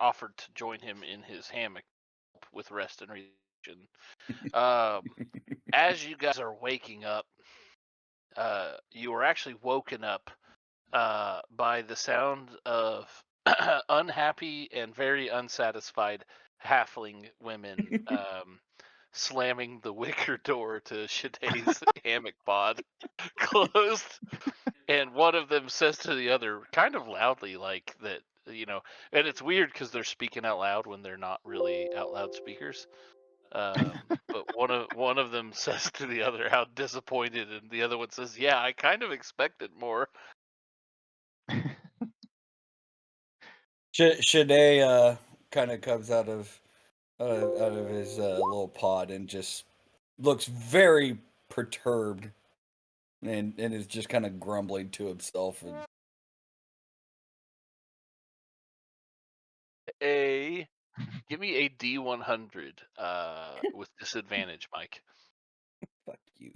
offered to join him in his hammock with rest and reason. As you guys are waking up, you are actually woken up by the sound of unhappy and very unsatisfied halfling women slamming the wicker door to Shade's hammock pod closed. And one of them says to the other, kind of loudly, like that, and it's weird because they're speaking out loud when they're not really out loud speakers. But one of them says to the other how disappointed, and the other one says, "Yeah, I kind of expected more." Shade kind of comes out of his little pod and just looks very perturbed and is just kind of grumbling to himself. And Give me a D100 with disadvantage, Mike. fuck you.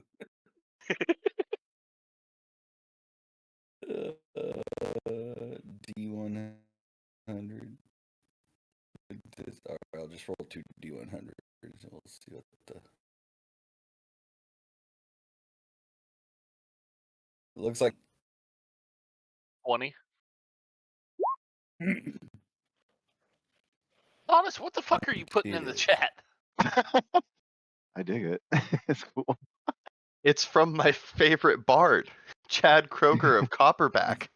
D100. All right, I'll just roll 2 D100s. We'll see what the. It looks like 20. Honest, what the fuck are you putting in the chat? I dig it. It's cool. It's from my favorite bard, Chad Kroger of Copperback.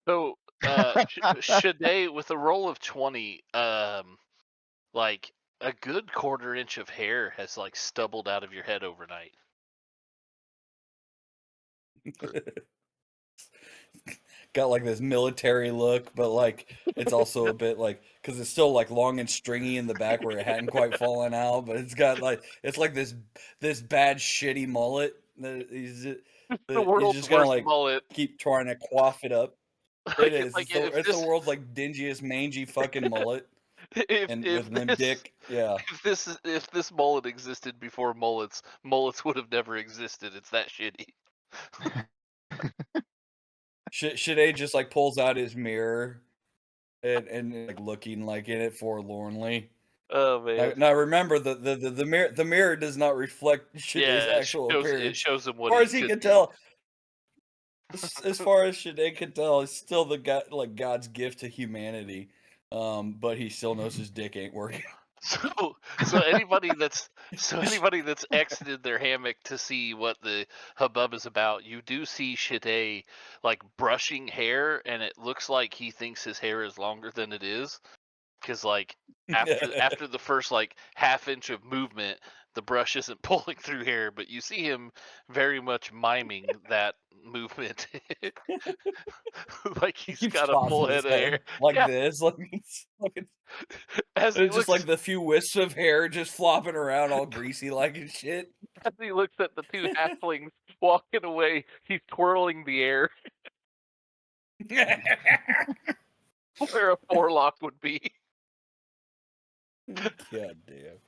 So, Shade, with a roll of 20, like a good quarter inch of hair has like stubbled out of your head overnight. Got like this military look, but like it's also a bit like because it's still like long and stringy in the back where it hadn't quite fallen out, but it's got like it's like this bad shitty mullet that he's The world's just gonna worst like mullet. keep trying to quaff it up. It is. Like It's the world's like dingiest, mangy fucking mullet, and with limp dick. Yeah. If this mullet existed before mullets would have never existed. It's that shitty. Shade just like pulls out his mirror and like looking like in it forlornly. Oh man! Now remember the mirror does not reflect Shade's actual appearance. It shows him what As far as he could can be. tell, as far as Shade can tell, he's still the god, like God's gift to humanity. But he still knows his dick ain't working. So anybody that's exited their hammock to see what the hubbub is about, you do see Shade like brushing hair, and it looks like he thinks his hair is longer than it is. Because like after the first like half inch of movement, the brush isn't pulling through hair, but you see him very much miming that movement, like he's got a full head of hair like this, like it's as he it's just looks like the few wisps of hair just flopping around all greasy like and shit. as he looks at the two halflings walking away. He's twirling the air where a forelock would be. God damn.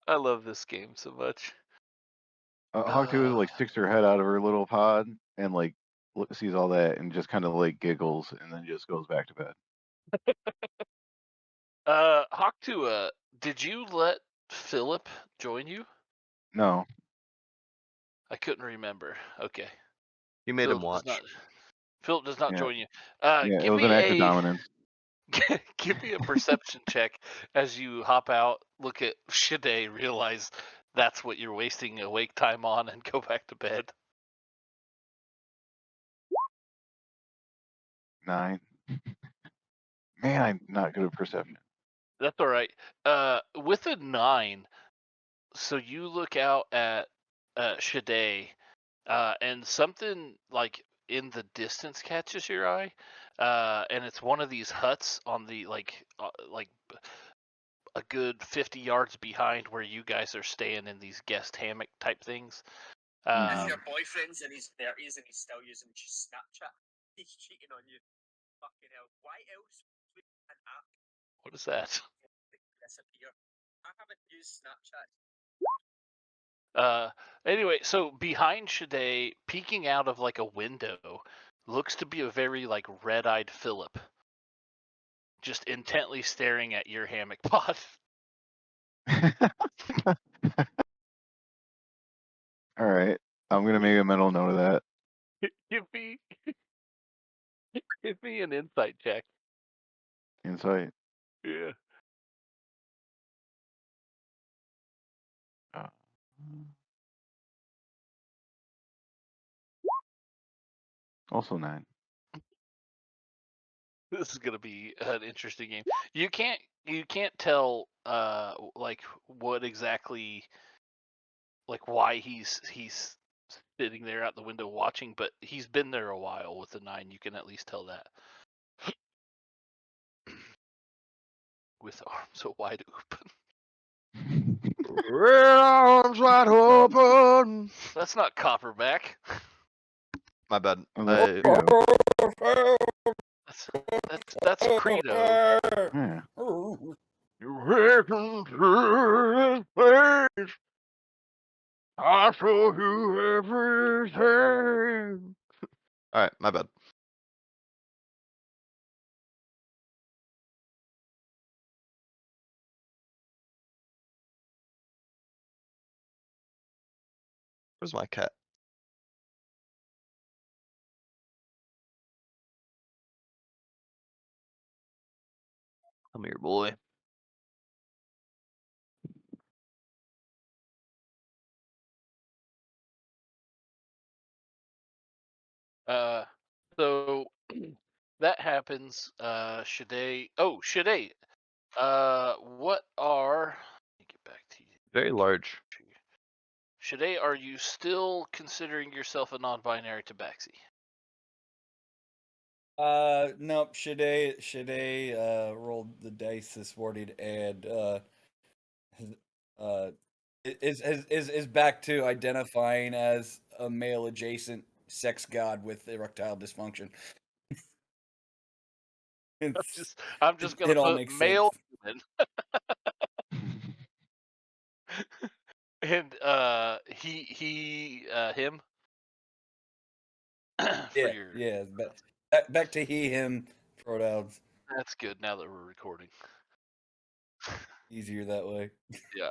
I love this game so much. Hawk 2 like sticks her head out of her little pod and like sees all that and just kind of like giggles and then just goes back to bed. Hawk 2, did you let Philip join you? No. I couldn't remember. Okay. He made him watch. Philip does not join you. It was an act of dominance. Give me a perception check as you hop out, look at Shade, realize that's what you're wasting awake time on, and go back to bed. 9. Man, I'm not good at perception. That's all right. With a 9, so you look out at Shade, and something like in the distance catches your eye, and it's one of these huts on the like a good 50 yards behind where you guys are staying in these guest hammock type things. If your boyfriend's in his 30s and he's still using Snapchat, he's cheating on you. Fucking hell. Why else would an app What is that? disappear? I haven't used Snapchat. Anyway, so behind Shade, peeking out of like a window, looks to be a very like red-eyed Philip, just intently staring at your hammock pod. All right. I'm gonna make a mental note of that. give me an insight check. Insight. Yeah. Uh, Also 9. This is gonna be an interesting game. You can't tell like what exactly, like why he's sitting there out the window watching, but he's been there a while with the 9. You can at least tell that. With arms so wide open. Arms wide open. That's not Copperback. My bad. Oh, You know. That's Credo. Yeah. I'll show you everything. All right, my bad. Where's my cat? Come here, boy. So that happens. Shade. Oh, Shade. What are? Let me get back to you. Very large. Shade, are you still considering yourself a non-binary tabaxi? Nope. Shade rolled the dice this morning and uh is back to identifying as a male adjacent sex god with erectile dysfunction. I'm just gonna it all put makes male sense. human. And him. For your. Yeah. Back to him pronouns. That's good now that we're recording. Easier that way. Yeah.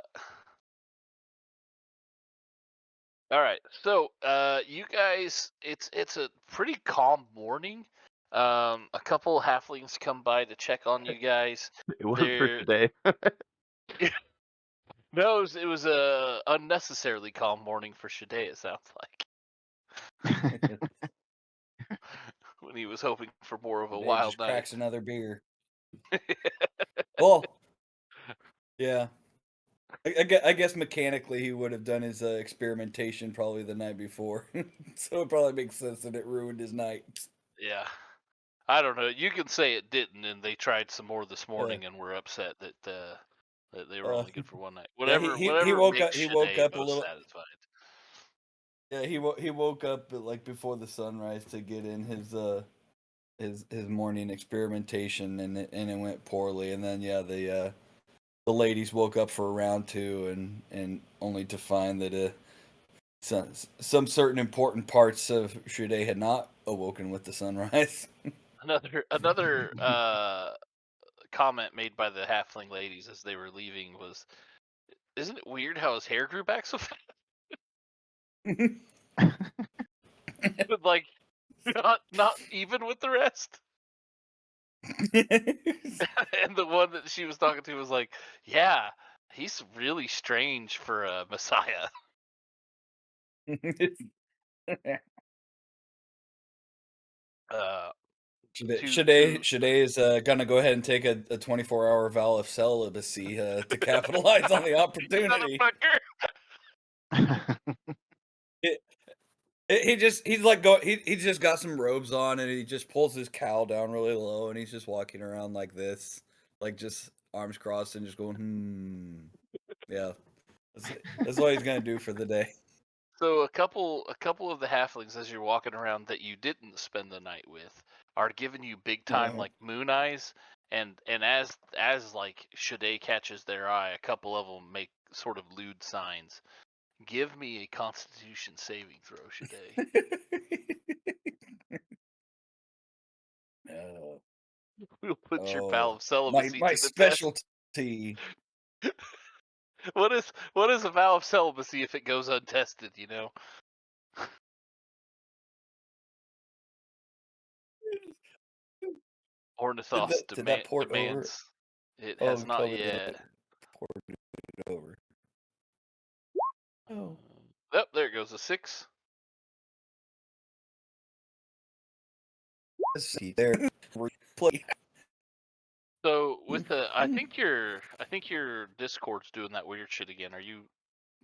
All right. So, you guys, it's a pretty calm morning. A couple halflings come by to check on you guys. It was for They're today. no, it was a unnecessarily calm morning for Shade. It sounds like when he was hoping for more of a Today wild just night. cracks another beer. Well, yeah. I guess mechanically he would have done his experimentation probably the night before, so it probably makes sense that it ruined his night. Yeah. I don't know. You can say it didn't, and they tried some more this morning and were upset that that they were only good for one night. Yeah, Whatever he woke up. makes He woke Shade up a most little. satisfied. Yeah, he woke up like before the sunrise to get in his morning experimentation, and it went poorly. And then yeah, the ladies woke up for round 2, and only to find that some certain important parts of Shade had not awoken with the sunrise. Another comment made by the halfling ladies as they were leaving was, "Isn't it weird how his hair grew back so fast?" But like, not even with the rest. And the one that she was talking to was like, "Yeah, he's really strange for a messiah." Uh, Shade is gonna go ahead and take a 24-hour vow of celibacy to capitalize on the opportunity. He's just got some robes on, and he just pulls his cowl down really low, and he's just walking around like this, like just arms crossed and just going yeah, that's what he's gonna do for the day. So a couple of the halflings, as you're walking around that you didn't spend the night with, are giving you big time like moon eyes, and as like Shade catches their eye, a couple of them make sort of lewd signs, Give me a Constitution saving throw, Shade. We'll put your vow of celibacy my to the test. specialty. What is a vow of celibacy if it goes untested? You know. Ornithos Did that port over? demands. It has not tell me yet. that ported it over. Oh. Oh, there goes a 6. Let's see there. Play. So with the, I think your Discord's doing that weird shit again. Are you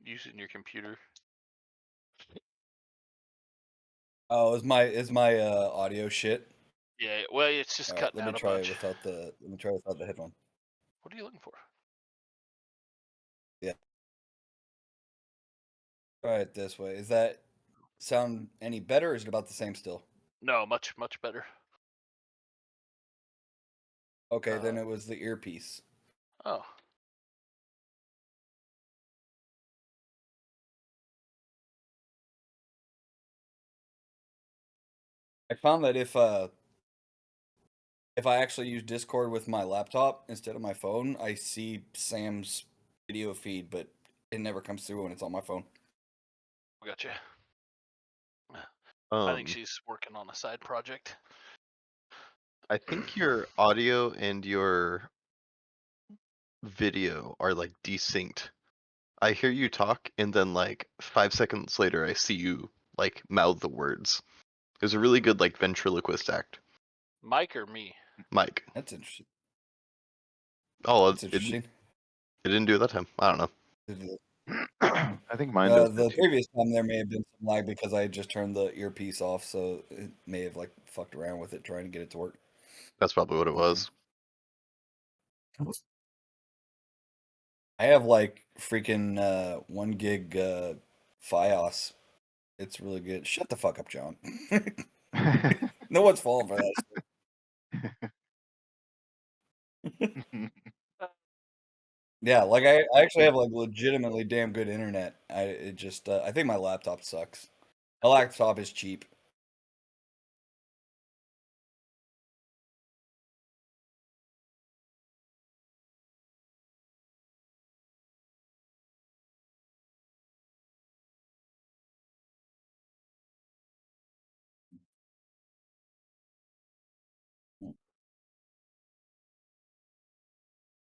using your computer? Oh, is my audio shit? Yeah. Well, it's just All right, cutting let me out a try bunch. it without the headphone. What are you looking for? Yeah. Try it this way. Is that sound any better, or is it about the same still? No, much better. Okay, then it was the earpiece. Oh. I found that if I actually use Discord with my laptop instead of my phone, I see Sam's video feed, but it never comes through when it's on my phone. Gotcha. I think Um, she's working on a side project. I think your audio and your video are like desynced. I hear you talk, and then like 5 seconds later, I see you like mouth the words. It was a really good like ventriloquist act, Mike or me? Mike. That's interesting. Oh, That's interesting. It didn't do it that time. I don't know. I think mine does The that too. previous time there may have been some lag because I had just turned the earpiece off, so it may have like fucked around with it trying to get it to work. That's probably what it was. I have like freaking 1 gig FiOS. It's really good. Shut the fuck up, John. No one's falling for that. Yeah, like I actually have like legitimately damn good internet. I think my laptop sucks. My laptop is cheap.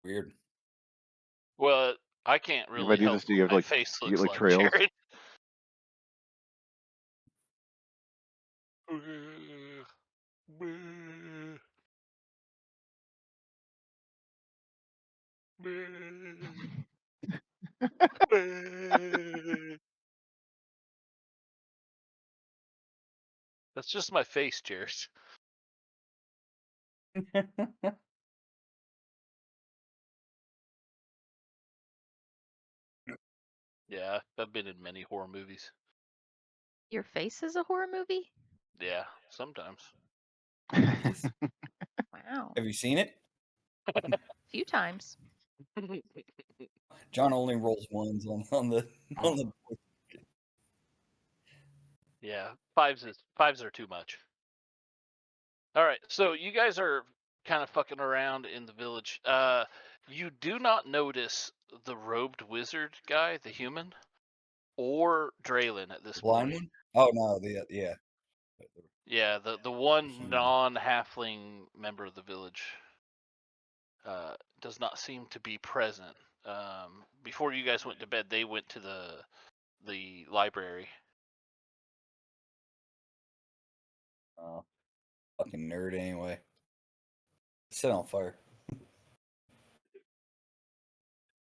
Weird. Well, I can't If really I do help this, do you what have my like face you get looks like like, trails? Jared. That's just my face, Jared. Yeah, I've been in many horror movies. Your face is a horror movie? Yeah, sometimes. Wow. Have you seen it? A few times. John only rolls ones on the Yeah, fives are too much. All right, so you guys are kind of fucking around in the village. You do not notice the robed wizard guy, the human, or Draylin at this blind point. one. Oh no, yeah. Yeah, the one Human. non-halfling member of the village does not seem to be present. Before you guys went to bed, they went to the library. Oh, fucking nerd anyway. Set on fire.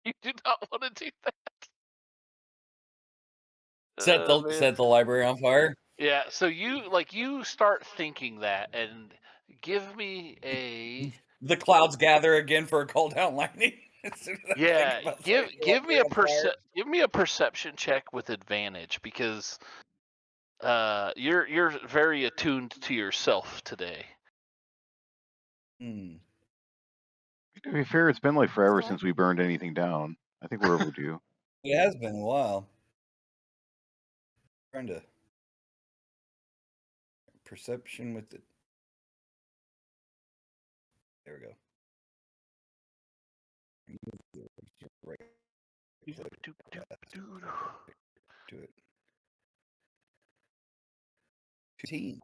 You do not want to do that. Set the library on fire. Yeah, so you start thinking that, and give me a The clouds gather again for a call down lightning. yeah. Give me a perception check with advantage because you're very attuned to yourself today. Hmm. To be fair, it's been like forever So- since we burned anything down. I think we're overdue. It has been a while. trying to perception with it. There we go. Right click to it. 18.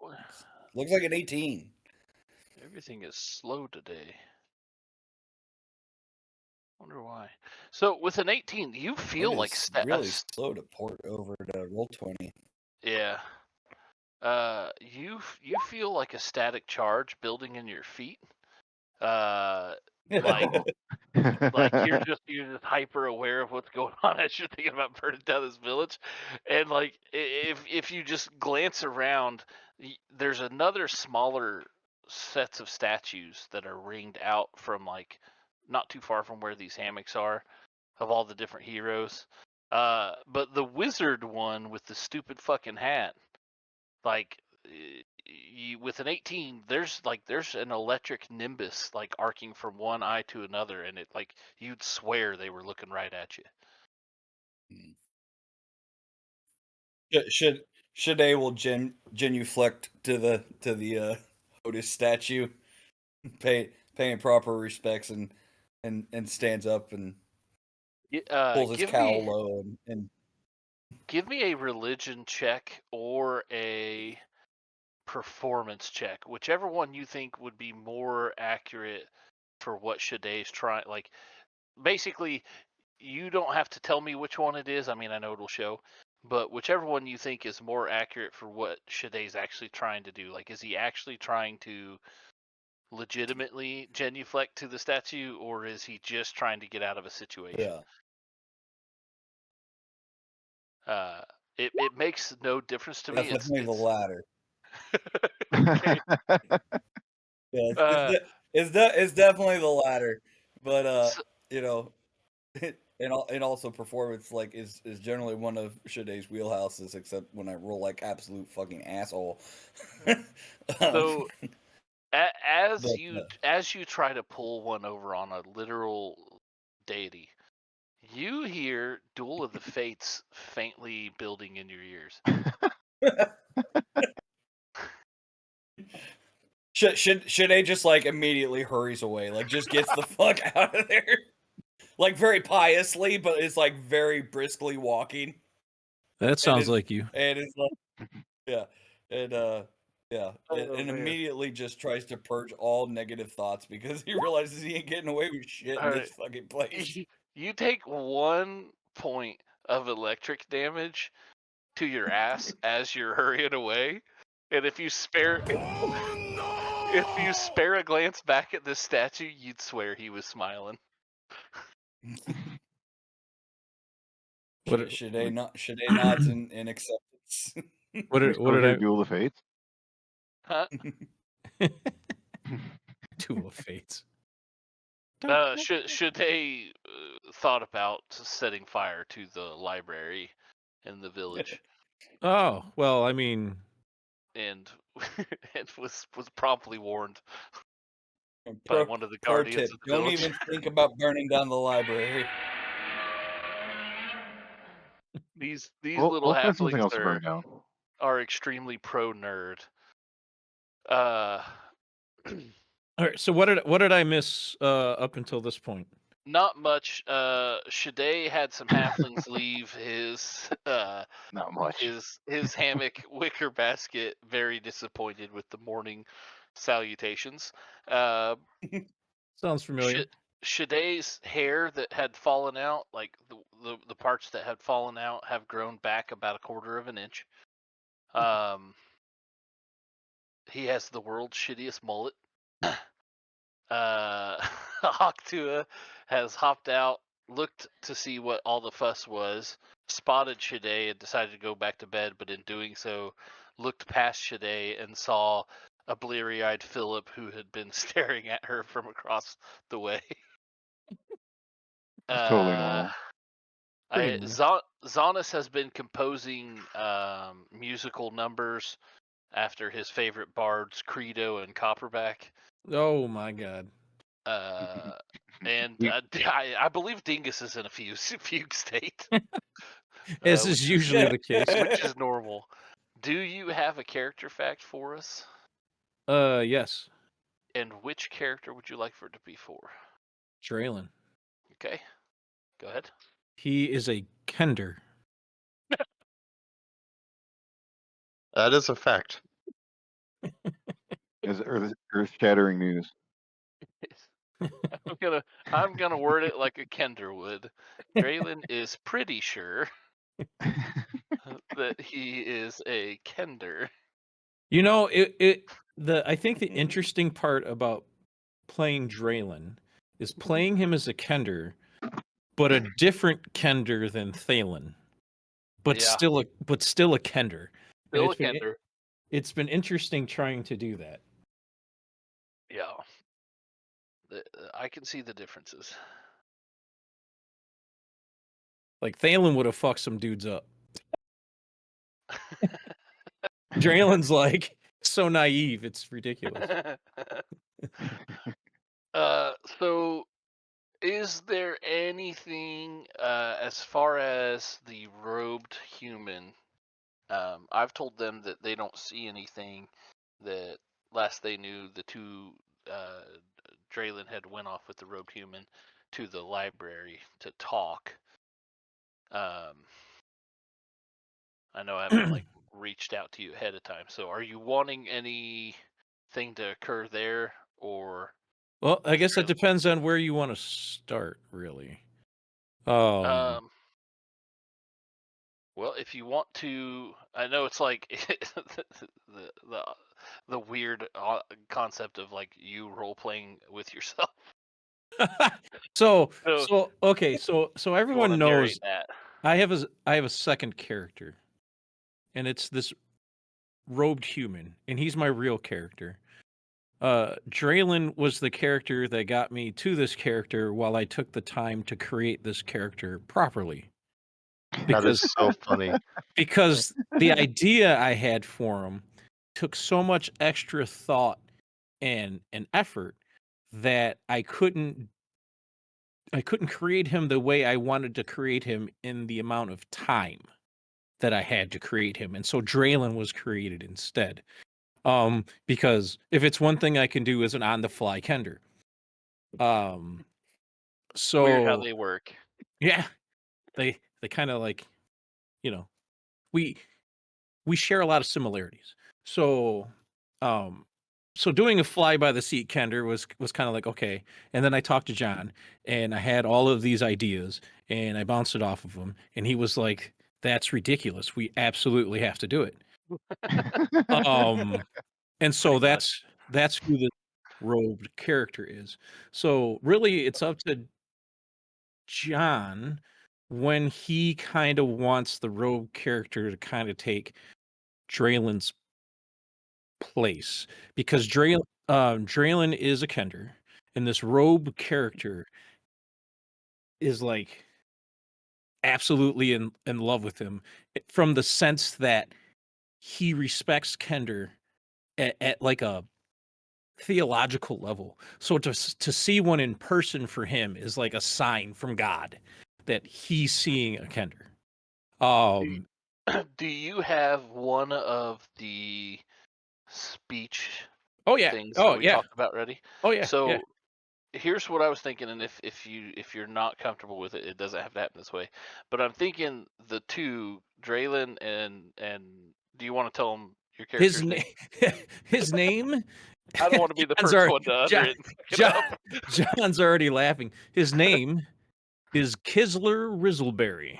Looks like an 18. Everything is slow today. Wonder why. So with an 18, you feel like really slow to port over to Roll20. Yeah. You feel like a static charge building in your feet. Like like you're just hyper aware of what's going on as you're thinking about burning down this village, and like if you just glance around, there's another smaller sets of statues that are ringed out from like not too far from where these hammocks are, of all the different heroes. But the wizard one with the stupid fucking hat, like with an 18, there's an electric nimbus like arcing from one eye to another, and it like you'd swear they were looking right at you. Should they will genuflect to the Otis statue, paying proper respects and stands up and pulls his cowl low and give me a religion check or a performance check, whichever one you think would be more accurate for what Shaday's trying. Like, basically, you don't have to tell me which one it is. I mean, I know it'll show, but whichever one you think is more accurate for what Shaday's actually trying to do. Like, is he actually trying to legitimately genuflect to the statue, or is he just trying to get out of a situation? Yeah. It makes no difference to me. Definitely the latter. Okay. Yeah, it's definitely the latter, but you know, and also performance like is generally one of Shaday's wheelhouses, except when I roll like absolute fucking asshole. So as you try to pull one over on a literal deity, you hear Duel of the Fates faintly building in your ears. Should they just like immediately hurries away, like just gets the fuck out of there, like very piously, but it's like very briskly walking. That sounds like you. And it's like, yeah, and and immediately just tries to purge all negative thoughts because he realizes he ain't getting away with shit in this fucking place. You take 1 point of electric damage to your ass as you're hurrying away, and if you spare a glance back at this statue, you'd swear he was smiling. Should they nods in acceptance? What did I Duel of the Fates? Huh? Duel of Fates. Should they thought about setting fire to the library in the village? Oh well, I mean, and was promptly warned by one of the guardians of the Don't village. even think about burning down the library. These little find something else to halflings burn down. are extremely pro nerd. all right. So what did I miss up until this point? Not much. Shaday had some halflings leave his Not much. his hammock wicker basket, very disappointed with the morning salutations. Sounds familiar. Shaday's hair that had fallen out, like the parts that had fallen out, have grown back about 1/4 of an inch. He has the world's shittiest mullet. Hawktua has hopped out, looked to see what all the fuss was, spotted Shaday and decided to go back to bed, but in doing so, looked past Shaday and saw a bleary-eyed Philip who had been staring at her from across the way. It's totally normal. Zanus has been composing musical numbers after his favorite bards, Credo and Copperback. Oh my god. And I believe Dingus is in a fugue state. As is usually the case. which is normal. Do you have a character fact for us? Yes. And which character would you like for it to be for? Draylen. Okay, go ahead. He is a Kender. That is a fact. Is earth-shattering news. I'm gonna word it like a Kender would. Draylen is pretty sure that he is a Kender. You know, I think the interesting part about playing Draylen is playing him as a Kender, but a different Kender than Thalen. But Yeah. still a Kender. And Still a Kender. It's been interesting trying to do that. Yeah. I can see the differences. Like Thalen would have fucked some dudes up. Draylen's like so naive, it's ridiculous. So is there anything as far as the robed human? I've told them that they don't see anything. That last they knew, the two Draylen had went off with the robed human to the library to talk. I know I haven't like reached out to you ahead of time. So are you wanting anything to occur there, or? Well, I guess it depends on where you want to start, really. Well, if you want to, I know it's like the weird concept of like you role playing with yourself. So So everyone knows that. I have a second character, and it's this robed human, and he's my real character. Draylen was the character that got me to this character while I took the time to create this character properly. That is so funny. Because the idea I had for him took so much extra thought and effort that I couldn't create him the way I wanted to create him in the amount of time that I had to create him. And so Draylen was created instead. Because if it's one thing I can do is an on-the-fly Kender. So Weird how they work. Yeah. They kind of like, you know, we share a lot of similarities. So so doing a fly by the seat Kender was kind of like, okay. And then I talked to John and I had all of these ideas and I bounced it off of him and he was like, that's ridiculous. We absolutely have to do it. And so that's who the robed character is. So really it's up to John when he kind of wants the rogue character to kind of take Draylen's place, because Draylen is a Kender, and this rogue character is like absolutely in love with him from the sense that he respects Kender at like a theological level. So to see one in person for him is like a sign from God that he's seeing a Kender. Do you have one of the speech things that we talked about ready? Oh yeah. So yeah. here's what I was thinking, and if you're not comfortable with it, it doesn't have to happen this way. But I'm thinking the two, Draylen and do you want to tell them your character's name? His name. I don't want to be the first one to utter it. John's already laughing. His name is Kisler Rizzleberry.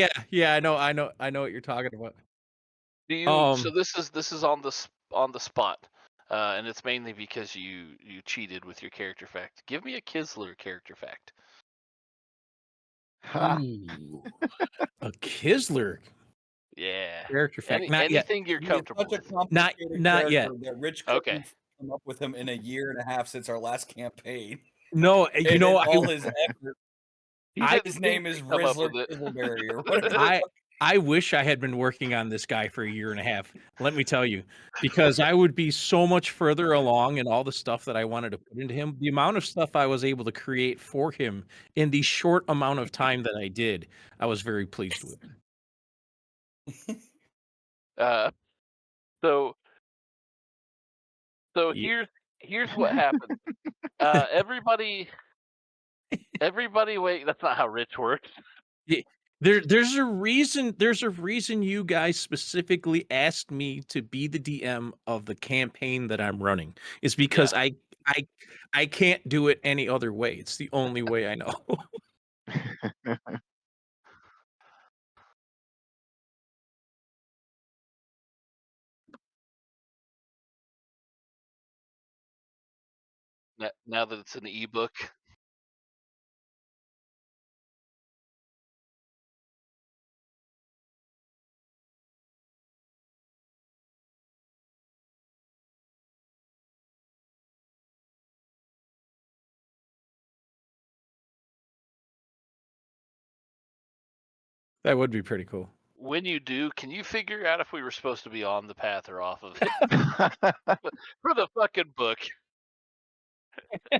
Yeah. I know what you're talking about. Do you? So this is on the spot, and it's mainly because you cheated with your character fact. Give me a Kisler character fact. Ooh, a Kisler. Yeah. Character fact. Not anything yet. you're comfortable Such a with. complicated Not yet. character that Rich Okay. couldn't come up with him in a year and a half since our last campaign. No, you know, all his effort. His His name is come up Rizzler with it. Fizzleberry or whatever. I wish I had been working on this guy for a year and a half. Let me tell you, because I would be so much further along in all the stuff that I wanted to put into him. The amount of stuff I was able to create for him in the short amount of time that I did, I was very pleased with. Uh, so so Yeah. here's what happened. Everybody wait. That's not how Rich works. Yeah, there's a reason you guys specifically asked me to be the DM of the campaign that I'm running. Is because Yeah. I can't do it any other way. It's the only way I know. Now that it's an ebook. That would be pretty cool. When you do, can you figure out if we were supposed to be on the path or off of it for the fucking book? Yeah,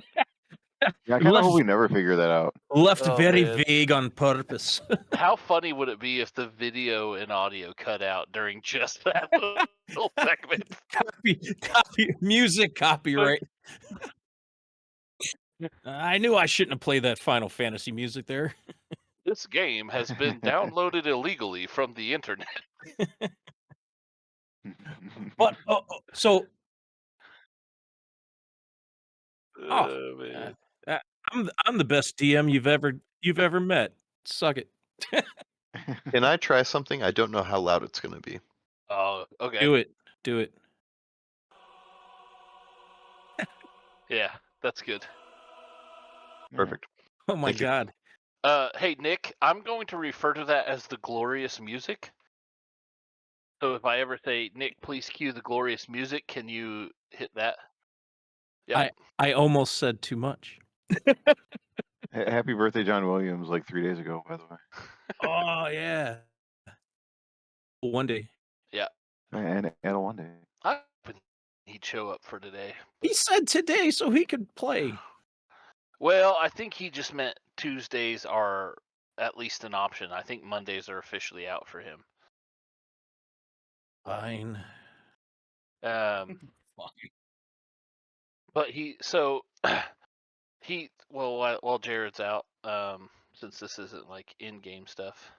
I kind of hope we never figure that out. Left Oh, very man. vague on purpose. How funny would it be if the video and audio cut out during just that little segment? copy music copyright. I knew I shouldn't have played that Final Fantasy music there. This game has been downloaded illegally from the internet. But so Oh, man. I'm the best DM you've ever met. Suck it. Can I try something? I don't know how loud it's going to be. Oh, okay. Do it. Do it. Yeah, that's good. Perfect. Oh my Thank you. god. Hey, Nick, I'm going to refer to that as the glorious music. So if I ever say, Nick, please cue the glorious music, can you hit that? Yeah. I almost said too much. Happy birthday, John Williams, like 3 days ago, by the way. Oh yeah. One day. Yeah. And a one day. I hoping he'd show up for today. He said today so he could play. Well, I think he just meant Tuesdays are at least an option. I think Mondays are officially out for him. Fine. But while Jared's out, since this isn't like in-game stuff,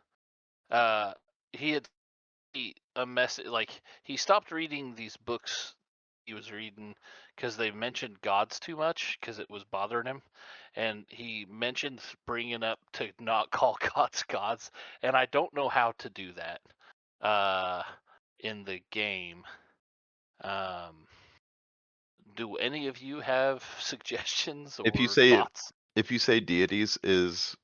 he had a message like he stopped reading these books he was reading because they mentioned gods too much because it was bothering him, and he mentioned bringing up to not call gods, and I don't know how to do that in the game. Do any of you have suggestions or thoughts? If you say deities is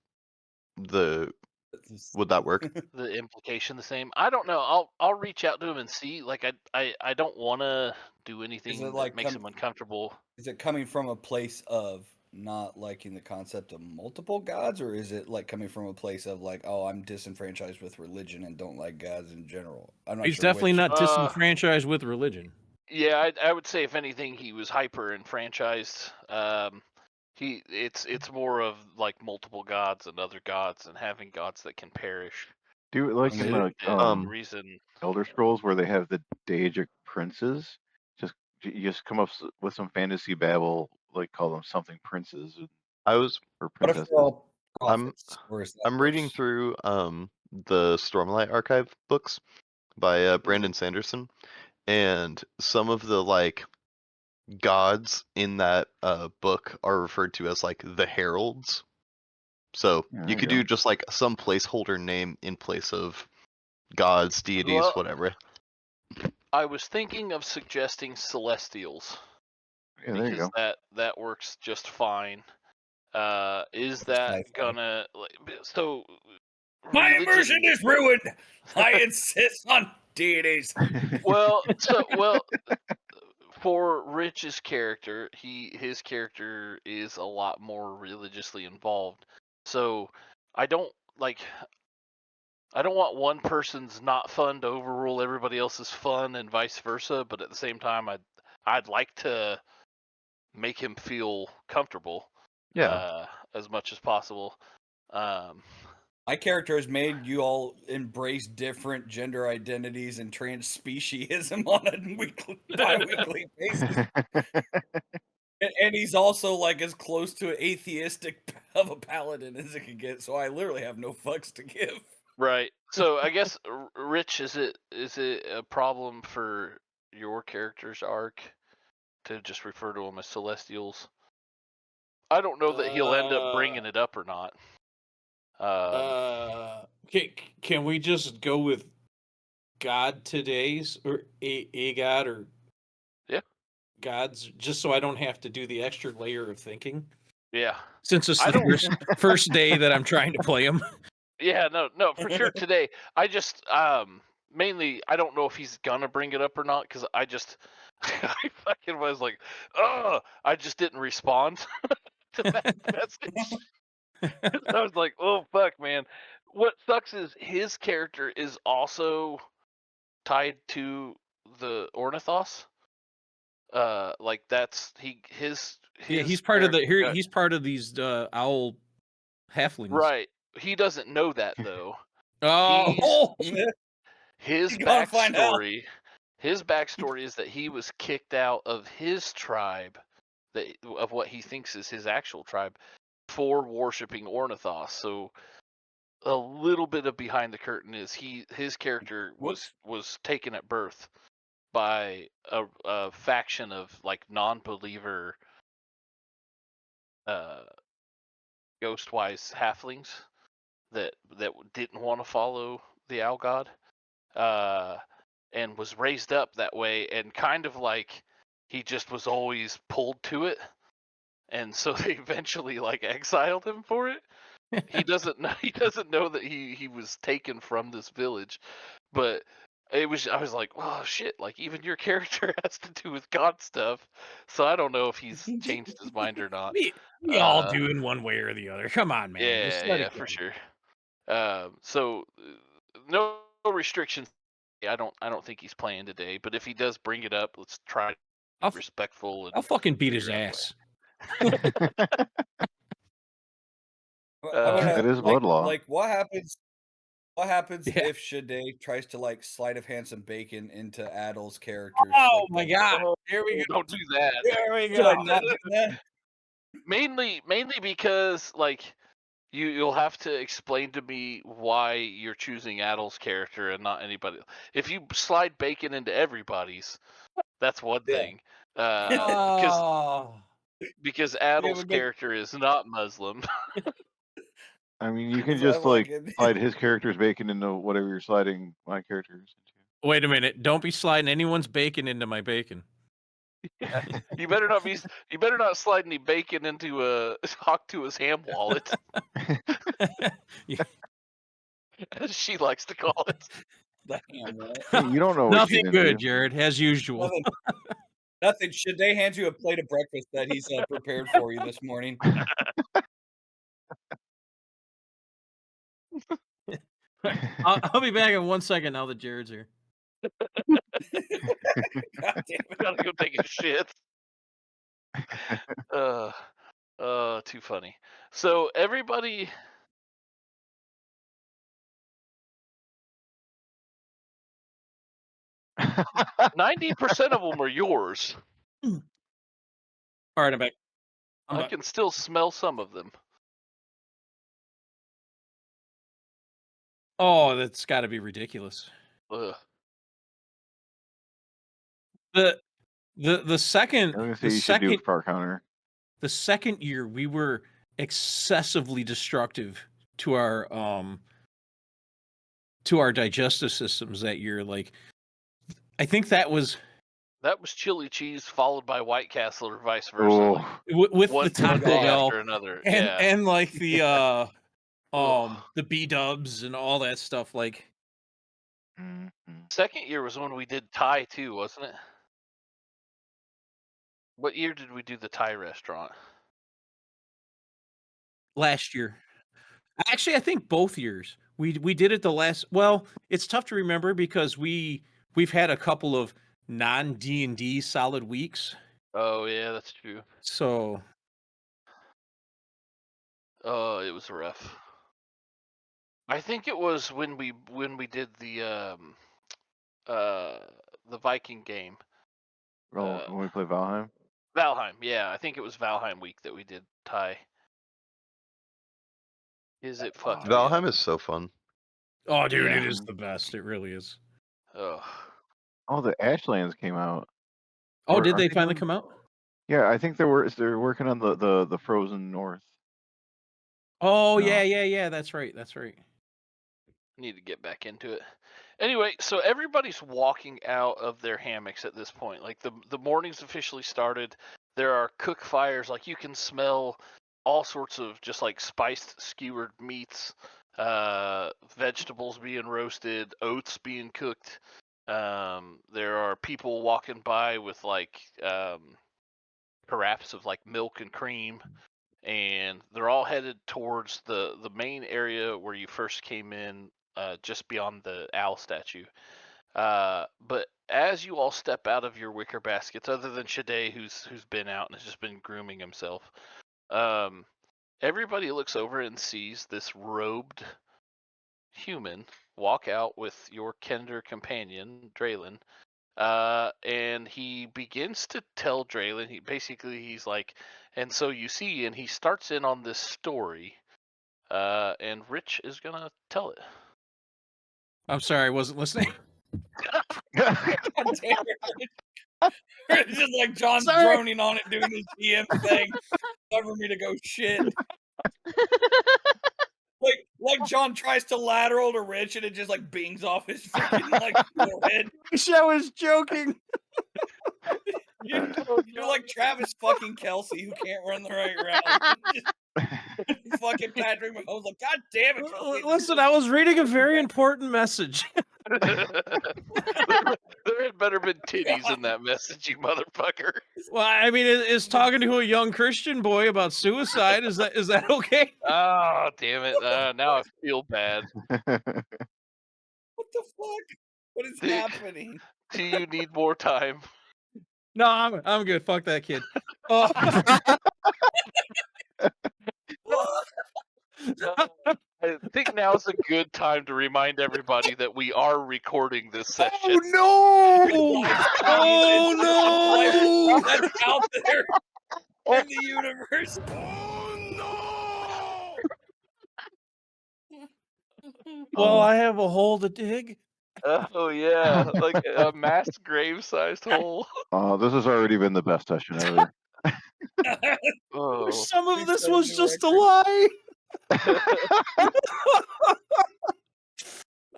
would that work? The implication the same? I don't know. I'll reach out to him and see. Like I don't want to do anything that like makes him uncomfortable. Is it coming from a place of not liking the concept of multiple gods, or is it like coming from a place of like, oh, I'm disenfranchised with religion and don't like gods in general? I'm not He's sure definitely which. not disenfranchised with religion. Yeah, I would say if anything, he was hyper enfranchised. It's more of like multiple gods and other gods and having gods that can perish. Do it like in the reason Elder Scrolls where they have the Daedric princes. You just come up with some fantasy babble, like call them something princes or princesses. I'm reading through the Stormlight Archive books by Brandon Sanderson, and some of the like gods in that book are referred to as like the heralds. So you could do just like some placeholder name in place of gods, deities, whatever. I was thinking of suggesting celestials. Yeah, there you go. That works just fine. Is that gonna so? My immersion is ruined. I insist on deities. Well, for Rich's character, his character is a lot more religiously involved. So I don't like. I don't want one person's not fun to overrule everybody else's fun and vice versa, but at the same time I'd like to make him feel comfortable as much as possible. My character has made you all embrace different gender identities and trans speciesism on a bi-weekly basis. And he's also like as close to atheistic of a paladin as it can get, so I literally have no fucks to give. Right. So I guess, Rich, is it a problem for your character's arc to just refer to them as Celestials? I don't know that he'll end up bringing it up or not. Can we just go with God today's or a god or Yeah. gods, just so I don't have to do the extra layer of thinking? Yeah. Since it's I the don't- first day that I'm trying to play him. Yeah, no, for sure today. I just mainly I don't know if he's gonna bring it up or not because I just I fucking was like, oh, I just didn't respond to that message. I was like, oh fuck, man. What sucks is his character is also tied to the Ornithos. Like that's his Yeah, he's part of the character- he's part of these owl halflings. Right. He doesn't know that though. Oh, His You gotta find out. backstory is that he was kicked out of his tribe, of what he thinks is his actual tribe, for worshiping Ornithos. So a little bit of behind the curtain is his character was taken at birth by a faction of like non-believer ghostwise halflings that didn't want to follow the owl god. And was raised up that way, and kind of like he just was always pulled to it, and so they eventually like exiled him for it. He doesn't know that he was taken from this village, but I was like, oh shit, like even your character has to do with God stuff, so I don't know if he's changed his mind or not. we all do in one way or the other. Come on, man. Just let Yeah, it go. for sure. So no restrictions. I don't think he's playing today, but if he does bring it up, let's try to be respectful. I'll fucking beat his figure out ass. That is blood law. Like what happens? What happens Yeah. if Shade tries to like sleight of hand some bacon into Adel's characters? Oh like my god! There we go. Don't do that. There we Should I go. not do that? Mainly because like you'll have to explain to me why you're choosing Adel's character and not anybody. If you slide bacon into everybody's, that's one Yeah. thing. Oh. Because Adel's but- character is not Muslim. I mean, you can Because I just like fucking- slide his character's bacon into whatever you're sliding my characters Wait a minute! Don't be sliding anyone's bacon into my bacon. You better not slide any bacon into a Hawktua's ham wallet, as she likes to call it. The ham wallet. into. You don't know what she's Nothing good, into. Jared, as usual. Nothing. Nothing. Should they hand you a plate of breakfast that he's prepared for you this morning? I'll be back in 1 second now that Jared's here. God damn it. Gotta go take a shit. Too funny. So everybody, Oh, 90% of them are yours. All right, I'm back. I'm I back. can still smell some of them. Oh, that's got to be ridiculous. Ugh. The second I was gonna say the you should do second Far Counter. the second year we were excessively destructive to our digestive systems that year. Like, I think that was chili cheese followed by White Castle or vice versa. Oh, like, with one the Taco day Bell after another. and Yeah. and like the Ugh. the B-dubs and all that stuff. Like, mhm. Second year was when we did Thai too, wasn't it? What year did we do the Thai restaurant? last year. Actually, I think both years. We did it the last. Well, it's tough to remember because we've had a couple of non D&D solid weeks. Oh yeah, that's true. So Oh, it was rough. I think it was when we did the Viking game. Oh, when we play Valheim. Valheim, yeah, I think it was Valheim week that we did Ty. Is it fucked me up? Valheim is so fun. oh, dude, Yeah. it is the best. It really is. Oh, Oh, the Ashlands came out. Oh, Or did aren't they they finally doing- come out? Yeah, I think they're working on the Frozen North. Oh, No. yeah. That's right. need to get back into it. Anyway, so everybody's walking out of their hammocks at this point. Like the morning's officially started. There are cook fires. Like you can smell all sorts of just like spiced skewered meats, vegetables being roasted, oats being cooked. There are people walking by with like carafes of like milk and cream, and they're all headed towards the main area where you first came in, just beyond the owl statue. But as you all step out of your wicker baskets, other than Shade, who's been out and has just been grooming himself, everybody looks over and sees this robed human walk out with your Kender companion, Draylin. And he begins to tell Draylin, he's like, and so you see, and he starts in on this story, and Rich is gonna tell it. I'm sorry, I wasn't listening. God damn it. It's just like John's Sorry. droning on it, doing his DM thing, cover me to go shit. Like John tries to lateral to Rich, and it just like bings off his freaking like forehead. I was joking. You're like Travis fucking Kelsey, who can't run the right route. Just fucking Patrick Mahomes, like, God damn it! Kelsey. Listen, I was reading a very important message. There had better been titties in that message, you motherfucker. Well, I mean, is talking to a young Christian boy about suicide, is that okay? Oh, damn it. Now I feel bad. What the fuck? What is happening? Do you need more time? No, I'm good. Fuck that kid. Oh. I think now's a good time to remind everybody that we are recording this session. Oh no! Oh no! That's out there in the universe. Oh no! Well, I have a hole to dig. Oh yeah, like a mass grave-sized hole. This has already been the best session ever. Oh. Some of Please this set a was new just a record. lie.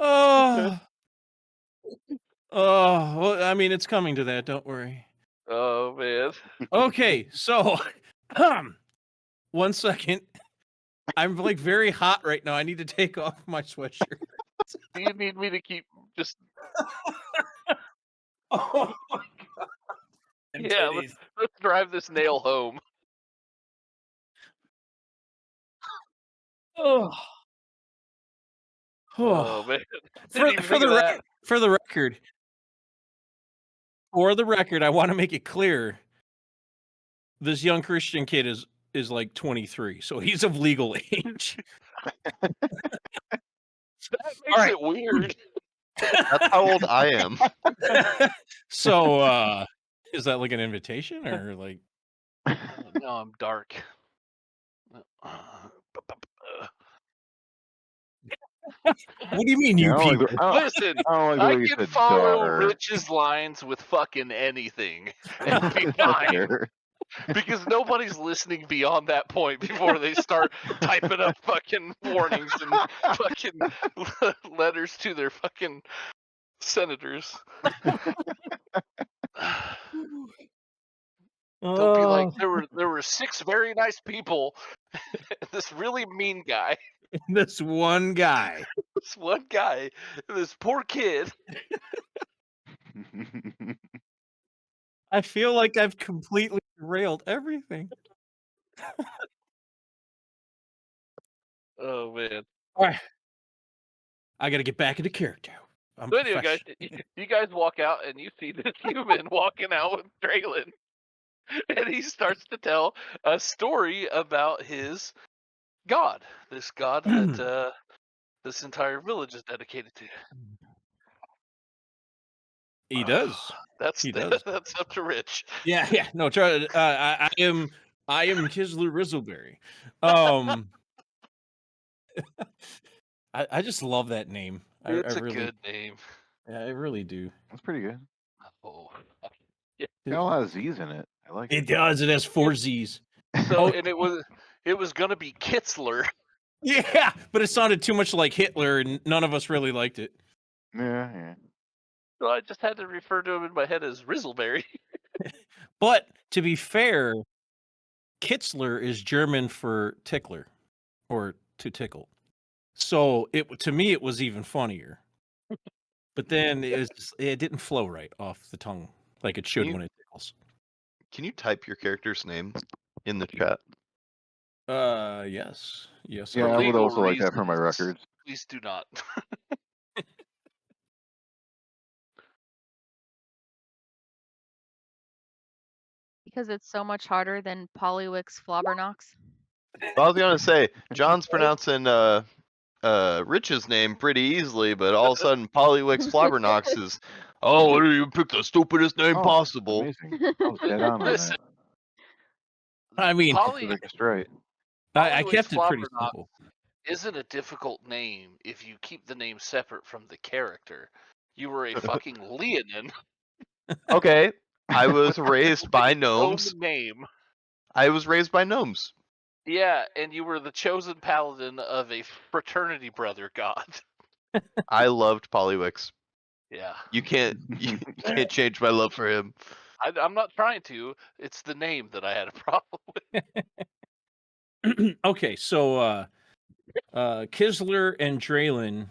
Oh. Oh, well, I mean, it's coming to that. Don't worry. Oh man. Okay, so, 1 second. I'm like very hot right now. I need to take off my sweatshirt. Do you need me to keep just? Oh my god. Yeah, let's drive this nail home. Oh. Oh man. For Didn't even think of that. the record, I want to make it clear. This young Christian kid is like 23, so he's of legal age. That makes it weird. That's how old I am. So, is that like an invitation or like? No, I'm dark. What do you mean Yeah, you I don't people? like the- Listen, I don't like the way I you can said follow daughter. Rich's lines with fucking anything and be That's fine. fair. Because nobody's listening beyond that point before they start typing up fucking warnings and fucking letters to their fucking senators. They'll be like, there were 6 very nice people, this really mean guy, This one guy. this one guy, this poor kid. I feel like I've completely derailed everything. Oh man. All right. I got to get back into character. I'm So anyway, guys, professional. you guys walk out and you see this human walking out with Draylen, and he starts to tell a story about his god, this god that this entire village is dedicated to. He does. That's He does. that's up to Rich. Yeah. No, try. I am Kisler Rizzleberry. I just love that name. I It's a really, good name. yeah, I really do. That's pretty good. Oh, Got a lot of Z's in it. I like It it. does. It has 4 Z's. so Oh. and it was gonna be Kitzler. Yeah, but it sounded too much like Hitler, and none of us really liked it. Yeah. So I just had to refer to him in my head as Rizzleberry. But to be fair, Kitzler is German for tickler, or to tickle. So to me it was even funnier. But then it didn't flow right off the tongue like it should when it tickles. Can you type your character's name in the chat? Yes. Yes. Yeah, I would also like that for my records. Please do not. Because it's so much harder than Polywix Flobberknox. I was gonna say John's pronouncing Rich's name pretty easily, but all of a sudden Polywix Flobberknox is, oh, what do you pick the stupidest name possible? Amazing. I was dead on Listen, that. I mean, That's right. I kept it pretty Flobberknox simple. Isn't a difficult name if you keep the name separate from the character. You were a fucking Leonin. Okay, I was raised by gnomes. Name. I was raised by gnomes. Yeah, and you were the chosen paladin of a fraternity brother god. I loved Polywix. Yeah. You can't change my love for him. I'm not trying to. It's the name that I had a problem with. Okay, so Kisler and Draylen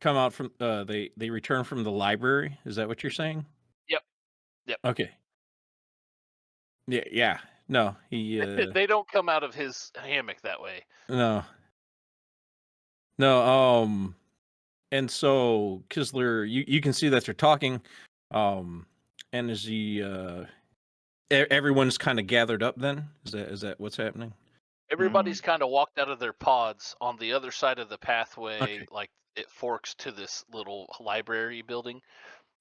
come out from they return from the library. Is that what you're saying? Yep. Okay. Yeah. No, he they don't come out of his hammock that way. No, and so Kisler, you can see that they're talking, and is he everyone's kind of gathered up then? Is that what's happening? Everybody's kind of walked out of their pods on the other side of the pathway, Okay. like it forks to this little library building,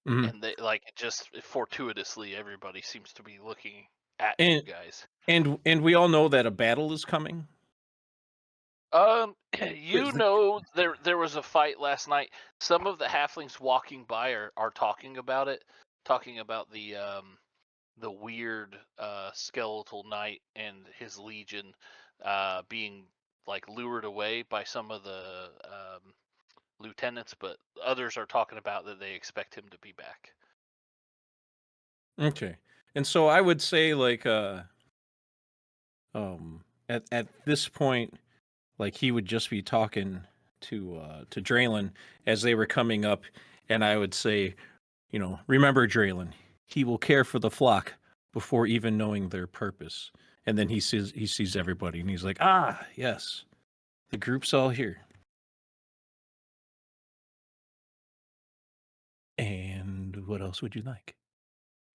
Mhm. and they like just fortuitously everybody seems to be looking at And you guys. and we all know that a battle is coming. You know there was a fight last night. Some of the halflings walking by are talking about it, talking about the weird skeletal knight and his legion being like lured away by some of the lieutenants, but others are talking about that they expect him to be back. Okay. And so I would say like at this point, like he would just be talking to Draylen as they were coming up, and I would say, remember Draylen, he will care for the flock before even knowing their purpose. And then he sees everybody and he's like, ah, yes, the group's all here. And what else would you like?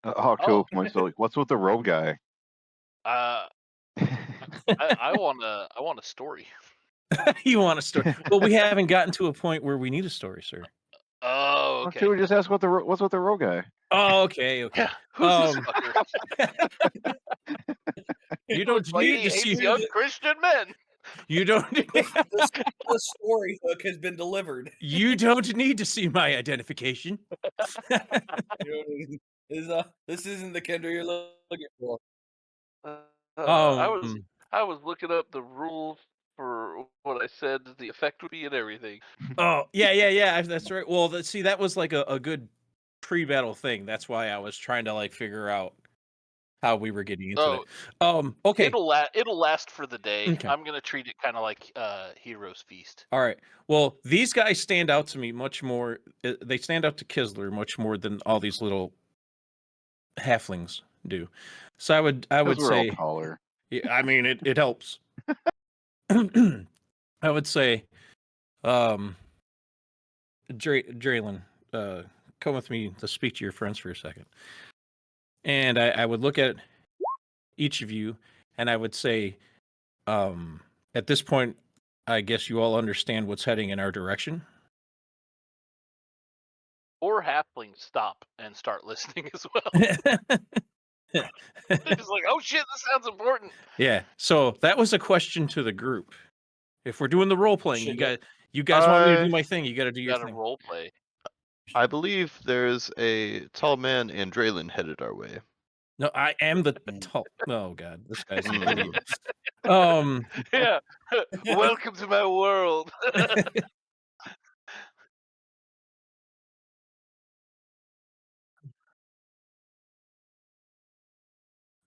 Hawk points to like, what's with the rogue guy? I want a story. You want a story? Well, we haven't gotten to a point where we need a story, sir. Oh, okay. We just ask what's with the rogue guy. Oh, okay. Yeah, who's this fucker? You don't need to see young Christian men. You don't. The story hook has been delivered. You don't need to see my identification. This isn't the Kendra you're looking for. I was looking up the rules for what I said the effect would be and everything. Oh yeah. That's right. Well, that was like a good pre-battle thing. That's why I was trying to like figure out how we were getting into it. Okay. It'll last for the day. Okay. I'm gonna treat it kind of like Hero's Feast. All right. Well, these guys stand out to me much more. They stand out to Kisler much more than all these little halflings do. So I would say, all taller. Yeah, I mean it helps. I would say, Draylin, come with me to speak to your friends for a second. And I would look at each of you, and I would say, at this point, I guess you all understand what's heading in our direction. Or halflings stop and start listening as well. They're just like, oh shit, this sounds important. Yeah. So that was a question to the group. If we're doing the role playing, Should you guys want me to do my thing, you got to do You your gotta thing. role play. I believe there's a tall man and Draylin headed our way. No, I am the Mm. tall. Oh god, this guy's an Mm. idiot. Yeah. Welcome to my world.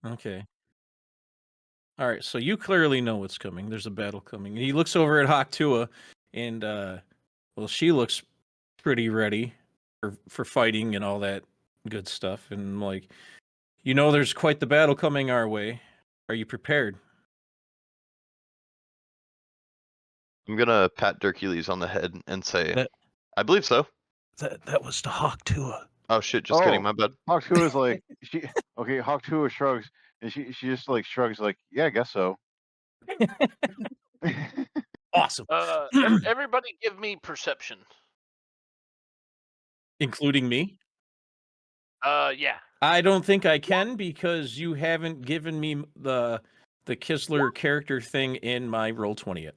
Okay. All right, so you clearly know what's coming. There's a battle coming. And he looks over at Haktua, and well, she looks pretty ready for fighting and all that good stuff. And like, you know, there's quite the battle coming our way. Are you prepared? I'm gonna pat Hercules on the head and say, That- I believe so. That was to Haktua. Oh shit, just kidding, my bad. Hawk is like Hawk shrugs and she just like shrugs like, yeah, I guess so. Awesome. Everybody give me perception. Including me? Yeah. I don't think I can because you haven't given me the Kisler character thing in my Roll20 yet.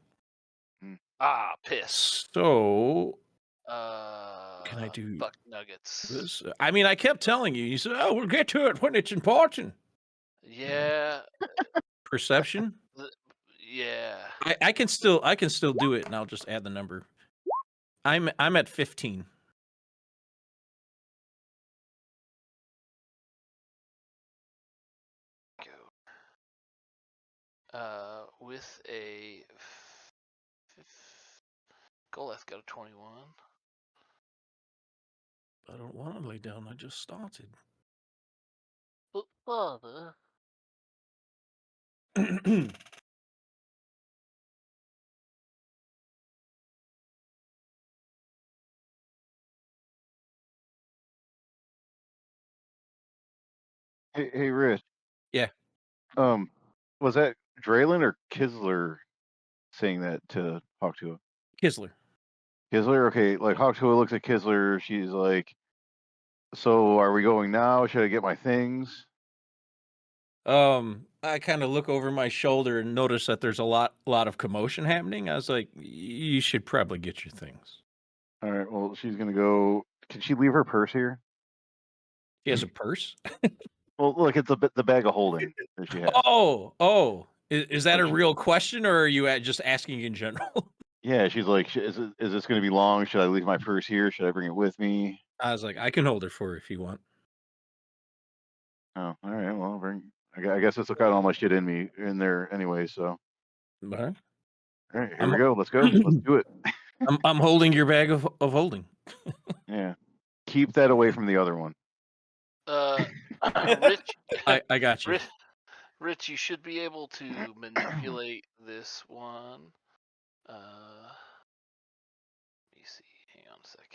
Ah, piss. So can I do fuck nuggets? this? I mean, I kept telling you. You said, "Oh, we'll get to it when it's important." Yeah. Perception. Yeah. I can still do it, and I'll just add the number. I'm at 15. With a Goleth got a 21. I don't want to lay down. I just started. But father. Hey, Rich. Yeah. Was that Draylin or Kisler saying that to Hawktua? Kisler. Kisler, okay. Like Hawktua looks at Kisler. She's like, "So are we going now? Should I get my things?" I kind of look over my shoulder and notice that there's a lot of commotion happening. I was like, you should probably get your things. All right. Well, she's gonna go. Can she leave her purse here? He has a purse. Well, look, it's the bag of holding that she has. Oh, is that a Like, real question, or are you just asking in general? yeah, she's like, is this gonna be long? Should I leave my purse here? Should I bring it with me? I was like, I can hold her for you if you want. Oh, all right. Well, I guess it's got all my shit in there anyway. So, But all right, here we go. Let's go. Let's do it. I'm holding your bag of holding. Yeah. Keep that away from the other one. Rich. I got you. Rich, you should be able to manipulate this one. Let me see. Hang on a sec.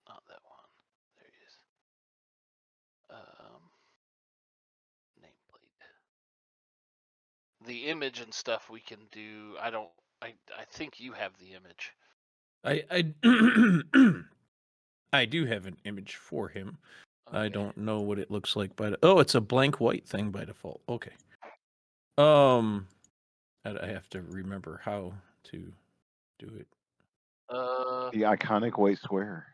Not that one. There he is. Nameplate. The image and stuff we can do. I think you have the image. I do have an image for him. Okay. I don't know what it looks like, but oh, it's a blank white thing by default. Okay. I have to remember how to do it. The iconic white square.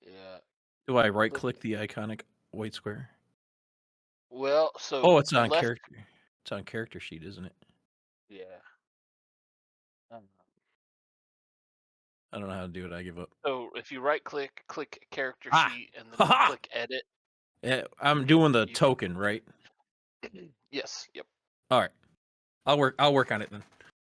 Yeah. Do I right click the iconic white square? Well, so Oh, it's on left... character. It's on character sheet, isn't it? Yeah. I don't know how to do it. I give up. So if you right click character sheet, and then click edit. Yeah, I'm doing the token, right? Yes. Yep. All right. I'll work on it then.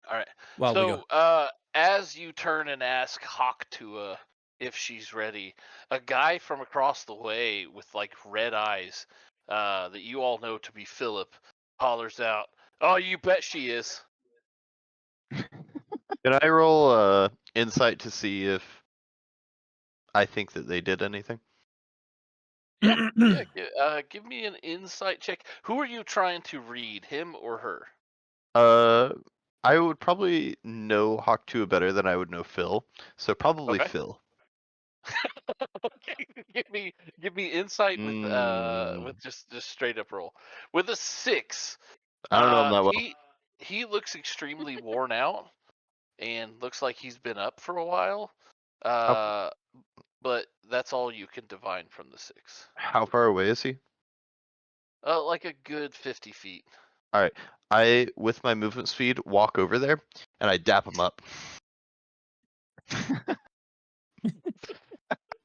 All right. While we So go. as you turn and ask Hawktua if she's ready, a guy from across the way with like red eyes, that you all know to be Philip, hollers out, "Oh, you bet she is." Can I roll insight to see if I think that they did anything. Yeah, give me an insight check. Who are you trying to read, him or her? I would probably know Hawk 2 better than I would know Phil, so probably Okay. Phil. Okay, give me insight with just straight up roll. With a 6, I don't know him that well. he looks extremely worn out and looks like he's been up for a while. But that's all you can divine from the 6. How far away is he? Like a good 50 feet. All right. I, with my movement speed, walk over there and I dap him up.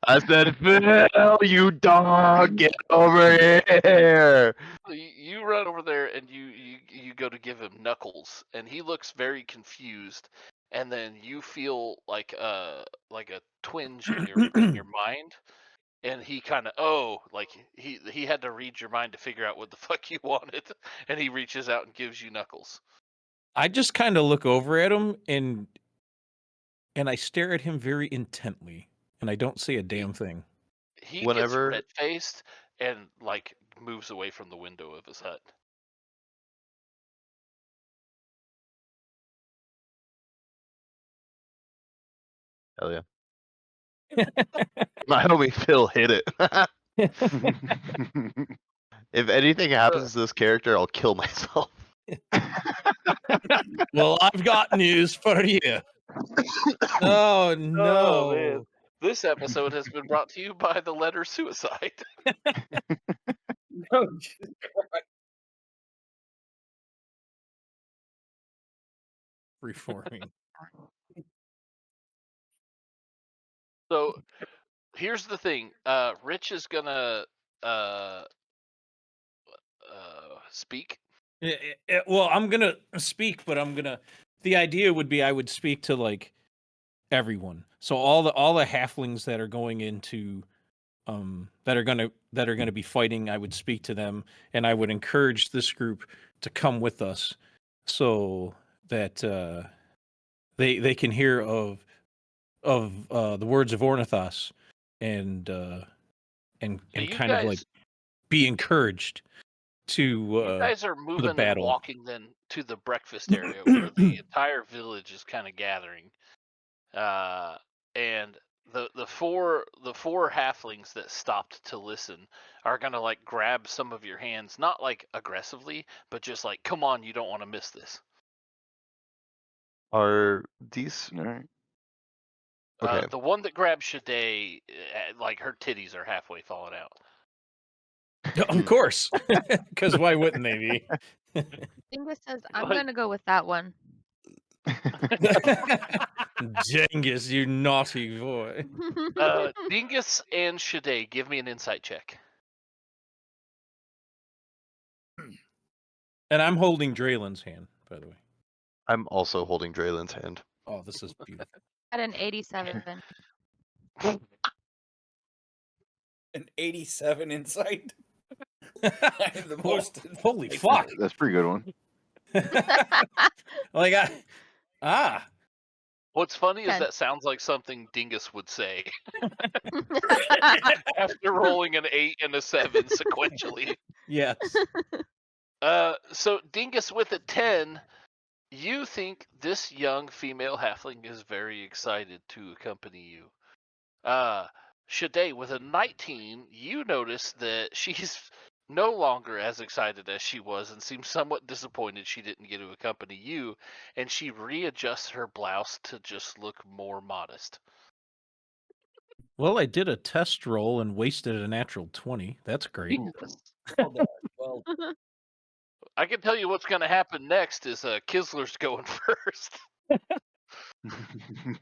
I said, Phil, you dog, get over here. You run over there and you go to give him knuckles, and he looks very confused. And then you feel like a twinge in your mind, and he kind of like he had to read your mind to figure out what the fuck you wanted, and he reaches out and gives you knuckles. I just kind of look over at him and I stare at him very intently, and I don't say a damn thing. He gets Whenever red faced and like moves away from the window of his hut. Hell yeah. My homie Phil hit it. If anything happens to this character, I'll kill myself. Well, I've got news for you. Oh no. Oh, man. This episode has been brought to you by the letter suicide. Oh, Jesus Christ. Reforming. So here's the thing. Rich is gonna speak. Well, I'm gonna speak, but the idea would be I would speak to like everyone. So all the halflings that are going into that are gonna be fighting, I would speak to them, and I would encourage this group to come with us so that they can hear of the words of Ornithos and So you kind of like guys, be encouraged to you guys are the moving and battle. walking then to the breakfast area where the entire village is kind of gathering. And the four halflings that stopped to listen are gonna like grab some of your hands, not like aggressively, but just like, come on, you don't want to miss this. Are these Alright. okay? The one that grabbed Shade, like her titties are halfway falling out. Of course, because why wouldn't they be? Dingus says, I'm Like- gonna go with that one. Genghis, you naughty boy. Dingus and Shade, give me an insight check. And I'm holding Draylen's hand, by the way. I'm also holding Draylen's hand. Oh, this is beautiful. At an 87. An 87 insight. I have the most. Holy fuck! That's a pretty good one. Like What's funny is Okay. that sounds like something Dingus would say after rolling an 8 and a 7 sequentially. yes. So Dingus with a 10, you think this young female halfling is very excited to accompany you. Shade with a 19, you notice that she's no longer as excited as she was and seems somewhat disappointed she didn't get to accompany you, and she readjusts her blouse to just look more modest. Well, I did a test roll and wasted a natural 20. That's great. Well done. Well, I can tell you what's going to happen next is Kisler's going first.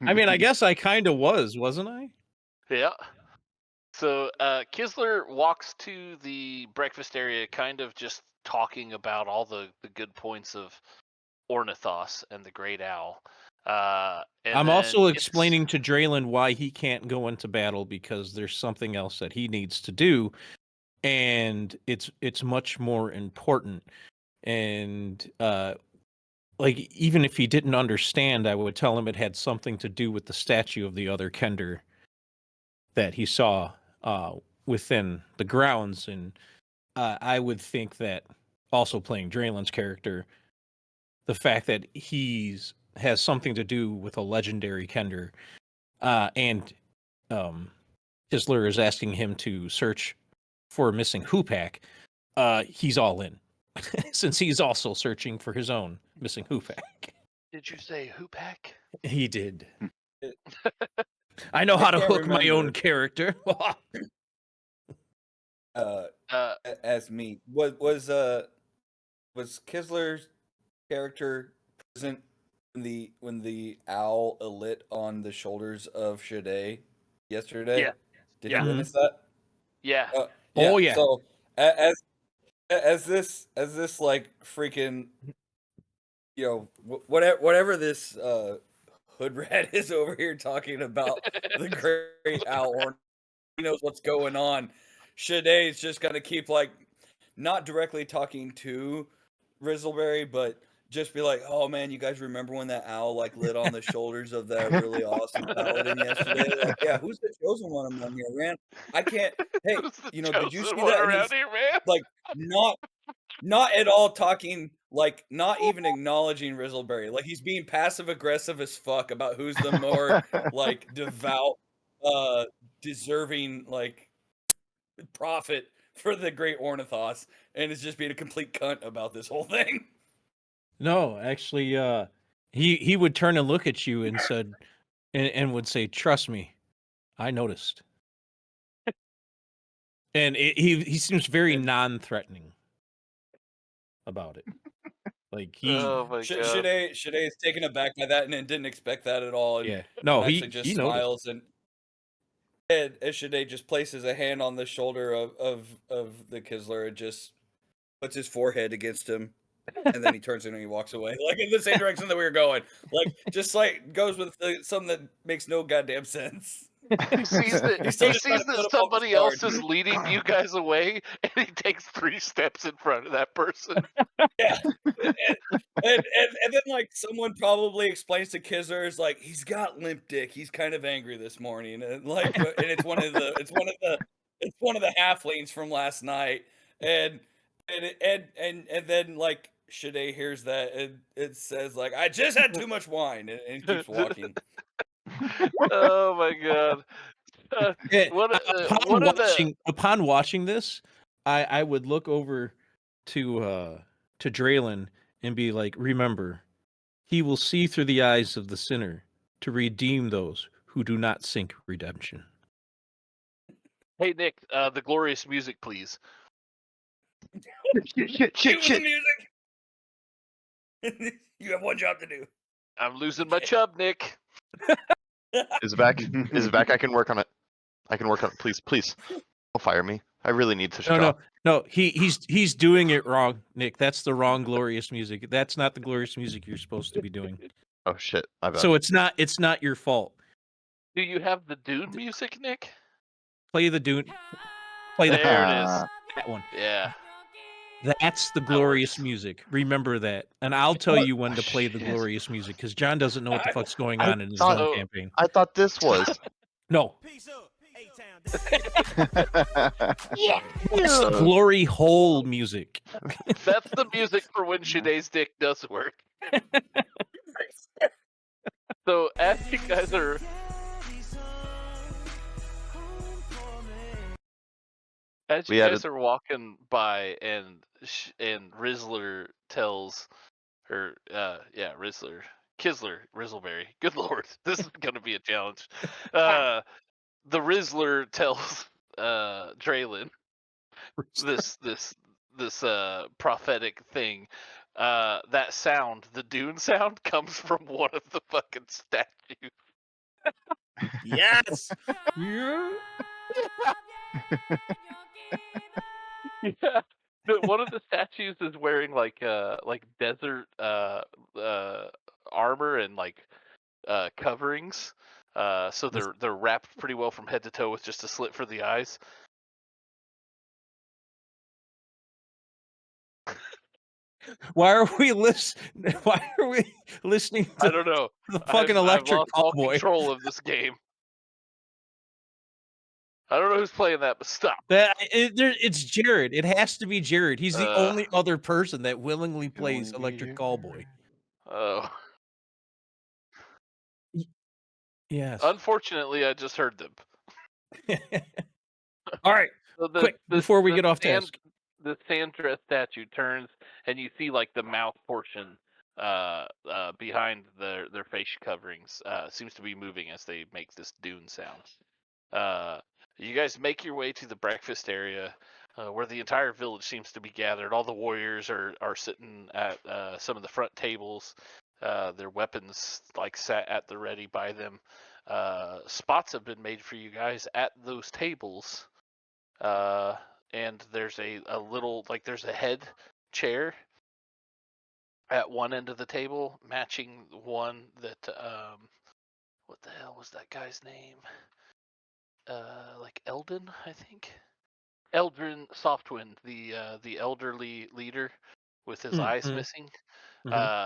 I mean, I guess I kind of wasn't I? Yeah. So Kisler walks to the breakfast area, kind of just talking about all the good points of Ornithos and the Great Owl. And I'm then also gets- explaining to Draylen why he can't go into battle because there's something else that he needs to do, and it's much more important. And like even if he didn't understand, I would tell him it had something to do with the statue of the other Kender that he saw within the grounds, and I would think that also playing Draylen's character, the fact that he's has something to do with a legendary Kender, and Isler is asking him to search for a missing Hoopak, he's all in. Since he's also searching for his own missing Hoopak. Did you say Hoopak? He did. I know how to can't hook my own remember. character. As me, was Kisler's character present when the owl lit on the shoulders of Shade yesterday? Yeah. Did Yeah. you witness that? Yeah. Yeah. Oh, yeah. So as this like freaking, you know, whatever this hood rat is over here talking about the great owl horn, he knows what's going on. Shade's just gonna keep like not directly talking to Rizzleberry, but just be like, "Oh man, you guys remember when that owl like lit on the shoulders of that really awesome paladin yesterday? Like, yeah, who's the chosen one among you, man? I can't. Hey, Who's the you know, did you chosen see one that?" And around he's here, man? like, not at all talking, like not even acknowledging Rizzleberry. Like he's being passive aggressive as fuck about who's the more like devout, deserving like prophet for the great Ornithos, and is just being a complete cunt about this whole thing. No, actually, he would turn and look at you and said, and would say, "Trust me, I noticed." And he seems very non-threatening about it. Like Oh my god. Shade is taken aback by that and didn't expect that at all. And, yeah, no, and he actually just he noticed. smiles and as Shade just places a hand on the shoulder of the Kisler and just puts his forehead against him, and then he turns and he walks away, like in the same direction that we were going. Like just like goes with something that makes no goddamn sense. He sees that He's still just trying to put up all the somebody else guard. is leading you guys away, and he takes 3 steps in front of that person. Yeah, and then like someone probably explains to Kizzers like he's got limp dick. He's kind of angry this morning, and like and it's one of the halflings from last night, and then like Shade hears that and it says like I just had too much wine, and keeps walking. Oh my god. Yeah, One of the upon watching this, I would look over to Draylen and be like, "Remember, he will see through the eyes of the sinner to redeem those who do not seek redemption." Hey Nick, the glorious music, please. Shit. Cue the music. You have one job to do. I'm losing my chub, Nick. Is it back? Is it back? I can work on it. Please. Don't fire me. I really need to No. He's doing it wrong, Nick. That's the wrong glorious music. That's not the glorious music you're supposed to be doing. Oh shit. My bad. So it's not your fault. Do you have the Dune music, Nick? Play the Dune. Play the There it is. that one. Yeah. That's the glorious works. music. Remember that. And I'll tell you when to play the Shit. glorious music, because John doesn't know what the fuck's going I on in his thought- own campaign. I thought this was. No. Yeah. It's the glory hole music. That's the music for when Shade's dick does work. So as you guys are walking by, and Rizzler tells her, Rizzleberry. Good lord, this is gonna be a challenge. The Rizzler tells Draylen this prophetic thing. That sound, the Dune sound, comes from one of the fucking statues. Yes. Yeah. Yeah. One of the statues is wearing like desert armor and like coverings. So they're wrapped pretty well from head to toe with just a slit for the eyes. Why are we Why are we listening I to don't know. the fucking I've electric lost all cowboy? control of this game. I don't know who's playing that, but stop. It's Jared. It has to be Jared. He's the only other person that willingly plays Willingly electric cowboy. Oh. Yes. Unfortunately, I just heard them. All right. So Quick, before we get off task. The Sandra statue turns, and you see like the mouth portion behind their face coverings seems to be moving as they make this dune sound. You guys make your way to the breakfast area where the entire village seems to be gathered. All the warriors are sitting at some of the front tables. Their weapons like sat at the ready by them. Spots have been made for you guys at those tables. And there's a little, like, there's a head chair at one end of the table, matching one that, what the hell was that guy's name? Like Eldon, I think? Eldrin Softwind, the elderly leader with his eyes missing,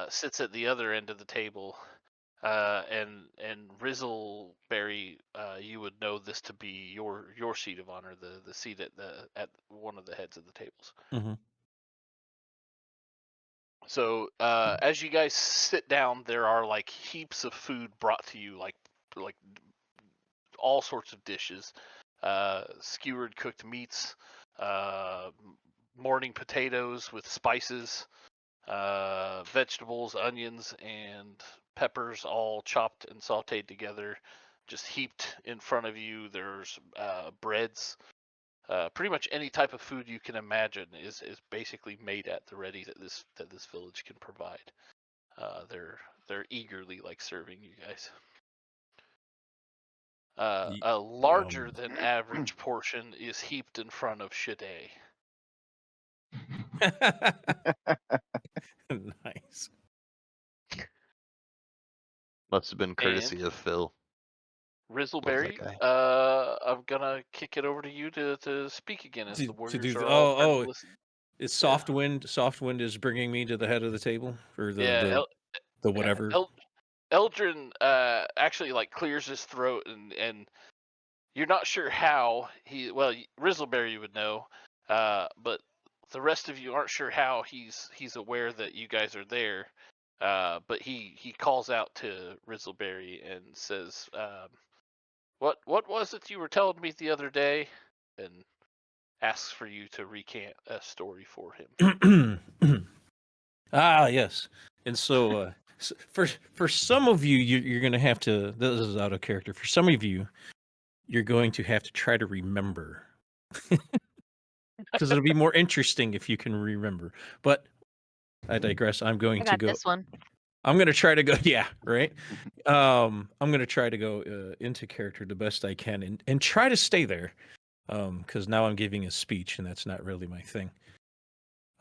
sits at the other end of the table. And Rizzleberry, you would know this to be your seat of honor, the seat at one of the heads of the tables. Mm-hmm. So as you guys sit down, there are like heaps of food brought to you, like all sorts of dishes, skewered cooked meats, morning potatoes with spices, vegetables, onions, and peppers all chopped and sauteed together, just heaped in front of you. There's breads. Pretty much any type of food you can imagine is basically made at the ready that this village can provide. They're eagerly like serving you guys. A larger than average portion is heaped in front of Shade. Nice. Must have been courtesy of Phil. Rizzleberry, I'm gonna kick it over to you to speak again as the warriors are all listening. Is Softwind is bringing me to the head of the table for the whatever. Eldrin actually like clears his throat and you're not sure how Rizzleberry would know, but the rest of you aren't sure how he's aware that you guys are there. But he calls out to Rizzleberry and says, What was it you were telling me the other day? And asks for you to recant a story for him. Yes. And so for some of you, you're going to have to. This is out of character. For some of you, you're going to have to try to remember, because it'll be more interesting if you can remember. But I digress. I'm going to go. This one. I'm going to try to go. Yeah, right. I'm going to try to go into character the best I can and try to stay there. Because now I'm giving a speech, and that's not really my thing.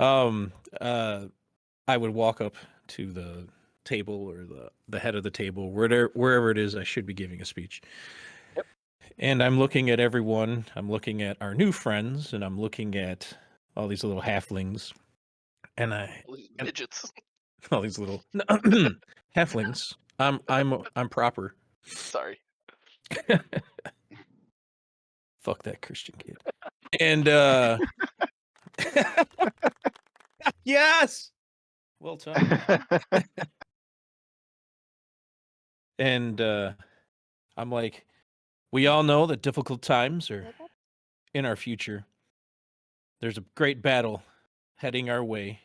I would walk up to the table or the head of the table, wherever it is I should be giving a speech. Yep. And I'm looking at everyone. I'm looking at our new friends, and I'm looking at all these little halflings, and midgets. All these little halflings. I'm proper. Sorry. Fuck that Christian kid. And yes. Well done. And I'm like, we all know that difficult times are in our future. There's a great battle heading our way,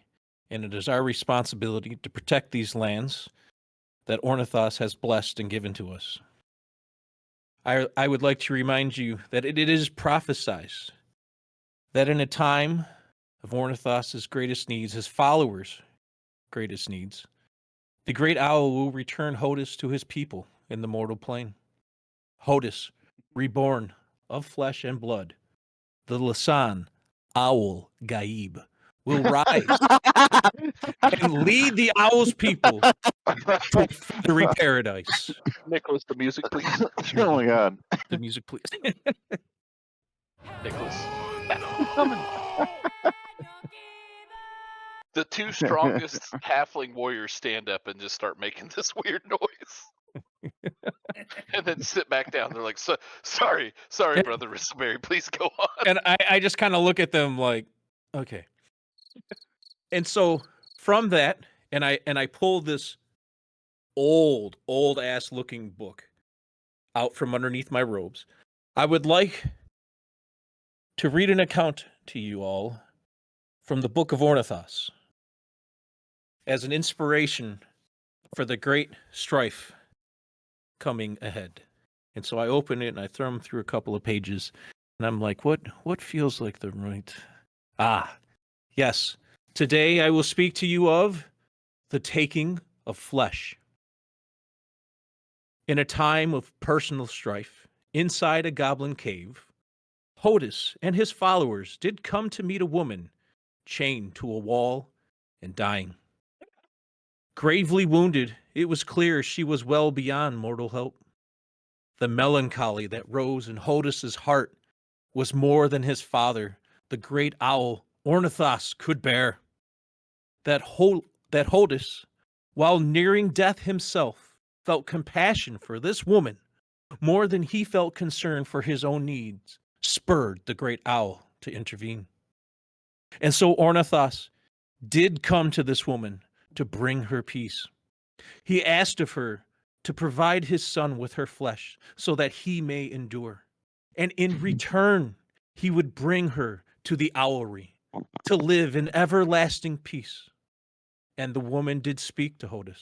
and it is our responsibility to protect these lands that Ornithos has blessed and given to us. I would like to remind you that it is prophesied that in a time of Ornithos' greatest needs, his followers' greatest needs, the great owl will return Hodis to his people in the mortal plane. Hodis, reborn of flesh and blood, the Lasan Owl Gaib, will rise and lead the owl's people to fiery paradise. Nicholas, the music, please. Oh my god. The music, please. Nicholas. The two strongest halfling warriors stand up and just start making this weird noise. And then sit back down. They're like, sorry, Brother Ristleberry, please go on. And I just kind of look at them like, okay. And so from that, and I pull this old ass looking book out from underneath my robes. I would like to read an account to you all from the Book of Ornithos as an inspiration for the great strife coming ahead. And so I open it and I thumb through a couple of pages, and I'm like, what feels like the right? Yes. Today I will speak to you of the taking of flesh. In a time of personal strife, inside a goblin cave, Hodis and his followers did come to meet a woman chained to a wall and dying. Gravely wounded, it was clear she was well beyond mortal help. The melancholy that rose in Hodis's heart was more than his father, the great owl Ornithos, could bear. That Hodis, while nearing death himself, felt compassion for this woman more than he felt concern for his own needs, spurred the great owl to intervene. And so Ornithos did come to this woman to bring her peace. He asked of her to provide his son with her flesh so that he may endure. And in return, he would bring her to the owlery to live in everlasting peace. And the woman did speak to Hodis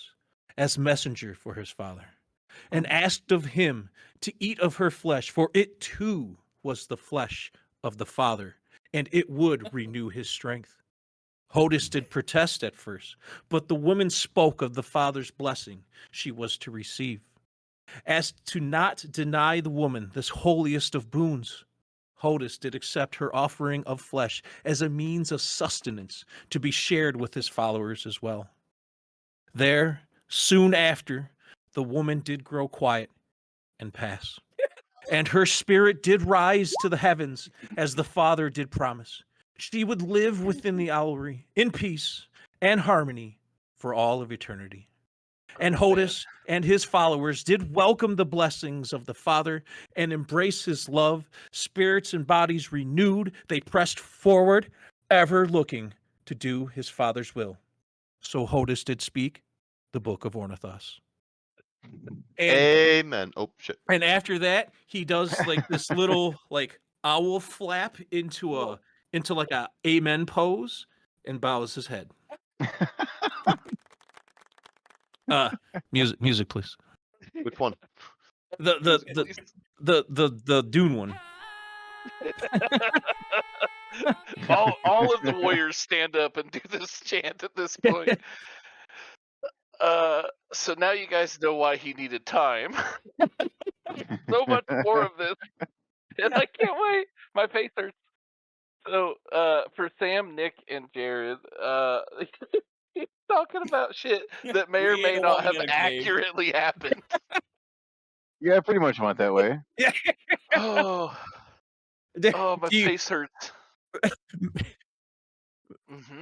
as messenger for his father, and asked of him to eat of her flesh, for it too was the flesh of the Father, and it would renew his strength. Hodis did protest at first, but the woman spoke of the Father's blessing she was to receive. As to not deny the woman this holiest of boons, Hodis did accept her offering of flesh as a means of sustenance to be shared with his followers as well. There, soon after, the woman did grow quiet and pass. And her spirit did rise to the heavens as the Father did promise. She would live within the owlery in peace and harmony for all of eternity. And Hodis and his followers did welcome the blessings of the Father and embrace his love. Spirits and bodies renewed, they pressed forward, ever looking to do his Father's will. So Hodis did speak the Book of Ornithos. And, Amen. Oh shit. and after that, he does like this little like owl flap into like a amen pose and bows his head. Music, please. Which one? The Dune one. all of the warriors stand up and do this chant at this point. So now you guys know why he needed time. So much more of this, and I can't wait. My face hurts. So, for Sam, Nick, and Jared, he's talking about shit that may or We may ain't not walking have in a cave. accurately happened. Yeah, pretty much went that way. Oh, my Do you- face hurts. Mm-hmm.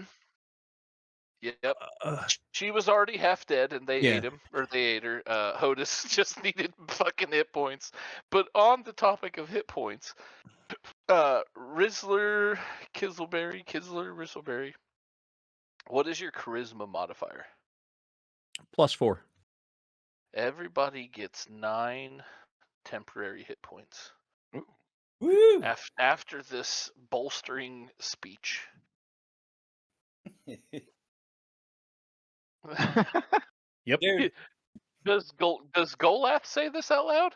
Yep. She was already half dead, and they ate him, or they ate her. Hodis just needed fucking hit points. But on the topic of hit points, Rizzler, Rizzleberry, what is your charisma modifier? +4. Everybody gets 9 temporary hit points. Woo! After this bolstering speech. Yep. Dude, Does Golath say this out loud?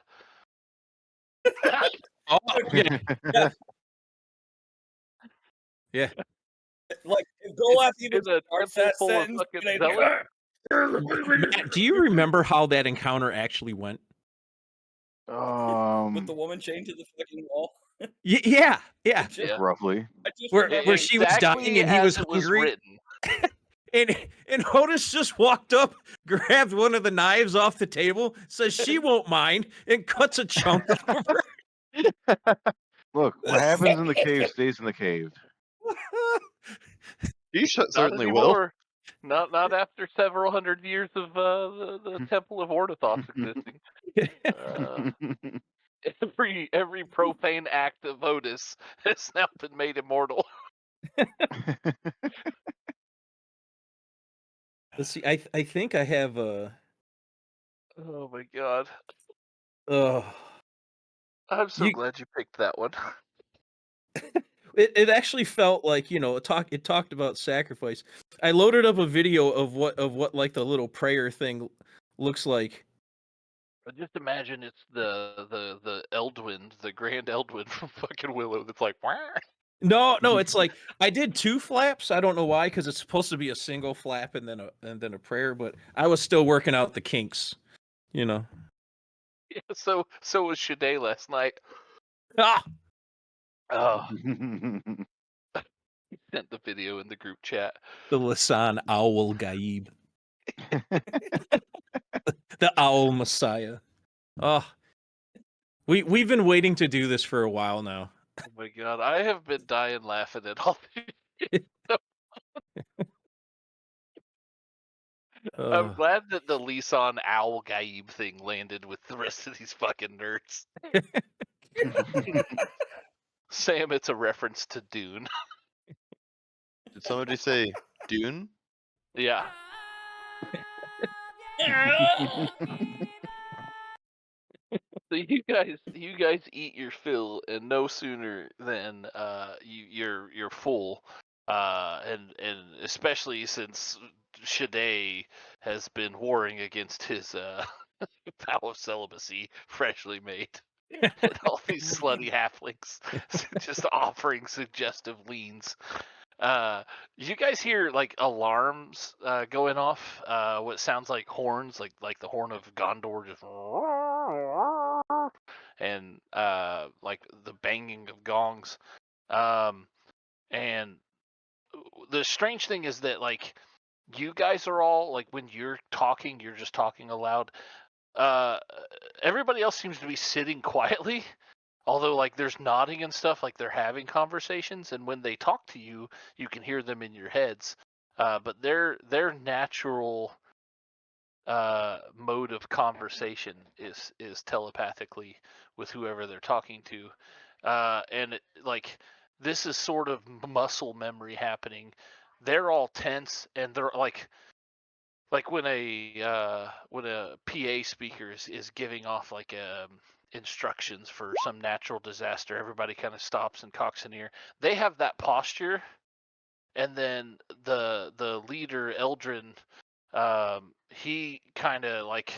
Oh, yeah. Yeah. like if Golath even In a starts temple that full of sentence, fucking you're zealots? Matt, do you remember how that encounter actually went? with the woman chained to the fucking wall. Yeah. Yeah. roughly. Where she was dying and he was hungry. Written. And Hodis just walked up, grabbed one of the knives off the table, says she won't mind, and cuts a chunk of her. Look, what happens in the cave stays in the cave. You Not certainly will. anymore. Not after several hundred years of the Temple of Ornithos existing. Every profane act of Otis has now been made immortal. Let's see. I think I have a. Oh my god! Oh, I'm so You- glad you picked that one. it actually felt like it talked about sacrifice. I loaded up a video of what like the little prayer thing looks like. But just imagine it's the Eldwind, the Grand Eldwind from fucking Willow. That's like, wah. No, it's like I did 2 flaps. I don't know why, because it's supposed to be a single flap and then a prayer, but I was still working out the kinks, you know. Yeah, so was Shade last night. Ah, Oh, he sent the video in the group chat. the Lisan Owl Gaib, the Owl Messiah. Oh, we've been waiting to do this for a while now. Oh my god, I have been dying laughing at all these. I'm glad that the Lisan Owl Gaib thing landed with the rest of these fucking nerds. Sam, it's a reference to Dune. Did somebody say Dune? Yeah. So you guys eat your fill, and no sooner than you're full, and especially since Shade has been warring against his vow of celibacy, freshly made, and all these slutty halflings just offering suggestive leans. You guys hear like alarms going off? What sounds like horns, like the horn of Gondor, just and like the banging of gongs. And the strange thing is that like you guys are all like when you're talking, you're just talking aloud. Uh, Everybody else seems to be sitting quietly. Although, like, there's nodding and stuff, like they're having conversations, and when they talk to you, you can hear them in your heads. But their natural mode of conversation is telepathically with whoever they're talking to, and like this is sort of muscle memory happening. They're all tense, and they're like when a PA speaker is giving off like instructions for some natural disaster, everybody kind of stops and cocks an ear. They have that posture, and then the leader Eldrin, he kind of like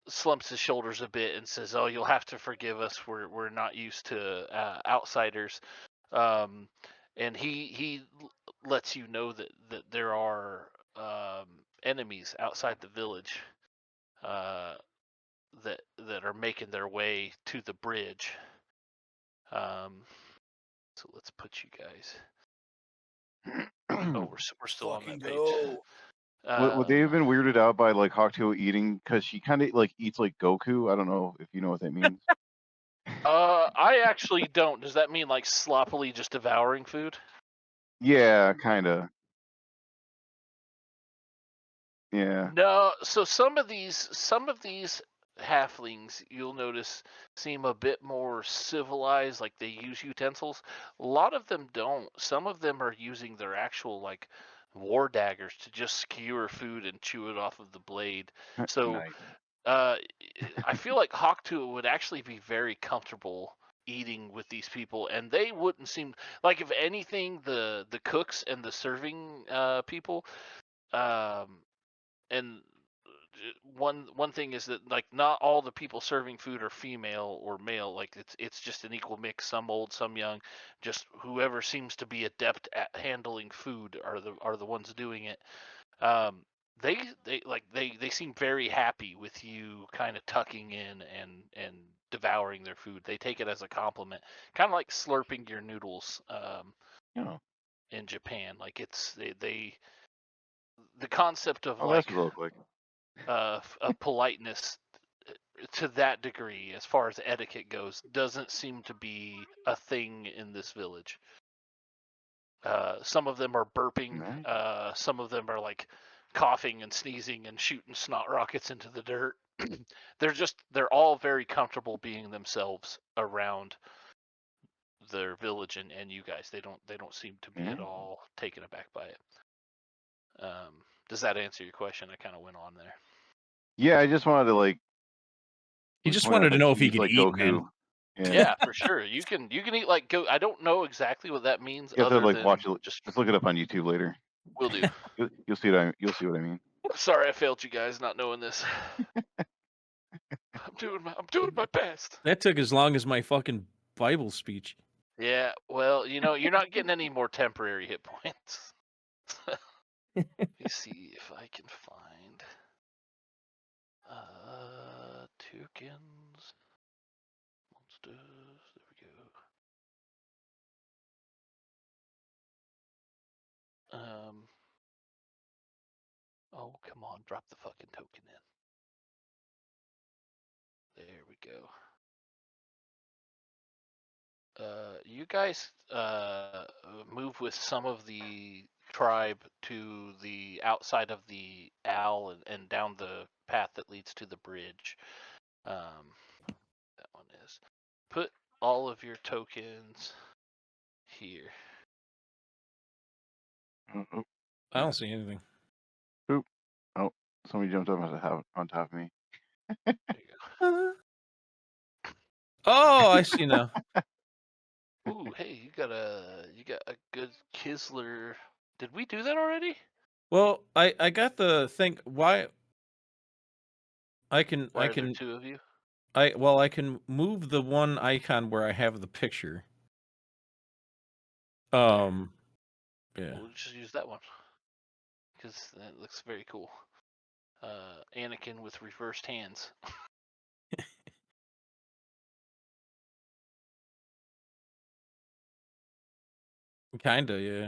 slumps his shoulders a bit and says, "Oh, you'll have to forgive us. We're not used to outsiders." Um, and he lets you know that there are enemies outside the village uh, that are making their way to the bridge. So let's put you guys. Oh, we're still on that page. Would they have been weirded out by like Hawktail eating? Because she kind of like eats like Goku. I don't know if you know what that means. I actually don't. Does that mean like sloppily just devouring food? Yeah, kind of. Yeah. No. So some of these halflings you'll notice seem a bit more civilized, like they use utensils. A lot of them don't. Some of them are using their actual like war daggers to just skewer food and chew it off of the blade. So Nice. I feel like Hawktua would actually be very comfortable eating with these people, and they wouldn't seem like, if anything, the cooks and the serving people, um, and one thing is that like not all the people serving food are female or male. Like it's just an equal mix. Some old, some young. Just whoever seems to be adept at handling food are the ones doing it. Um, they seem very happy with you kind of tucking in and devouring their food. They take it as a compliment, kind of like slurping your noodles Oh, in Japan. Like they the concept of oh, that's like what it looked like. of politeness to that degree, as far as etiquette goes, doesn't seem to be a thing in this village. Some of them are burping. Nice. Some of them are like coughing and sneezing and shooting snot rockets into the dirt. They're all very comfortable being themselves around their village and you guys. They don't seem to be at all taken aback by it. Does that answer your question? I kind of went on there. Yeah, I just wanted to like. He just point out wanted to that know he if he eats could like eat, Goku. man. Yeah, for sure. You can eat like go. I don't know exactly what that means. You have to other like than watch it. just Just look it up on YouTube later. will do. You'll see what I mean. Sorry, I failed you guys not knowing this. I'm doing my best. That took as long as my fucking Bible speech. Yeah, well, you're not getting any more temporary hit points. Let me see if I can find tokens, monsters. There we go. Oh, come on, drop the fucking token in. There we go. You guys move with some of the tribe to the outside of the owl and down the path that leads to the bridge. That one is. Put all of your tokens here. I don't see anything. Oop. Oh, somebody jumped up on top of me. There you go. Oh, I see now. Ooh, hey, you got a good Kisler. Did we do that already? Well, I got the thing. Why? Why are there two of you? I can move the one icon where I have the picture. Yeah. We'll just use that one because that looks very cool. Anakin with reversed hands. Kinda, yeah.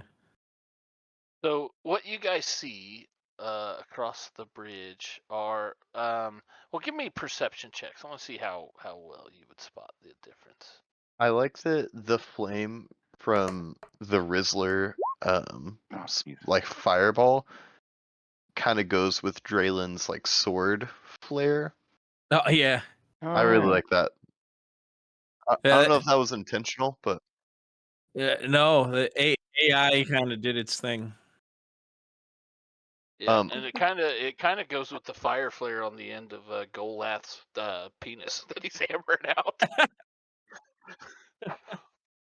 So what you guys see across the bridge are well, give me perception checks. I want to see how well you would spot the difference. I like the flame from the Rizzler, like fireball, kind of goes with Draylen's like sword flare. Oh yeah. I really like that. I don't know if that was intentional, but no, the AI kind of did its thing. Yeah, and it kind of goes with the fire flare on the end of Golath's penis that he's hammering out.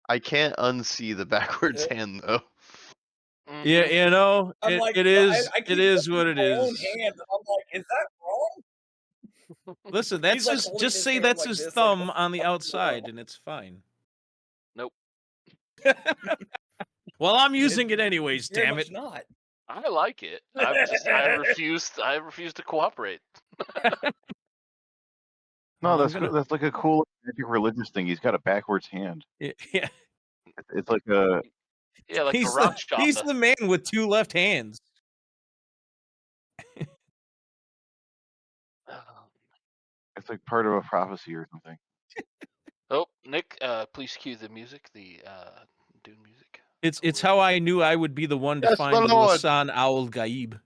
I can't unsee the backwards hand though. Mm-hmm. Yeah, I'm like, it is. I keep It is looking what at it my own is. hand, and I'm like, is that wrong? Listen, that's He's, like, holding just his say hand that's like his this, like a thumb on the fucking outside, wall. and it's fine. Nope. Well, I'm using it anyways. Very Damn much it! not. I like it. I refuse to cooperate. No, Well, that's like a cool religious thing. He's got a backwards hand. Yeah. It's like a like he's a rock he's the man with two left hands. it's like part of a prophecy or something. Oh, Nick, please cue the music, the Dune music. It's how I knew I would be the one to Yes, find my the lord. Lasan Owl Gaib.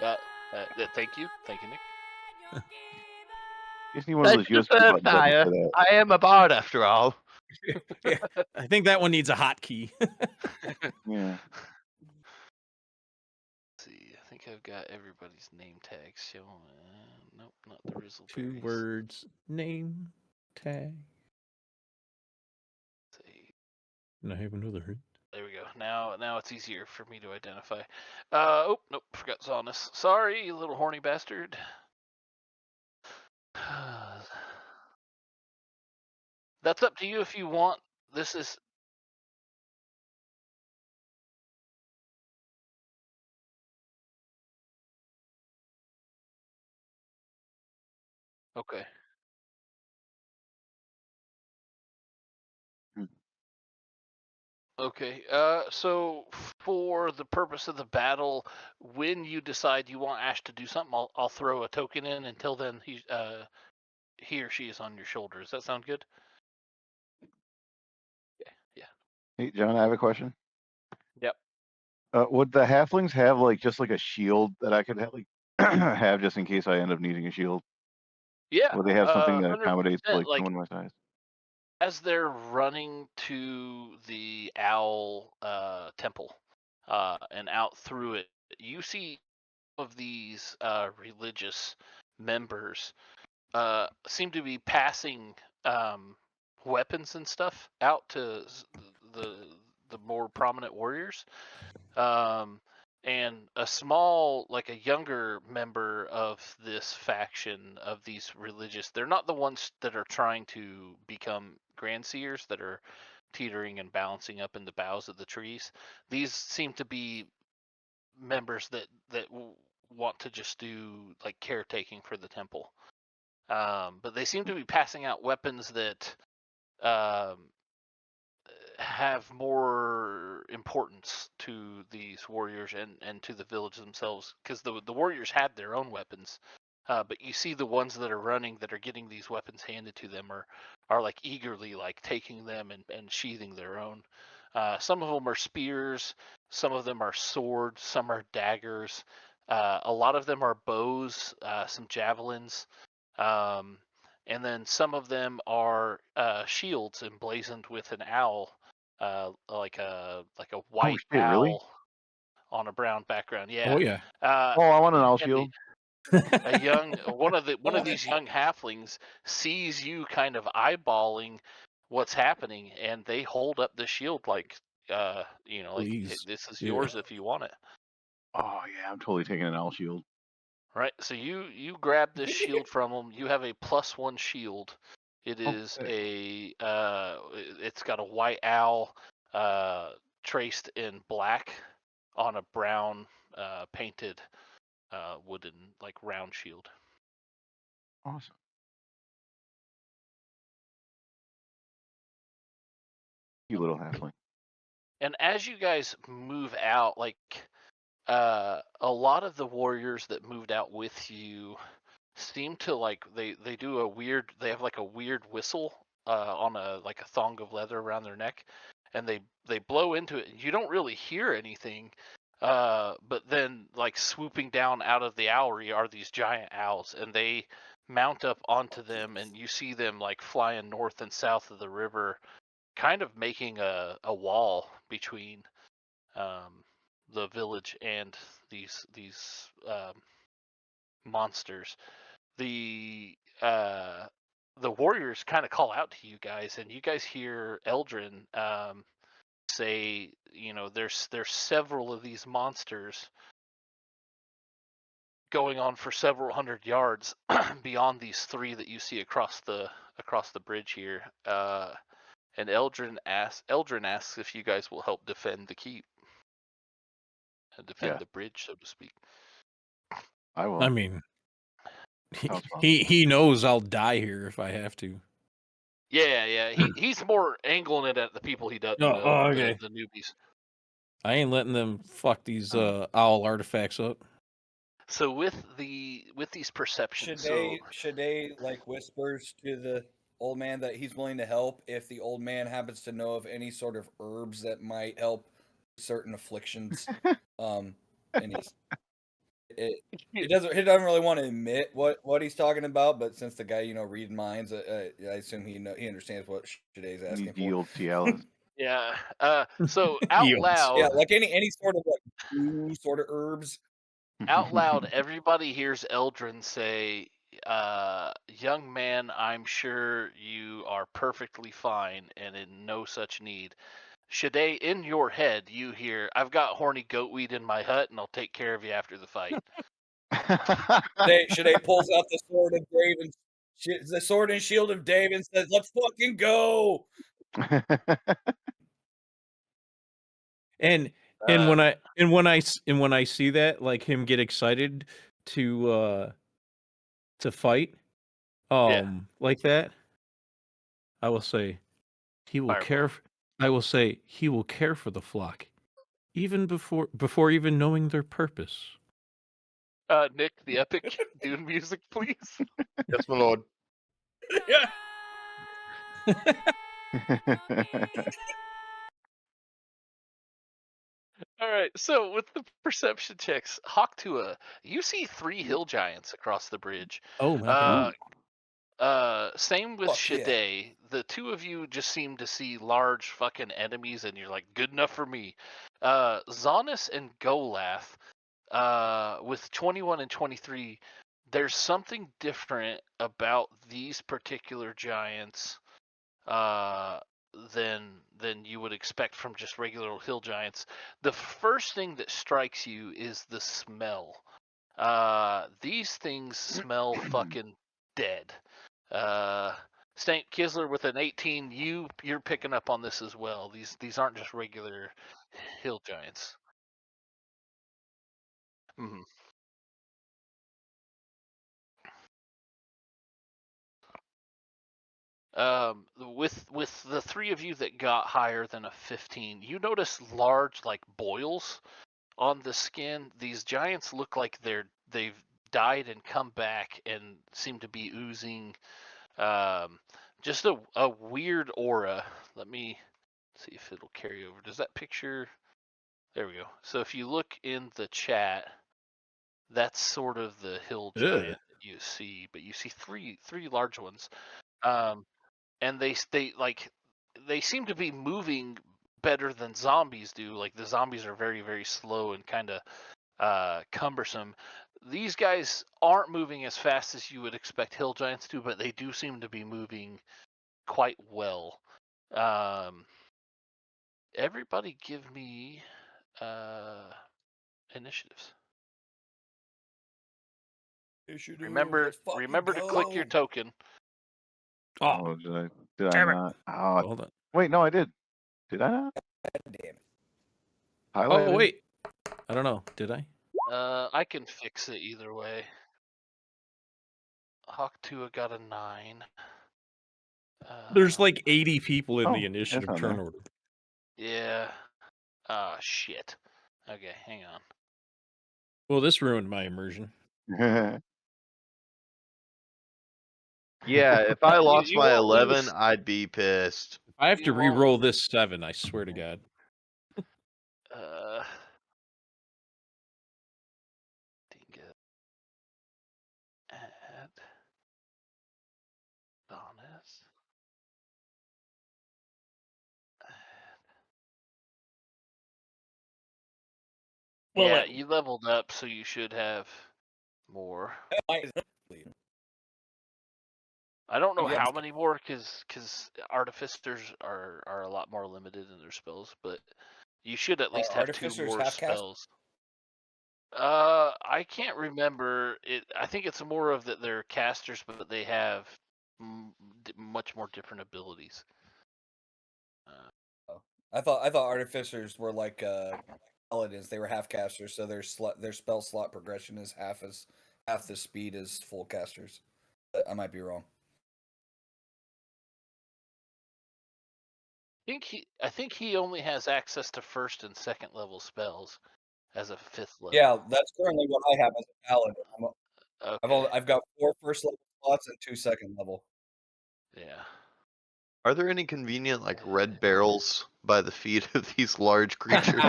Thank you, Nick. You just need one of those USB buttons Fire. for that. I am a bard after all. Yeah, I think that one needs a hotkey. Yeah. Let's see, I think I've got everybody's name tags showing. Nope, not the Rizzle 2 berries. words, name tag. Let's see. And I have another hint. There we go. Now it's easier for me to identify. Oh, nope, forgot Zonus. Sorry, you little horny bastard. That's up to you if you want. This is okay. Okay. So for the purpose of the battle, when you decide you want Ash to do something, I'll throw a token in. Until then, he or she is on your shoulder. Does that sound good? Yeah. Hey, John, I have a question. Would the halflings have like just like a shield that I could have, like have just in case I end up needing a shield? Yeah, Would they have something that 100%. accommodates like Like someone my size? as they're running to the owl temple and out through it, you see of these religious members seem to be passing weapons and stuff out to the the more prominent warriors. Um, and a small, like a younger member of this faction of these religious, they're not the ones that are trying to become grand seers that are teetering and balancing up in the boughs of the trees. These seem to be members that want to just do like caretaking for the temple. But they seem to be passing out weapons that um, have more importance to these warriors and to the village themselves, because the warriors had their own weapons, but you see the ones that are running that are getting these weapons handed to them are like eagerly like taking them and sheathing their own. Some of them are spears, some of them are swords, some are daggers, a lot of them are bows, some javelins. Um, and then some of them are shields emblazoned with an owl, like a Oh white shit! Really? owl on a brown background. Oh Yeah. yeah. Uh, Oh, I want an owl and shield. a young one of these young halflings sees you kind of eyeballing what's happening, and they hold up the shield like, like, hey, Please. this is Yeah. yours if you want it. Oh yeah, I'm totally taking an owl shield. Right. So you grab this shield from them. You have a +1 shield. It Oh, is sick. it's got a white owl traced in black on a brown painted wooden like round shield. Awesome. You little halfling. And as you guys move out, like a lot of the warriors that moved out with you seem to like they do a weird, they have like a weird whistle on a like a thong of leather around their neck, and they blow into it and you don't really hear anything, but then like swooping down out of the owlry are these giant owls, and they mount up onto them, and you see them like flying north and south of the river, kind of making a wall between the village and these monsters. The uh, the warriors kind of call out to you guys, and you guys hear Eldrin say, there's several of these monsters going on for several hundred yards beyond these three that you see across the bridge here. And Eldrin asks if you guys will help defend the keep and defend Yeah, the bridge, so to speak. I will. I mean, Sounds fun. he knows I'll die here if I have to. Yeah. He's more angling it at the people he doesn't Oh, know, okay. the newbies. I ain't letting them fuck these owl artifacts up. So with these perceptions, Should they like whispers to the old man that he's willing to help if the old man happens to know of any sort of herbs that might help certain afflictions? And he doesn't really want to admit what he's talking about, but since the guy read minds, I assume he understands what Shaday's asking Need for. yield Cialis. yeah. So out Yields. loud, Yeah, like any sort of like blue sort of herbs. out loud, everybody hears Eldrin say, young man, I'm sure you are perfectly fine and in no such need. Shaday, in your head, you hear, I've got horny goatweed in my hut and I'll take care of you after the fight. Shaday pulls out the sword of David, the sword and shield of David, and says, "Let's fucking go!" And when I see that, like him get excited to fight, like that, I will say he will Fireball. care. I will say he will care for the flock, even before even knowing their purpose. Nick, the epic Dune music, please. Yes, my lord. Yeah. All right, so with the perception checks, Hawktua, you see 3 hill giants across the bridge. Oh my god. Same with Fuck yeah. Shade. The two of you just seem to see large fucking enemies, and you're like, good enough for me. Zanis and Golath, with 21 and 23, there's something different about these particular giants than you would expect from just regular hill giants. The first thing that strikes you is the smell. These things smell fucking dead. Stank Kisler with an 18, you're picking up on this as well. These aren't just regular hill giants. Mhm. With the 3 of you that got higher than a 15, you notice large like boils on the skin. These giants look like they've died and come back and seem to be oozing just a weird aura. Let me see if it'll carry over. Does that picture? There we go. So if you look in the chat, that's sort of the hill Ugh. giant that you see, but you see three large ones. And they seem to be moving better than zombies do. Like the zombies are very, very slow and kind of cumbersome. These guys aren't moving as fast as you would expect hill giants to, but they do seem to be moving quite well. Everybody give me initiatives. Remember to click your token. Oh, Oh, did I damn it. not? Oh, hold on. wait, no, I did. Did I not? Damn it. Highlighted? Oh wait. I don't know. Did I? I can fix it either way. Hawk2 got a 9. There's like 80 people in Oh, the it's initiative on turn there. order. Yeah. Ah, shit. Okay, hang on. Well, this ruined my immersion. Yeah, if I lost you my won't 11, lose. I'd be pissed. I have to You won't- re-roll this 7. I swear to God. Dingo. Add. Bonus. Well, Yeah, you leveled up, so you should have more. I don't know Yeah. how many more, because artificers are a lot more limited in their spells, but you should at least have 2 artificers more half cast? spells. I can't remember it. I think it's more of that they're casters, but they have much more different abilities. I thought artificers were like paladins. They were half casters, so their spell slot progression is half the speed as full casters. But I might be wrong. I think he only has access to 1st and 2nd level spells as a 5th level. Yeah, that's currently what I have as a paladin. Okay. I've got 4 first level slots and 2 second level. Yeah. Are there any convenient like red barrels by the feet of these large creatures?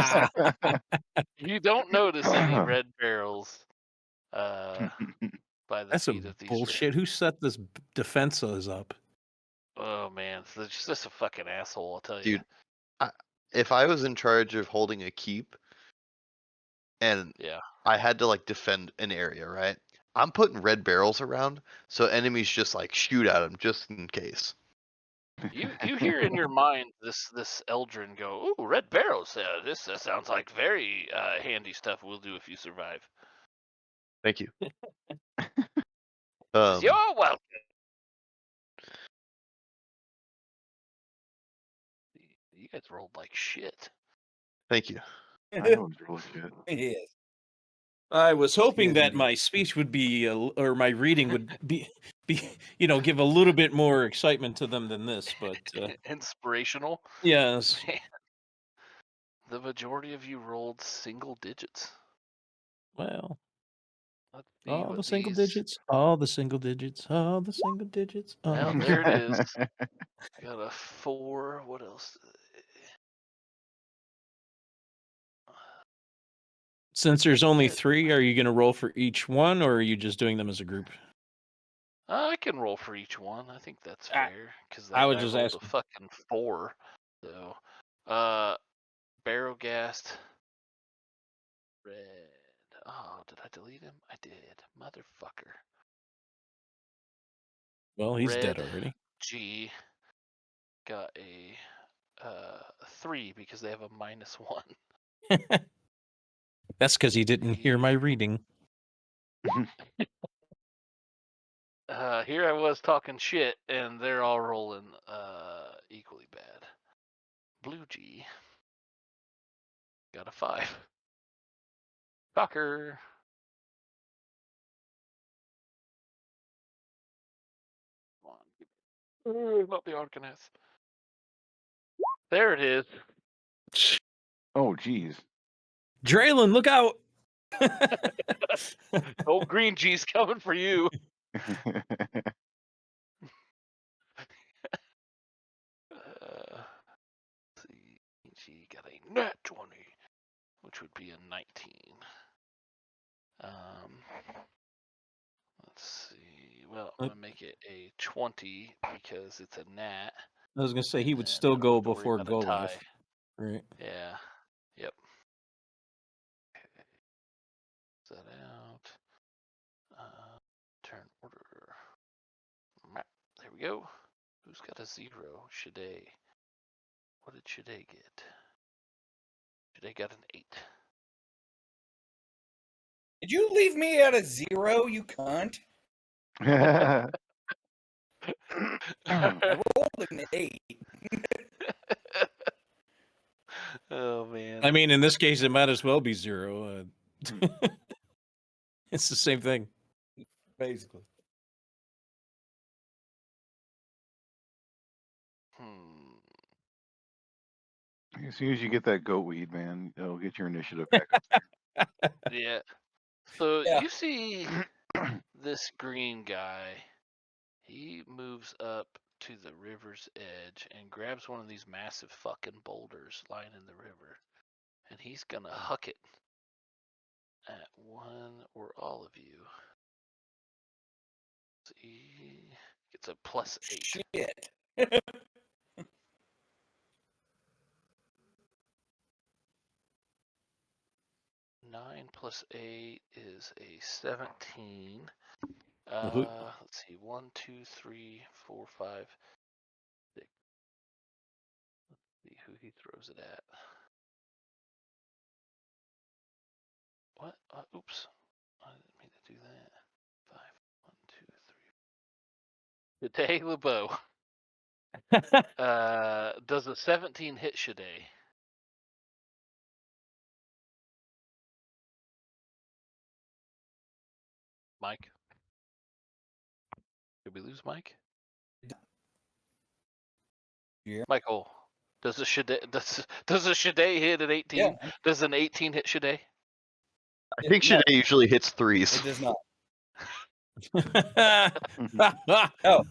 You don't notice any red barrels by the that's feet some of these. bullshit. Who set this defenses up? Oh man, it's just a fucking asshole, I'll tell you. Dude, if I was in charge of holding a keep and Yeah. I had to like defend an area, right? I'm putting red barrels around so enemies just like shoot at them just in case. You hear in your mind this Eldrin go, "Ooh, red barrels! This sounds like very handy stuff. We'll do if you survive." Thank you. You're welcome. You guys rolled like shit. Thank you. I was really good. Yes. I was hoping Excuse that me. my speech would be, or my reading would be, give a little bit more excitement to them than this. But Inspirational. yes, Man, the majority of you rolled single digits. well, Let's see all what the single these- digits, all the single digits, all the single digits. Well, there it is. Got a 4. What else? Since there's only 3, are you going to roll for each one, or are you just doing them as a group? I can roll for each one. I think that's I- fair because I that was guy just rolled asking. a fucking 4. So, barrel gassed. Red. Oh, did I delete him? I did. Motherfucker. Well, he's dead Red already. G got a 3 because they have a -1. That's because he didn't hear my reading. Here I was talking shit, and they're all rolling equally bad. Blue G got a 5. Fucker. Come on. Not the Arcaneth. There it is. Oh, geez. Draylon, look out! Old Green G's coming for you. Let's see. She got a nat 20, which would be a 19. Let's see. Well, I'm gonna make it a 20 because it's a nat. I was gonna say he and would then still don't go have to worry before about a Goliath, tie. right? Yeah. Yep. Okay. Set out. Turn order. Map. There we go. Who's got a 0? Shade. What did Shade get? Shade got an 8. Did you leave me at a 0, you cunt? I rolled an 8. Oh man. I mean, in this case, it might as well be 0. It's the same thing. Basically. As soon as you get that goat weed, man, it'll get your initiative back up there. Yeah. So Yeah. you see this green guy. He moves up to the river's edge and grabs one of these massive fucking boulders lying in the river. And he's gonna huck it at one or all of you. See, gets a +8. Shit. 9 + 8 is a 17. Who- Let's see, 1, 2, 3, 4, 5, 6. Let's see who he throws it at. What? Oops. I didn't mean to do that. 5, 1, 2, 3. Shade LeBeau. Does a 17 hit Shade? Mike? Did we lose Mike? Yeah. Michael, does a Shade hit an 18? Yeah. Does an 18 hit Shade? I think Shade usually hits 3s. It does not. oh.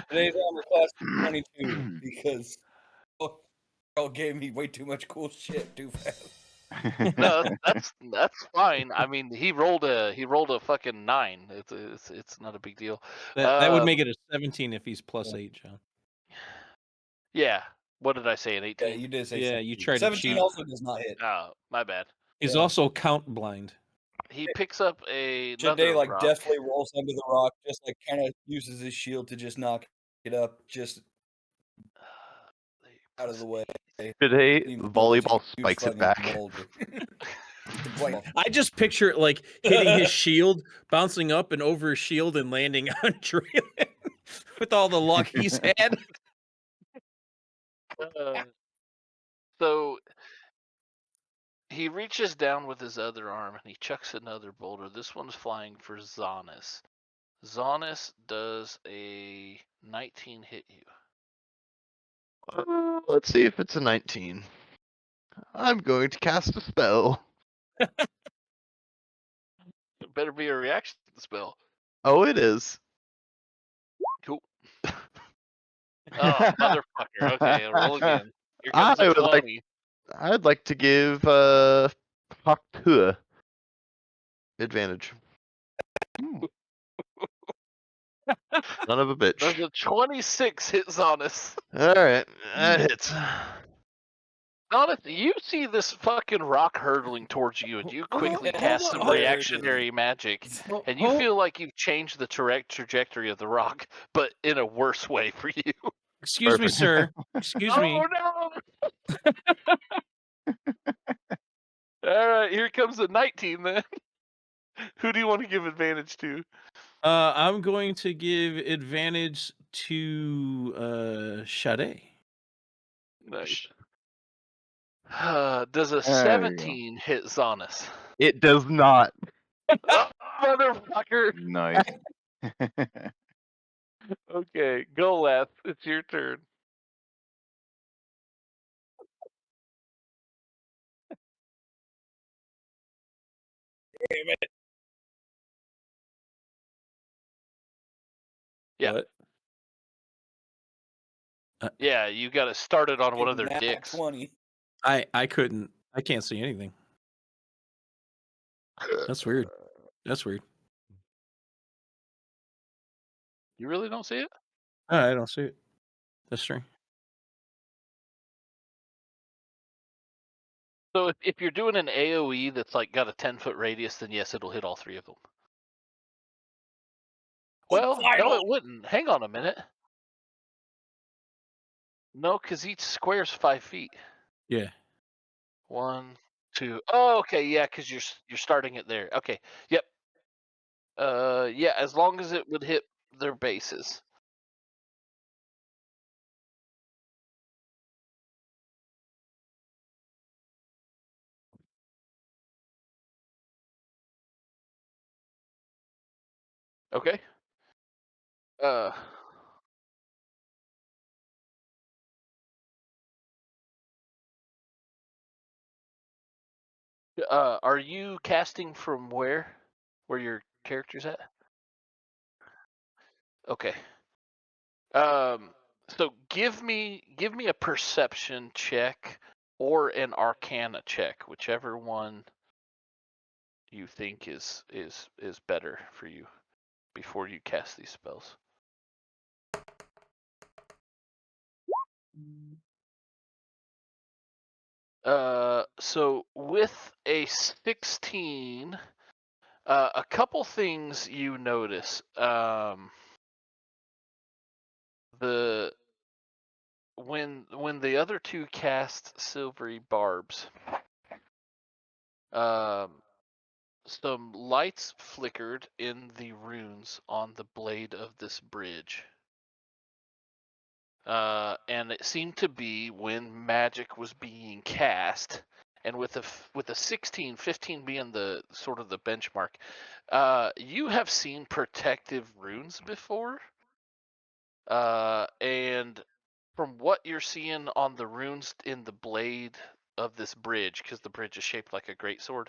Today's armor class is 22 because Carl gave me way too much cool shit too fast. No, that's fine. I mean, he rolled a fucking 9. It's not a big deal. That would make it a 17 if he's +8, John. Yeah. What did I say? An 18? Yeah, you did say Yeah, 17. you tried to 17 cheat. also does not hit. Oh, my bad. He's Yeah. also count blind. He picks up another Shade like rock. deftly rolls under the rock, just like kind of uses his shield to just knock it up, just out of the way. Shade Even though it's a volleyball huge spikes it fucking back. boulder. The blank. I just picture it like hitting his shield, bouncing up and over his shield and landing on Draylon with all the luck he's had. So he reaches down with his other arm and he chucks another boulder. This one's flying for Zanis. Zanis does a 19 hit you. Let's see if it's a 19. I'm going to cast a spell. It better be a reaction spell. Oh, it is. Cool. Oh, motherfucker. Okay, roll again. Here comes I the would like 20. I'd like to give Haktua advantage. Son of a bitch. Does a 26 hit Zanus? Alright, that hits. Zanus, you see this fucking rock hurtling towards you, and you quickly cast some reactionary magic, and you feel like you've changed the trajectory of the rock, but in a worse way for you. Excuse me, Perfect. sir. Excuse me. Oh no! All right, here comes the 19 then. Who do you want to give advantage to? I'm going to give advantage to Sade. Nice. Does a There you go. 17 hit Zanus? It does not. Oh, motherfucker! Nice. Okay, Goleth, it's your turn. Yeah. What? Yeah, you got to start it on one of their Nat dicks. 20. I couldn't. I can't see anything. That's weird. That's weird. You really don't see it? I don't see it. That's strange. So if you're doing an AoE that's like got a 10-foot radius, then yes, it'll hit all three of them. Well, no, it wouldn't. Hang on a minute. No, because each square's 5 feet. Yeah. 1, 2. Oh, okay, yeah, because you're starting it there. Okay, yep. Yeah, as long as it would hit their bases. Okay. Are you casting from where? Where your character's at? Okay. So give me a perception check or an arcana check, whichever one you think is better for you before you cast these spells. So with a 16, a couple things you notice. The when the other two cast silvery barbs, some lights flickered in the runes on the blade of this bridge. And it seemed to be when magic was being cast, and with a 16, 15 being the sort of the benchmark. You have seen protective runes before, and from what you're seeing on the runes in the blade of this bridge, because the bridge is shaped like a greatsword,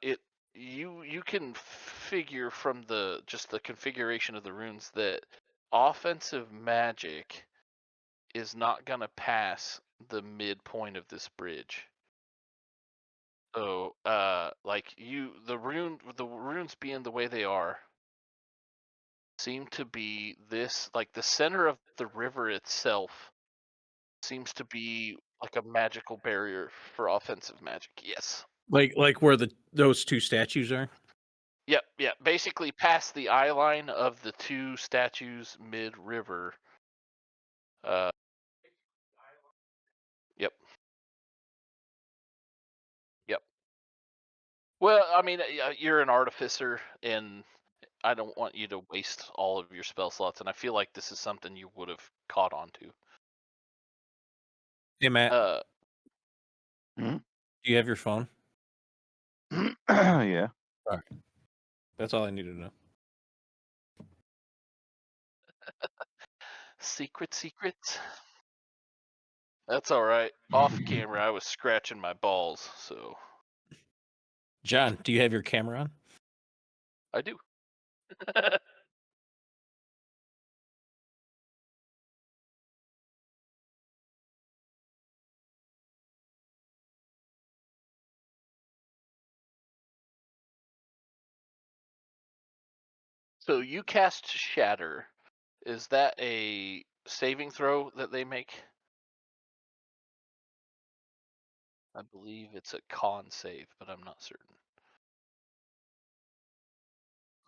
it you can figure from the configuration of the runes that offensive magic is not gonna pass the midpoint of this bridge. So, like the runes being the way they are, seem to be this, like the center of the river itself seems to be like a magical barrier for offensive magic. Yes. Like where those two statues are. Yep. Yeah. Basically, past the eye line of the two statues mid-river. Yep. Yep. Well, I mean, you're an artificer, and I don't want you to waste all of your spell slots, and I feel like this is something you would have caught on to. Hey Matt, Hmm? do you have your phone? Yeah. All right. That's all I need to know. Secrets. That's all right. Off camera, I was scratching my balls, so John, do you have your camera on? I do. So you cast Shatter. Is that a saving throw that they make? I believe it's a con save, but I'm not certain.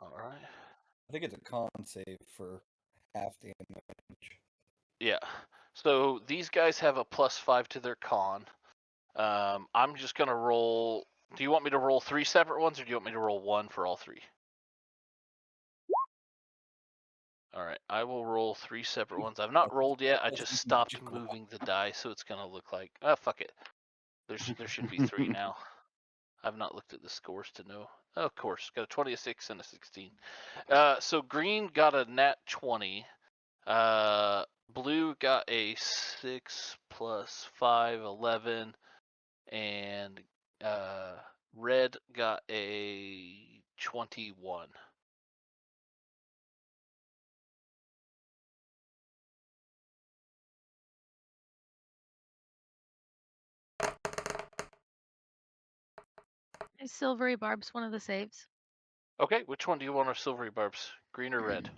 All right. I think it's a con save for half damage. Yeah. So these guys have a +5 to their con. I'm just gonna roll. Do you want me to roll 3 separate ones, or do you want me to roll 1 for all 3? All right, I will roll 3 separate ones. I've not rolled yet. I just stopped moving the die, so it's gonna look like. Oh, fuck it. There should be 3 now. I've not looked at the scores to know. Oh, of course, got a 20, a 6, and a 16. So green got a nat 20. Blue got a 6 plus 5, 11, and red got a 21. Is silvery barbs one of the saves? Okay, which one do you want our silvery barbs? Green or red?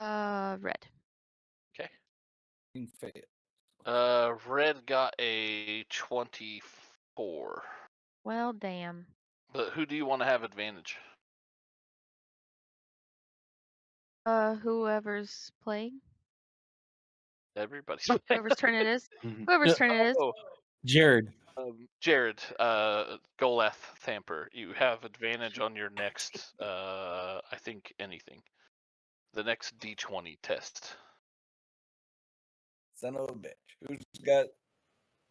Red. Okay. Fail. Red got a 24. Well, damn. But who do you want to have advantage? Whoever's playing. Everybody's Whoever's turn it is. Whoever's turn it is. Oh, Jared. Jared, Goleth Thamper, you have advantage on your next, I think anything. The next D20 test. Son of a bitch.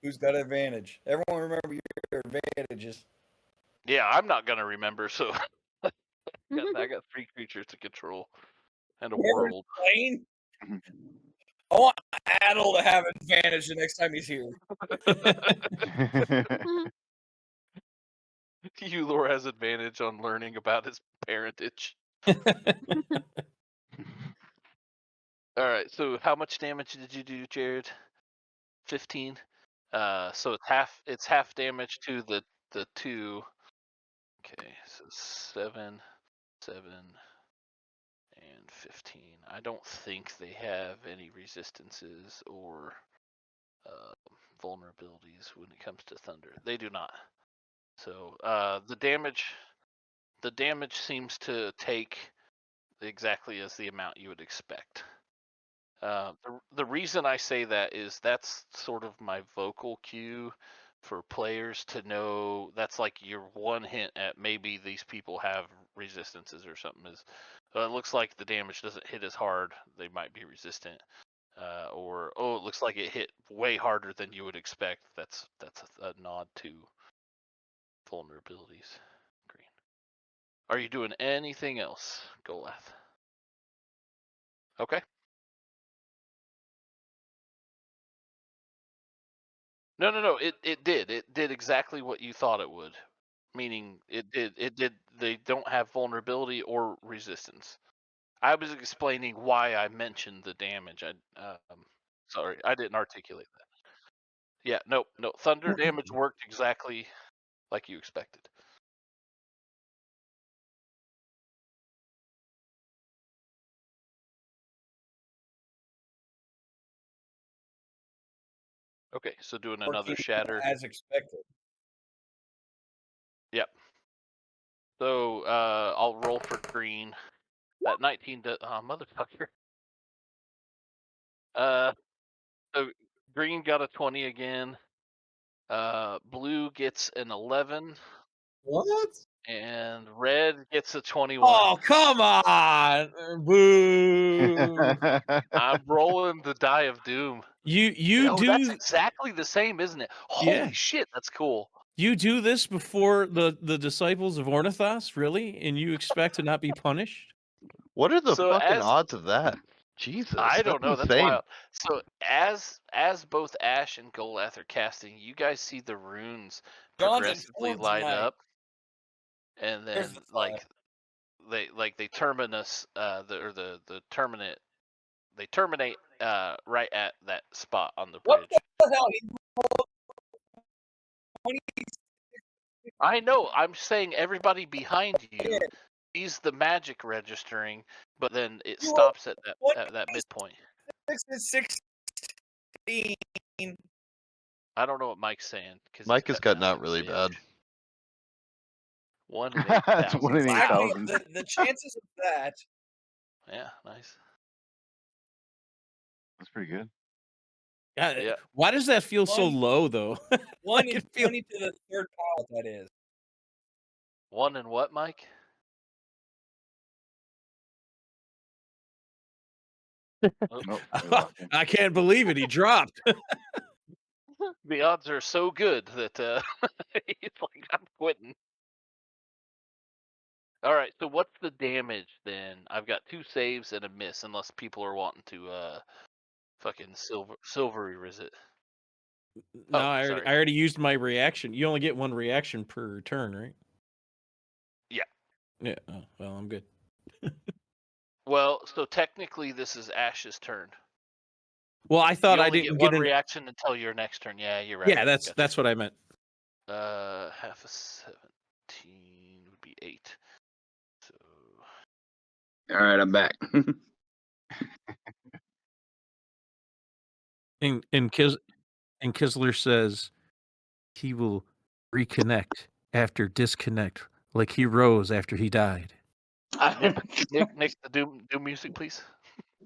Who's got advantage? Everyone remember your advantages. Yeah, I'm not gonna remember, so I got 3 creatures to control and a Whoever's world. playing, I want Adel to have advantage the next time he's here. Eulor has advantage on learning about his parentage. All right, so how much damage did you do, Jared? 15. So it's half damage to the 2. Okay, so 7, 7, and 15. I don't think they have any resistances or vulnerabilities when it comes to thunder. They do not. So the damage seems to take exactly as the amount you would expect. The reason I say that is that's sort of my vocal cue for players to know. That's like your one hint at maybe these people have resistances or something. Is it looks like the damage doesn't hit as hard, they might be resistant. Or it looks like it hit way harder than you would expect. That's a nod to vulnerabilities. Green. Are you doing anything else, Golath? Okay. No. It did. It did exactly what you thought it would. Meaning it did. They don't have vulnerability or resistance. I was explaining why I mentioned the damage. Sorry, I didn't articulate that. Yeah, no. Thunder damage worked exactly like you expected. Okay, so doing another shatter. As expected. Yep. So I'll roll for green. That 19 motherfucker. So green got a 20 again. Blue gets an 11. What? And red gets a 21. Oh, come on. Boo. I'm rolling the die of doom. You Oh, do. that's exactly the same, isn't it? Holy Yeah. shit, that's cool. You do this before the disciples of Ornithos, really? And you expect to not be punished? What are the So fucking as odds of that? Jesus, I don't know, that's that's insane. wild. So as both Ash and Goleth are casting, you guys see the runes John's in progressively form light tonight. up, and There's then the fire. they terminus the terminate they terminate right at that spot on the What bridge. the hell? He rolled 26 I know. I'm saying everybody behind you sees the magic registering, but then it You stops at what that midpoint. 6 is 16. I don't know what Mike's saying because Mike is cutting out really bad. 1 in It's 8,000. 1 in Exactly 8,000. the chances of that. Yeah, nice. That's pretty good. Yeah. Why does that feel so One- low, though? 1 Like in it feels- 20 to the third power, that is. 1 in what, Mike? Oh, Nope, we lost him. I can't believe it. He dropped. the odds are so good that he's like, I'm quitting. All right, so what's the damage then? I've got 2 saves and a miss, unless people are wanting to fucking silvery it. No, Oh, I sorry. already used my reaction. You only get 1 reaction per turn, right? Yeah. Yeah. Oh, well, I'm good. Well, so technically this is Ash's turn. Well, I thought You I only didn't get get 1 an. reaction until your next turn. Yeah, you're right. Yeah, Gotcha. that's what I meant. Half of 17 would be 8. So All right, I'm back. And Kisler says he will reconnect after disconnect, like he rose after he died. Nick, the doom music, please.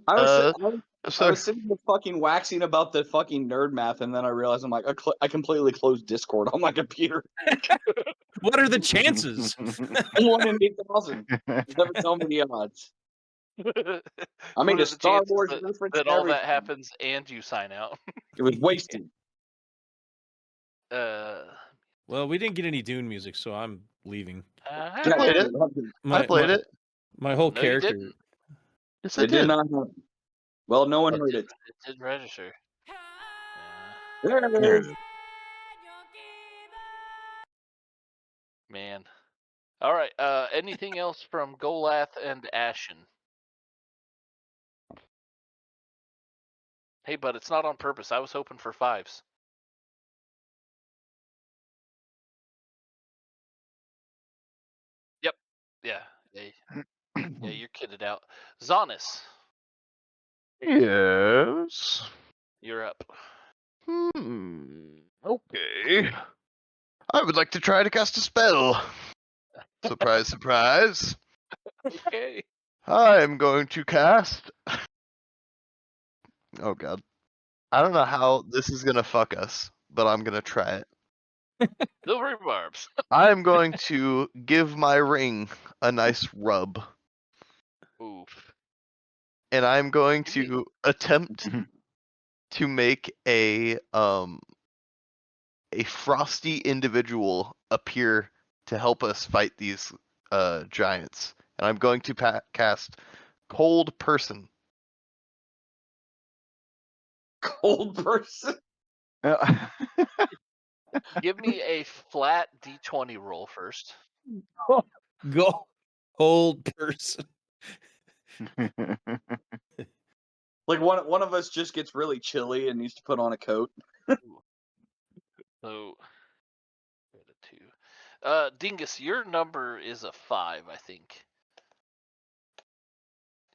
I Uh, was sitting there fucking waxing about the fucking nerd math, and then I realized I'm like, I completely closed Discord on my computer. What are the chances? 1 in 8,000. Never tell me the odds. I What made are a the Star chances Wars that, reference. that and all that everything. happens and you sign out? It was wasted. Well, we didn't get any Dune music, so I'm leaving. I played it. I played it. My whole No, you character. didn't. Yes, I It did did. not happen. Well, no one heard it. It didn't register. There it There it is. is. Man. All right. Anything else from Golath and Ashen? Hey, but it's not on purpose. I was hoping for 5s. Yep. Yeah. Yeah, you're kidded out. Zonis, Yes. you're up. Okay. I would like to try to cast a spell. Surprise, surprise. Okay. I'm going to cast. Oh god. I don't know how this is gonna fuck us, but I'm gonna try it. Silvery barbs. I'm going to give my ring a nice rub. Oof. And I'm going to attempt to make a frosty individual appear to help us fight these giants. And I'm going to cast Cold Person. Cold person. Give me a flat D20 roll first. Go old person. Like one of us just gets really chilly and needs to put on a coat. So, 2. Dingus, your number is a 5, I think.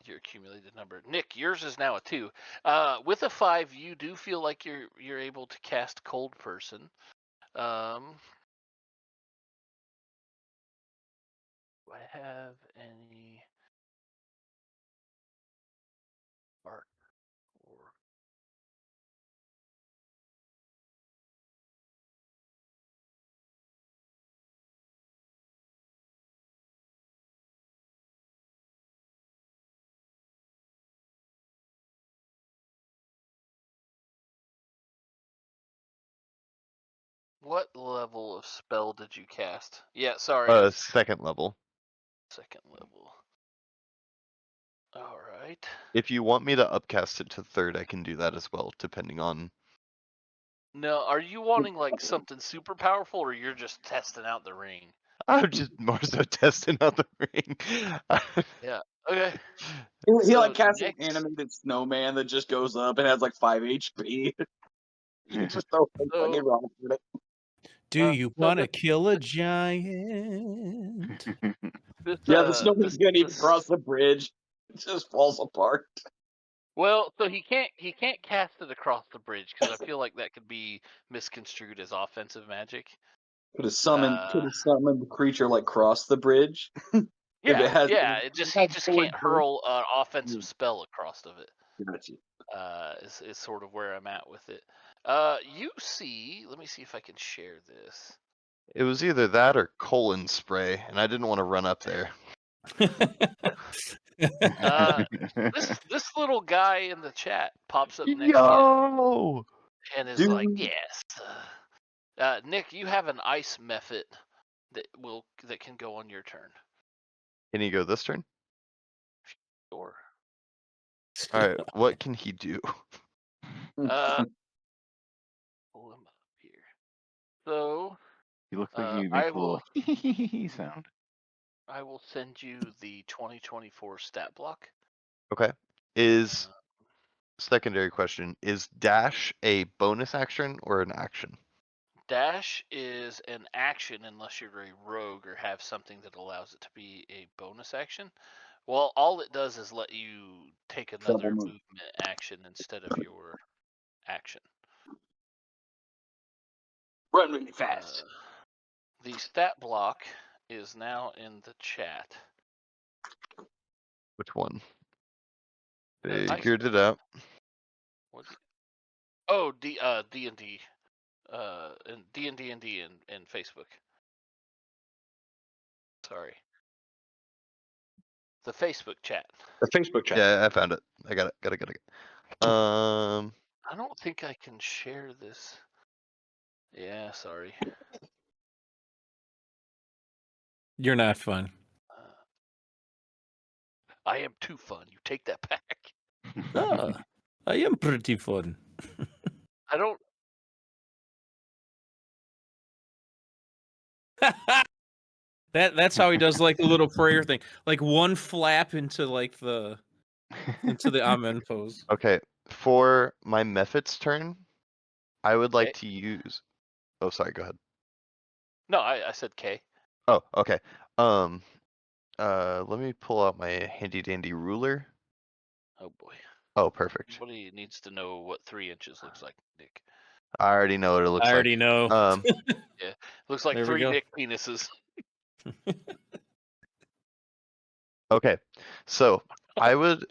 Your accumulated number. Nick, yours is now a 2. With a 5, you do feel like you're able to cast Cold Person. Do I have any art or what level of spell did you cast? Yeah, sorry. Second level. Second level. All right. If you want me to upcast it to third, I can do that as well, depending on. No, are you wanting like something super powerful, or you're just testing out the ring? I'm just more so testing out the ring. Yeah. Okay. He So like casts an next- animated snowman that just goes up and has like 5 HP. He's just so So- fucking wrong with it. Do you so want to this- kill a giant? This, Yeah, the snowman's gonna even this- cross the bridge. It just falls apart. Well, so he can't cast it across the bridge because I feel like that could be misconstrued as offensive magic. Could have summoned the creature like cross the bridge. Yeah, it has, he just forward can't hurl an offensive Mm. spell across of it. Gotcha. Is sort of where I'm at with it. You see, let me see if I can share this. It was either that or colon spray, and I didn't want to run up there. This little guy in the chat pops up next to Yo! you and is Dude. like, yes. Nick, you have an ice method that can go on your turn. Can he go this turn? Sure. All right. What can he do? Pull him up here. So He looks like he I makes a will little sound. I will send you the 2024 stat block. Okay. Is secondary question, is dash a bonus action or an action? Dash is an action unless you're a rogue or have something that allows it to be a bonus action. Well, all it does is let you take another Double move. movement action instead of your action. Run really fast. The stat block is now in the chat. Which one? I- Figured it out. What? Oh, D&D, and D&D and Facebook. Sorry. The Facebook chat. The Facebook chat. Yeah, I found it. I got it. Got it. I don't think I can share this. Yeah, sorry. You're not fun. I am too fun. You take that back. Ah, I am pretty fun. I don't. That's how he does like a little prayer thing, like one flap into like the amen pose. Okay. For my Mephit's turn, I would like Okay. to use. Oh, sorry. Go ahead. No, I said K. Oh, okay. Let me pull out my handy dandy ruler. Oh boy. Oh, perfect. Somebody needs to know what 3 inches looks like, Nick. I already know what it looks I like. already know. Yeah, looks like There we 3 go. Nick penises. Okay, so I would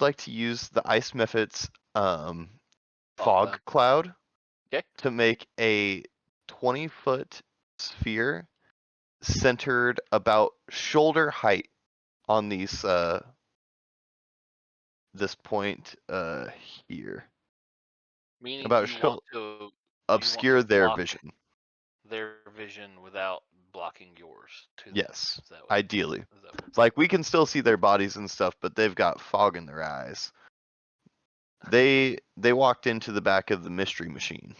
like to use the Ice Mephit's fog cloud Okay. to make a 20-foot sphere centered about shoulder height on these this point here. Meaning About you want to obscure their block vision. their vision without blocking yours. To Yes, them. Is that what, ideally. is that what- Like we can still see their bodies and stuff, but they've got fog in their eyes. They walked into the back of the mystery machine.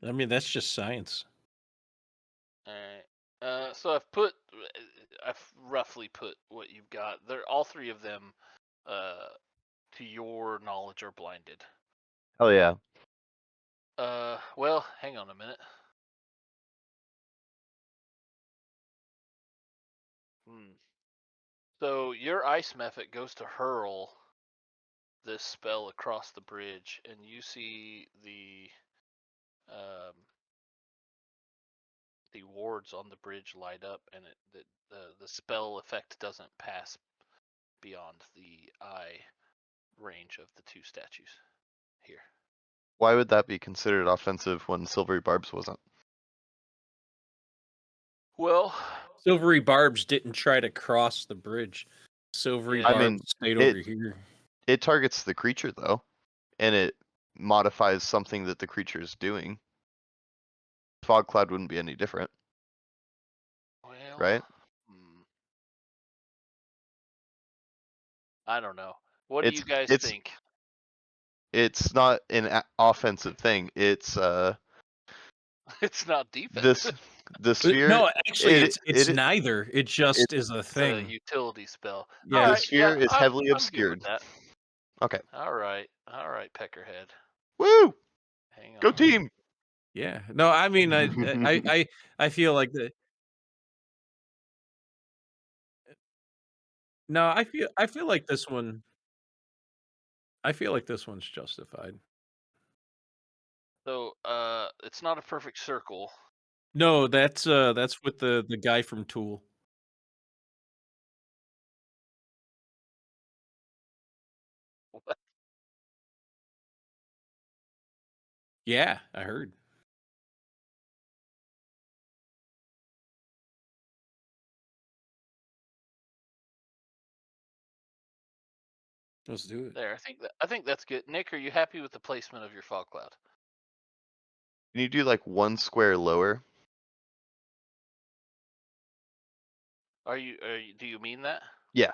I mean, that's just science. All right. So I've roughly put what you've got. They're all 3 of them, to your knowledge, are blinded. Oh yeah. Well, hang on a minute. So your ice method goes to hurl this spell across the bridge, and you see the wards on the bridge light up, and the spell effect doesn't pass beyond the eye range of the 2 statues here. Why would that be considered offensive when Silvery Barbs wasn't? Well, Silvery Barbs didn't try to cross the bridge. Silvery Yeah. I Barbs mean, stayed over here. It targets the creature though, and it modifies something that the creature is doing. Fog cloud wouldn't be any different, well, right? I don't know. What do you guys think? It's not an offensive thing. It's It's not defensive. The sphere. No, actually, it, it's it, neither. It just is a It's a thing. utility spell. Yeah. All the right, sphere yeah, is heavily I'm good with obscured. that. Okay. All right, Peckerhead. Woo! Hang Go on. team! Yeah. No, I mean, I feel like the. No, I feel like this one. I feel like this one's justified. So, it's not a perfect circle. No, that's with the guy from Tool. What? Yeah, I heard. Let's do it. There, I think that's good. Nick, are you happy with the placement of your fog cloud? Can you do like one square lower? Are you? Do you mean that? Yeah.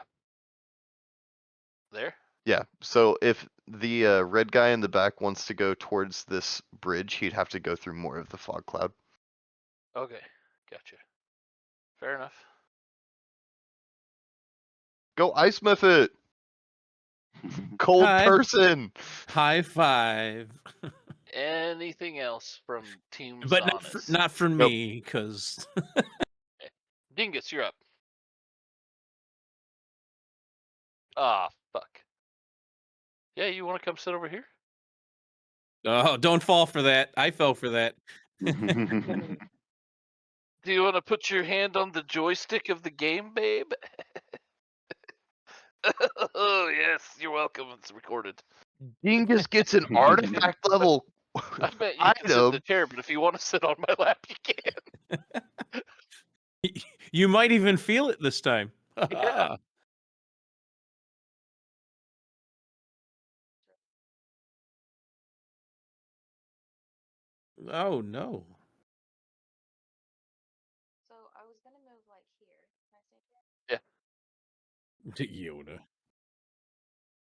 There? Yeah. So if the red guy in the back wants to go towards this bridge, he'd have to go through more of the fog cloud. Okay, gotcha. Fair enough. Go ice method. Cold person. High five. Anything else from Team But Sonus? not for Nope. me, because Dingus, you're up. Ah, fuck. Yeah, you want to come sit over here? oh, don't fall for that. I fell for that. Do you want to put your hand on the joystick of the game, babe? Oh, yes, you're welcome. It's recorded. Dingus gets an artifact level I bet you can sit in the item. chair, but if you want to sit on my lap, you can. You might even feel it this time. Yeah. Oh no. So I was gonna move like here. Can I stay here? Yeah. Yoda.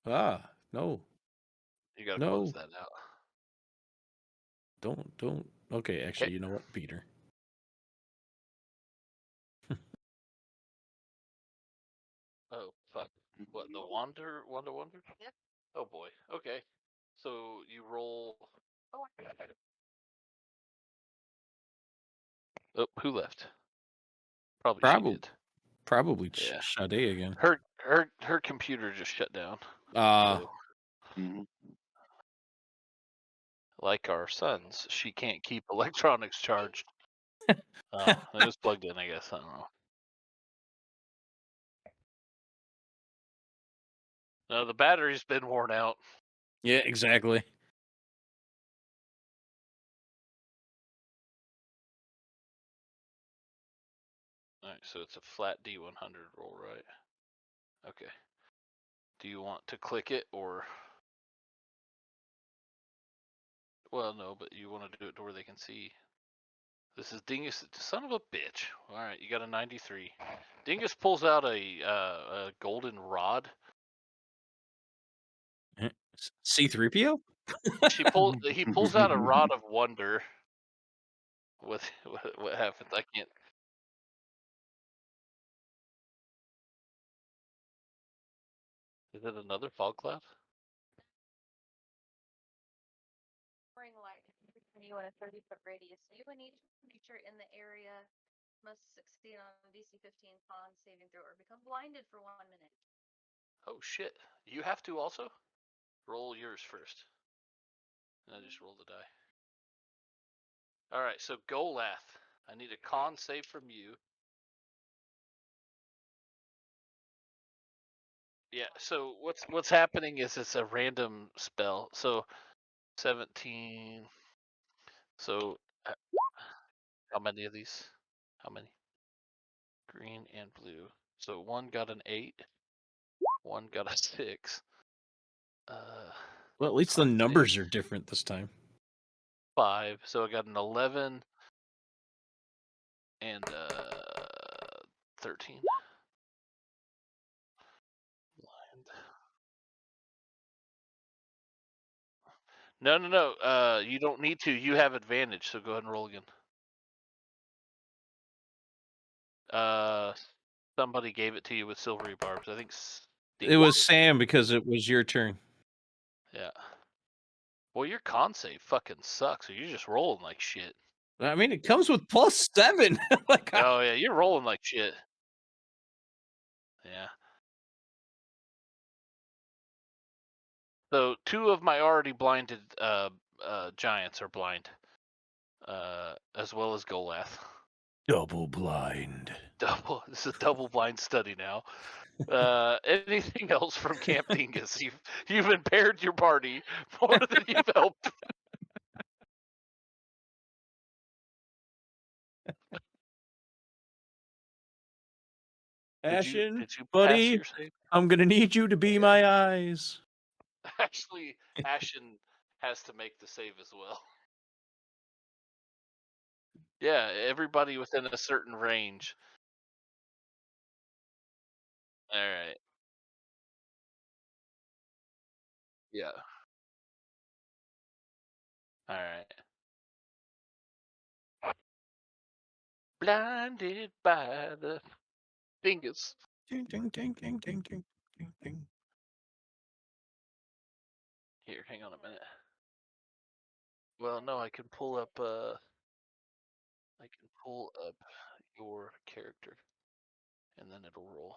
Ah, no. You gotta No. close that out. Don't. Okay, actually, you know what, Peter? Oh, fuck. What, the Wonder? Yep. Oh, boy. Okay. So you roll. Oh, I got it. Oh, who left? Probably she Probably, did. probably Yeah. Sade again. Her computer just shut down. Ah, So, like our sons, she can't keep electronics charged. Oh, it was plugged in, I guess. I don't know. No, the battery's been worn out. yeah, exactly. All right, so it's a flat D100 roll, right? Okay. Do you want to click it or? Well, no, but you want to do it to where they can see. This is Dingus, son of a bitch. All right, you got a 93. Dingus pulls out a golden rod. C-3PO? He pulls out a rod of wonder. What happens? I can't. Is it another fog cloud? Ring light you in a 30-foot radius. You and each creature in the area must succeed on DC 15 con saving throw or become blinded for 1 minute. Oh shit! You have to also roll yours first. And I just roll the die. All right, so Golath, I need a con save from you. Yeah. So what's happening is it's a random spell. So 17. So how many of these? How many? Green and blue. So one got an 8. One got a 6. Well, at least the Con numbers save, are different this time. 5. So I got an 11 and 13. No. You don't need to. You have advantage, so go ahead and roll again. Somebody gave it to you with silvery barbs. I think It was Sam because it was your turn. Yeah. Well, your con save fucking sucks. So you're just rolling like shit. I mean, it comes with +7. Like, Oh yeah, you're rolling like shit. Yeah. So 2 of my already blinded giants are blind, as well as Golath. double blind. This is a double blind study now. Anything else from Camp Dingus? You've impaired your party more than you've helped. Ashen, did you pass buddy, your save? I'm gonna need you to be my eyes. Actually, Ashen has to make the save as well. Yeah, everybody within a certain range. All right. Yeah. All right. Blinded by the dingus. Ding, ding, ding, ding, ding, ding, ding, ding. Here, hang on a minute. Well, no, I can pull up your character, and then it'll roll.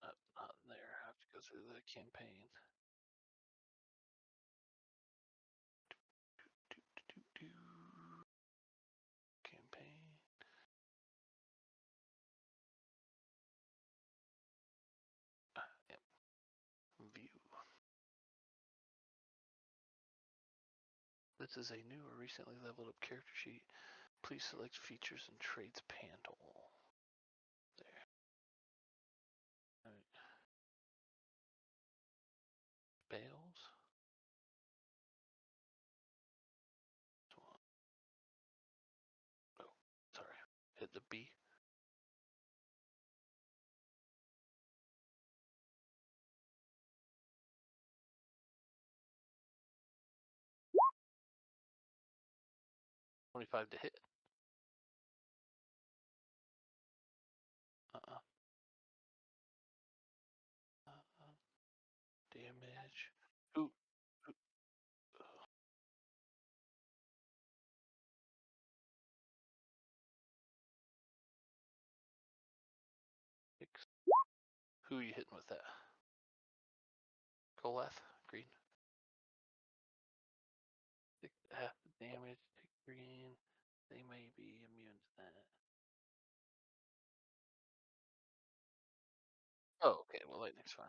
Not there. I have to go through the campaign. Campaign. Yep. View. This is a new or recently leveled up character sheet. Please select features and traits panel. There. All right. Bales. Oh, sorry. Hit the B. $25 to hit. Damage. Ooh. Who are you hitting with that? Golath? Green. Take half the damage. Take green. They may be immune to that. Oh, okay. Well, lightning's fine.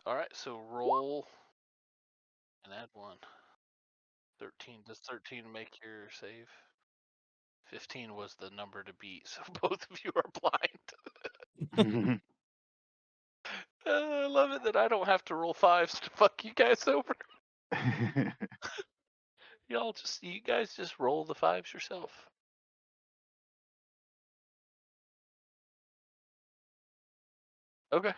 All right. So roll and add 1. 13. Does 13 make your save? 15 was the number to beat, so both of you are blind. I love it that I don't have to roll 5s to fuck you guys over. You guys just roll the 5s yourself. Okay.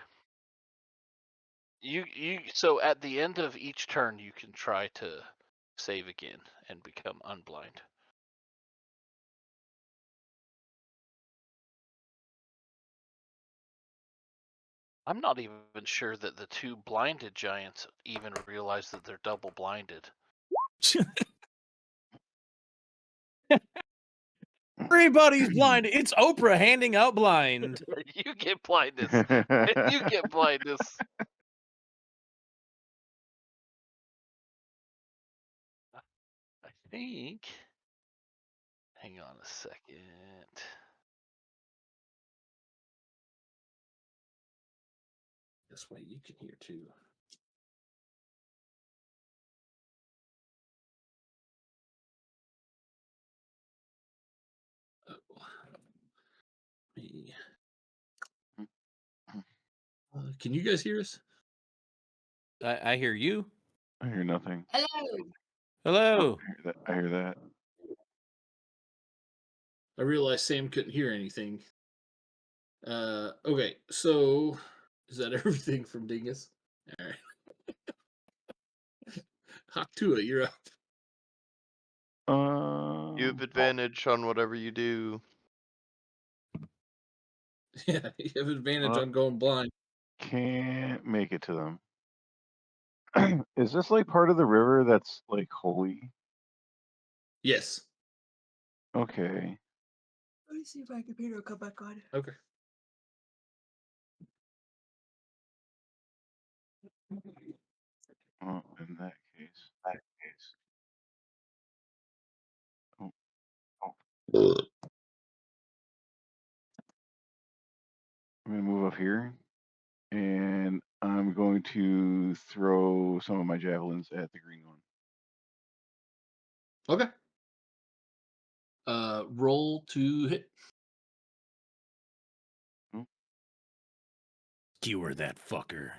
So at the end of each turn you can try to save again and become unblind. I'm not even sure that the 2 blinded giants even realize that they're double blinded. Everybody's blind. It's Oprah handing out blind. You get blindness. You get blindness. I think. Hang on a second. This way you can hear too. Can you guys hear us? I hear you. I hear nothing. Hello. Hello. I hear that. I realized Sam couldn't hear anything. Okay, so is that everything from Dingus? All right. Haktua, you're up. You have advantage on whatever you do. Yeah, you have advantage Uh, on going blind. Can't make it to them. Is this like part of the river that's like holy? Yes. Okay. Let me see if my computer will come back on. Okay. Well, in that case. Oh, I'm gonna move up here, and I'm going to throw some of my javelins at the green one. Okay. Roll to hit. Skewer that fucker.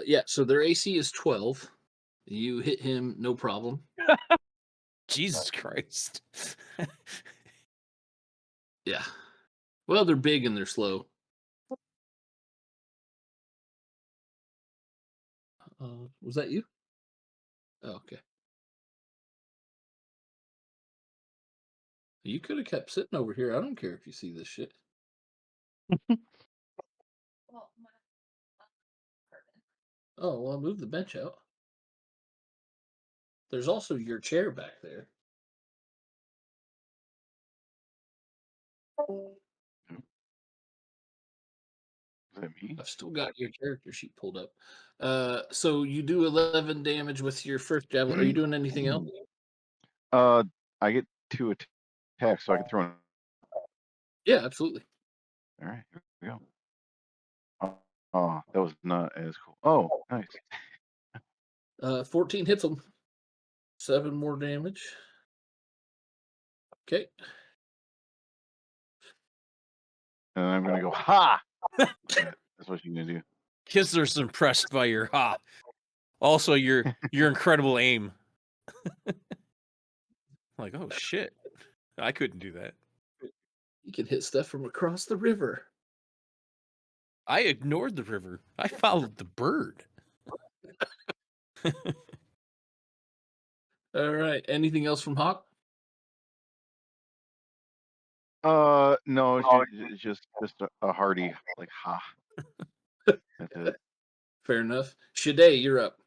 Yeah, so their AC is 12. You hit him, no problem. Jesus Christ. Yeah. Well, they're big and they're slow. Was that you? Oh, okay. You could have kept sitting over here. I don't care if you see this shit. Well, my apartment. Oh, well, move the bench out. There's also your chair back there. Is that me? I've still got your character sheet pulled up. So you do 11 damage with your first javelin. Are you doing anything else? I get 2 attacks, so I can throw in. Yeah, absolutely. All right, here we go. Oh, that was not as cool. Oh, nice. 14 hits him. 7 more damage. Okay. And I'm gonna go ha. That's what you're gonna do. Kissler's impressed by your ha. Also, your incredible aim. Like, oh shit. I couldn't do that. You can hit stuff from across the river. I ignored the river. I followed the bird. All right. Anything else from Hawk? No, it's just a hearty like ha. That's it. Fair enough. Shade, you're up.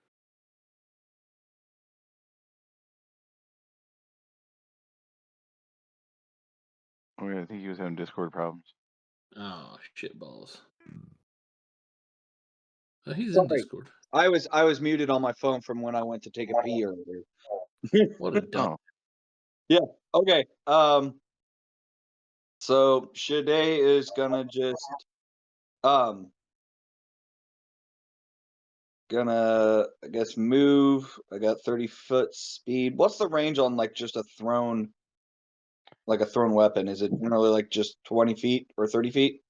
Oh yeah, I think he was having Discord problems. Oh, shit balls. He's in Sorry. Discord. I was muted on my phone from when I went to take a pee earlier. What a dumb. Oh, Yeah. Okay. So Shade is gonna just gonna I guess move. I got 30-foot speed. What's the range on like just a thrown weapon? Is it generally like just 20 feet or 30 feet?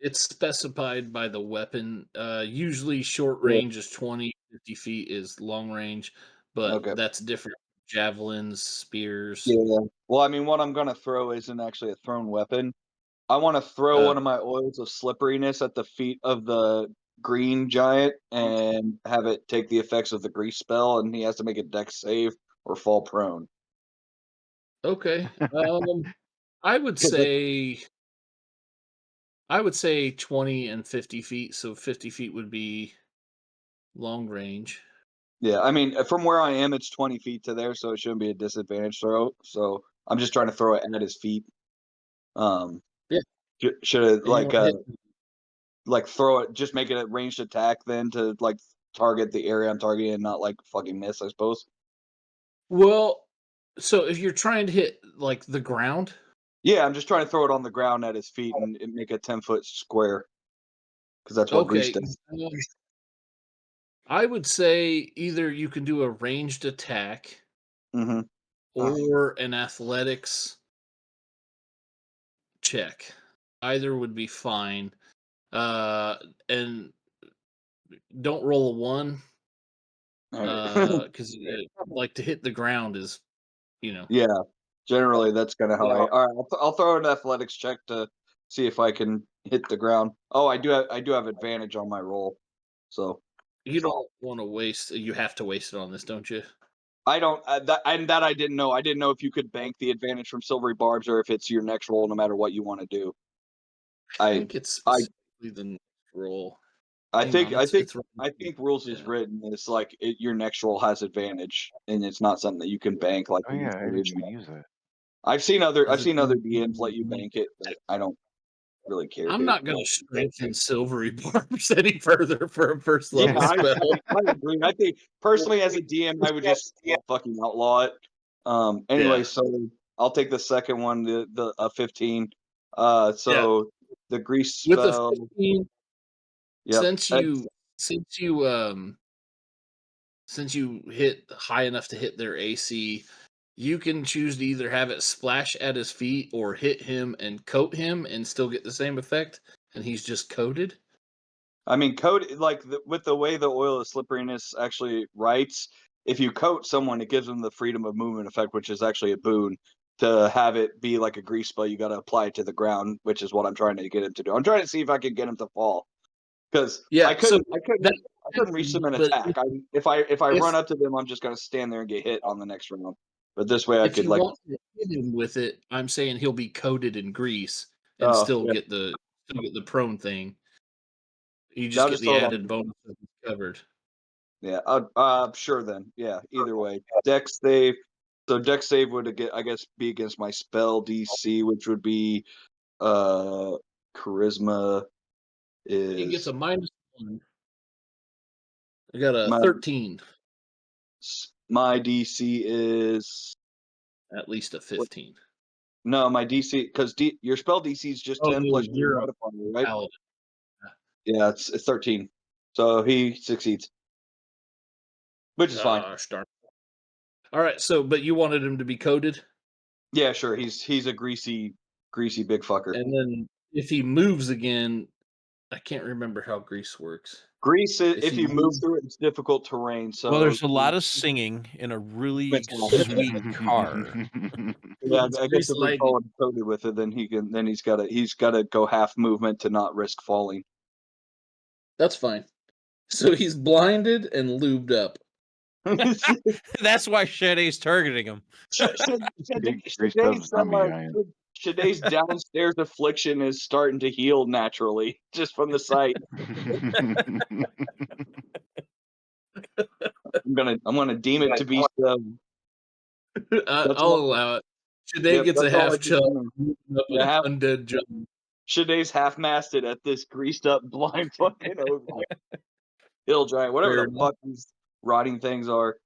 It's specified by the weapon. Usually short Yeah. range is 20, 50 feet is long range, but Okay. that's different. Javelins, spears. Yeah. Well, I mean, what I'm gonna throw isn't actually a thrown weapon. I want to throw one of my oils of slipperiness at the feet of the green giant and have it take the effects of the grease spell, and he has to make a dex save or fall prone. Okay. I would 'Cause say 20 and 50 feet. So 50 feet would be long range. Yeah, I mean, from where I am, it's 20 feet to there, so it shouldn't be a disadvantage throw. So I'm just trying to throw it at his feet. Yeah. Should it And you want to hit like throw it, just make it a ranged attack then to like target the area I'm targeting and not like fucking miss, I suppose. Well, so if you're trying to hit like the ground, Yeah, I'm just trying to throw it on the ground at his feet and make a 10-foot square because that's what grease okay. does. I would say either you can do a ranged attack Mm-hmm. or an athletics check. Either would be fine. And don't roll a 1 Okay. because like to hit the ground is, you know. Yeah, generally that's kind of how I. All right, I'll throw an athletics check to see if I can hit the ground. Oh, I do have advantage on my roll. So You don't want to waste. You have to waste it on this, don't you? I don't that I didn't know. I didn't know if you could bank the advantage from silvery barbs or if it's your next roll, no matter what you want to do. I think it's specifically the next roll. I think rules Yeah. is written is like your next roll has advantage, and it's not something that you can bank. Like Oh yeah, I didn't even use that. I've seen other Is it- DMs let you bank it, but I don't really care. I'm to. not going to strengthen silvery barbs any further for a first Yeah, level spell. I agree. I think personally, as a DM, I would just fucking outlaw it. Anyway, Yeah. so I'll take the second one, the 15. So the grease With a spell. 15, Yep. since you hit high enough to hit their AC, you can choose to either have it splash at his feet or hit him and coat him and still get the same effect, and he's just coated. I mean, coat with the way the oil of slipperiness actually writes, if you coat someone, it gives them the freedom of movement effect, which is actually a boon. To have it be like a grease spell, you got to apply it to the ground, which is what I'm trying to get him to do. I'm trying to see if I can get him to fall, because I couldn't reach them and attack. If I run up to them, I'm just gonna stand there and get hit on the next round. But this way, I If could you want to hit him with it, I'm saying he'll be coated in grease and still get the prone thing. You just get the added bonus of covered. Yeah, sure then. Yeah, either way. Dex save. So Dex save would I guess be against my spell DC, which would be charisma is. He gets a -1. I got a 13. My DC is at least a 15. No, my DC because your spell DC is just 10 plus your modifier, right? Paladin. Yeah, it's 13. So he succeeds, which is fine. Darn. All right, so but you wanted him to be coated? Yeah, sure. He's a greasy big fucker. And then if he moves again, I can't remember how grease works. Grease, if you move through it, it's difficult terrain. So well, there's a lot of singing in a really sweet car. Yeah, I guess if we call him coated with it, then he's got to go half movement to not risk falling. That's fine. So he's blinded and lubed up. That's why Shaday's targeting him. Shaday's downstairs affliction is starting to heal naturally just from the sight. I'm gonna deem it to be so. I'll allow it. Shaday gets a half chub. Undead jump. Shaday's half-masted at this greased up blind fucking hill giant, whatever the fuck these rotting things are.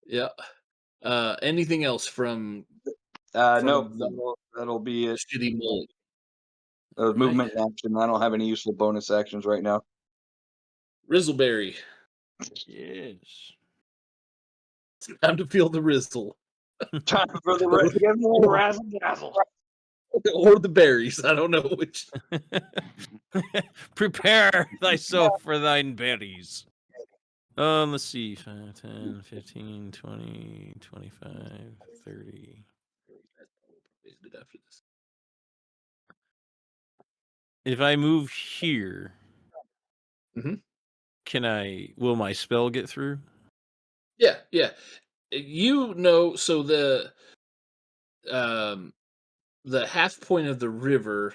Yeah. Anything else from? No, that'll be it. Shitty mullet. Movement and action. I don't have any useful bonus actions right now. Rizzleberry. Yes. It's time to feel the rizzle. Time for the get more razzle dazzle. Or the berries. I don't know which. Prepare thyself for thine berries. Let's see. 5, 10, 15, 20, 25, 30. If I move here, will my spell get through? Yeah. So the half point of the river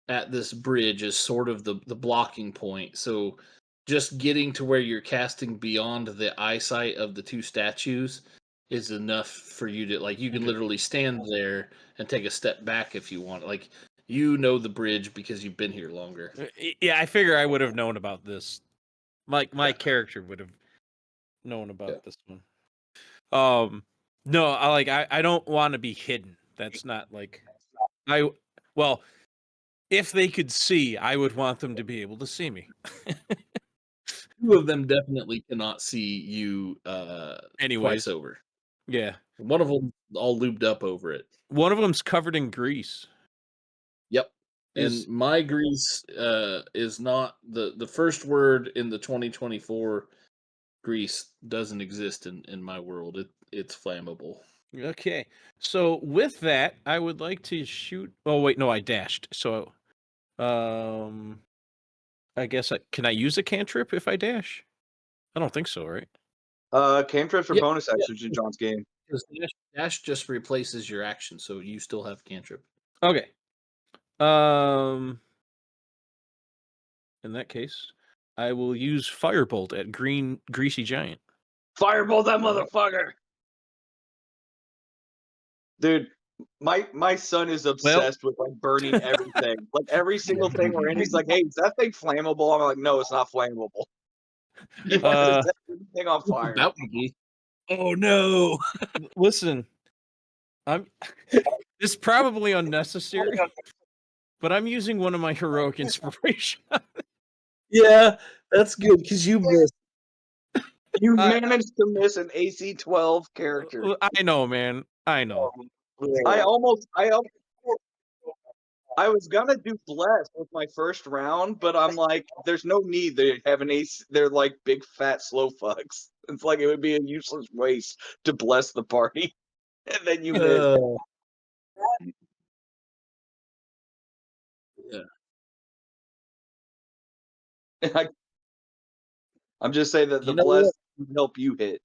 at this bridge is sort of the blocking point. So just getting to where you're casting beyond the eyesight of the two statues is enough for you to you can literally stand there and take a step back if you want. The bridge because you've been here longer. Yeah, I figure I would have known about this. My character would have known about this one. No, I don't want to be hidden. That's not if they could see, I would want them to be able to see me. Two of them definitely cannot see you twice over. Yeah. One of them all lubed up over it. One of them's covered in grease. Yep. And my grease is not the first word in the 2024 grease doesn't exist in my world. It's flammable. Okay. So with that, I would like to shoot. Oh wait, no, I dashed. So, I guess can I use a cantrip if I dash? I don't think so, right? Cantrips are Yeah, bonus yeah. actions in John's game. Because dash just replaces your action, so you still have cantrip. Okay. In that case, I will use Firebolt at Green Greasy Giant. Firebolt that motherfucker! Dude, my son is obsessed with like burning everything. Like every single thing we're in, he's like, "Hey, is that thing flammable?" I'm like, "No, it's not flammable." You fucking set everything on fire. About to be. Oh no! Listen, it's probably unnecessary, but I'm using one of my heroic inspiration. Yeah, that's good because you missed. You managed to miss an AC 12 character. I know, man. I know. I was gonna do bless with my first round, but I'm like, there's no need. They have an ace. They're like big fat slow fucks. It's like it would be a useless waste to bless the party, and then you miss. Yeah. I'm just saying that the You know bless what? would help you hit.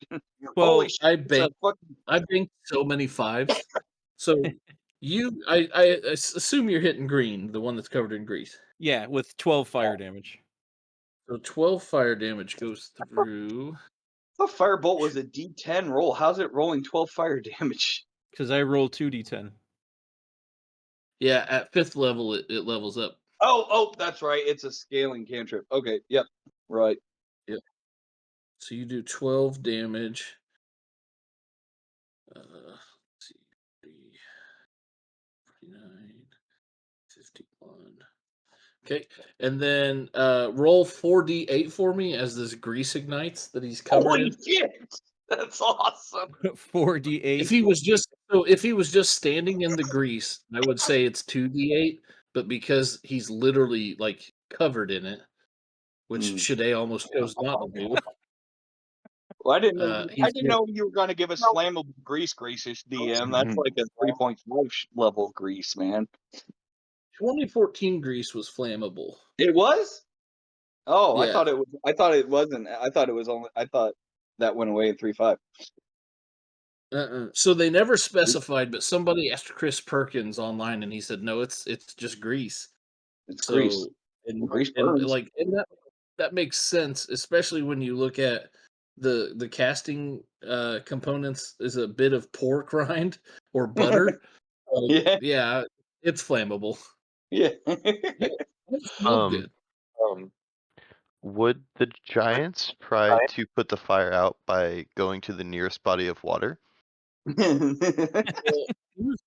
Well, Holy shit! I it's a fucking banked so many fives. So I assume you're hitting green, the one that's covered in grease. yeah, with 12 fire damage. So 12 fire damage goes through. the firebolt was a D10 roll. How's it rolling 12 fire damage? Because I rolled 2d10. Yeah, at 5th level, it levels up. Oh, that's right. It's a scaling cantrip. Okay, yep, right. Yep. So you do 12 damage. Let's see, 49, 51. Okay, and then roll 4d8 for me as this grease ignites that he's covered Holy in. shit! That's awesome. 4d8. If he was just standing in the grease, I would say it's 2d8, but because he's literally like covered in it, which Shade almost chose not to do. Well, I didn't He's know you were going to give us flammable grease-ish DM. That's like a 3.5 level grease, man. 2014 grease was flammable. It was? Oh, I Yeah. thought it was. I thought it wasn't. I thought it was only. I thought that went away in 3.5. So they never specified, but somebody asked Chris Perkins online, and he said, "No, it's just grease." It's So grease. and Grease and burns. like and that makes sense, especially when you look at the casting components is a bit of pork rind or butter. Yeah. Yeah, it's flammable. Yeah. Yeah, it smells good. Would the giants try to put the fire out by going to the nearest body of water? Well, here's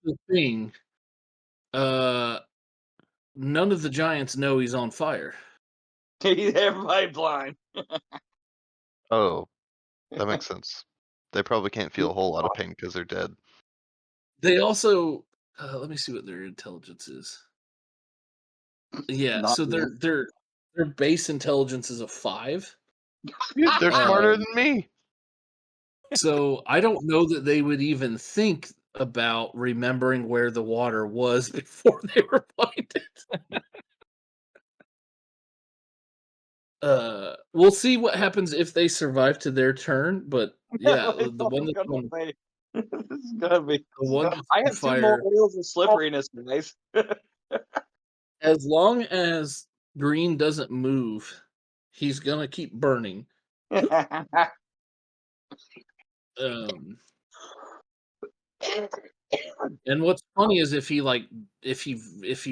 the thing. None of the giants know he's on fire. Everybody blind. Oh, that makes sense. They probably can't feel a whole lot of pain because they're dead. They also let me see what their intelligence is. Yeah, Not so real. their base intelligence is a 5. They're smarter than me. So I don't know that they would even think about remembering where the water was before they were blinded. We'll see what happens if they survive to their turn, but yeah, the one that's on This is gonna be. the one that's I on have 2 more fire, oils of slipperiness, guys. as long as green doesn't move, he's gonna keep burning. Um, and what's funny is if he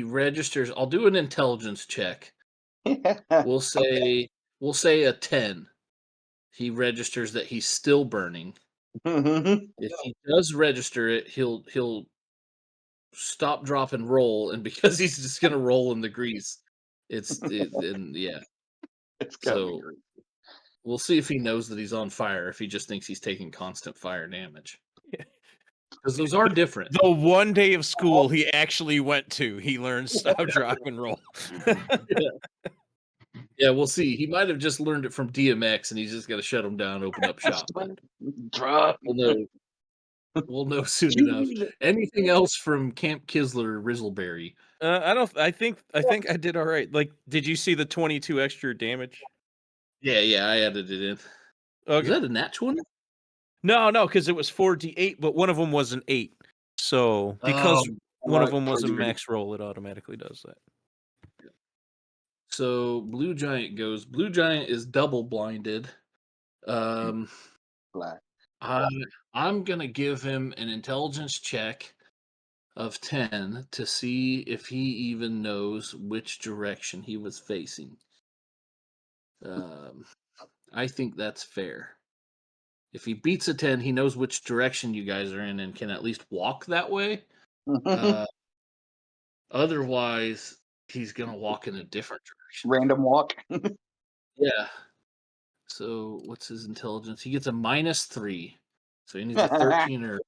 registers, I'll do an intelligence check. We'll say a 10. He registers that he's still burning. If he does register it, he'll stop, drop, and roll, and because he's just gonna roll in the grease, and yeah. It's gotta be So great. we'll see if he knows that he's on fire. If he just thinks he's taking constant fire damage, because those are different. The one day of school he actually went to, he learned stop, drop, and roll. Yeah, we'll see. He might have just learned it from DMX, and he's just got to shut him down, open up shop. Drop. We'll know. We'll know soon enough. Anything else from Camp Kisler Rizzleberry? I don't. I think I did all right. Like, did you see the 22 extra damage? Yeah, I added it in. Okay. Is that a nat 20? No, because it was 4d8, but one of them was an 8. So because one of them was a max roll, it automatically does that. So Blue Giant goes. Blue Giant is double blinded. Black. I'm gonna give him an intelligence check of 10 to see if he even knows which direction he was facing. I think that's fair. If he beats a 10, he knows which direction you guys are in and can at least walk that way. Otherwise, he's gonna walk in a different direction. Random walk. Yeah. So what's his intelligence? He gets a -3. So he needs a 13 or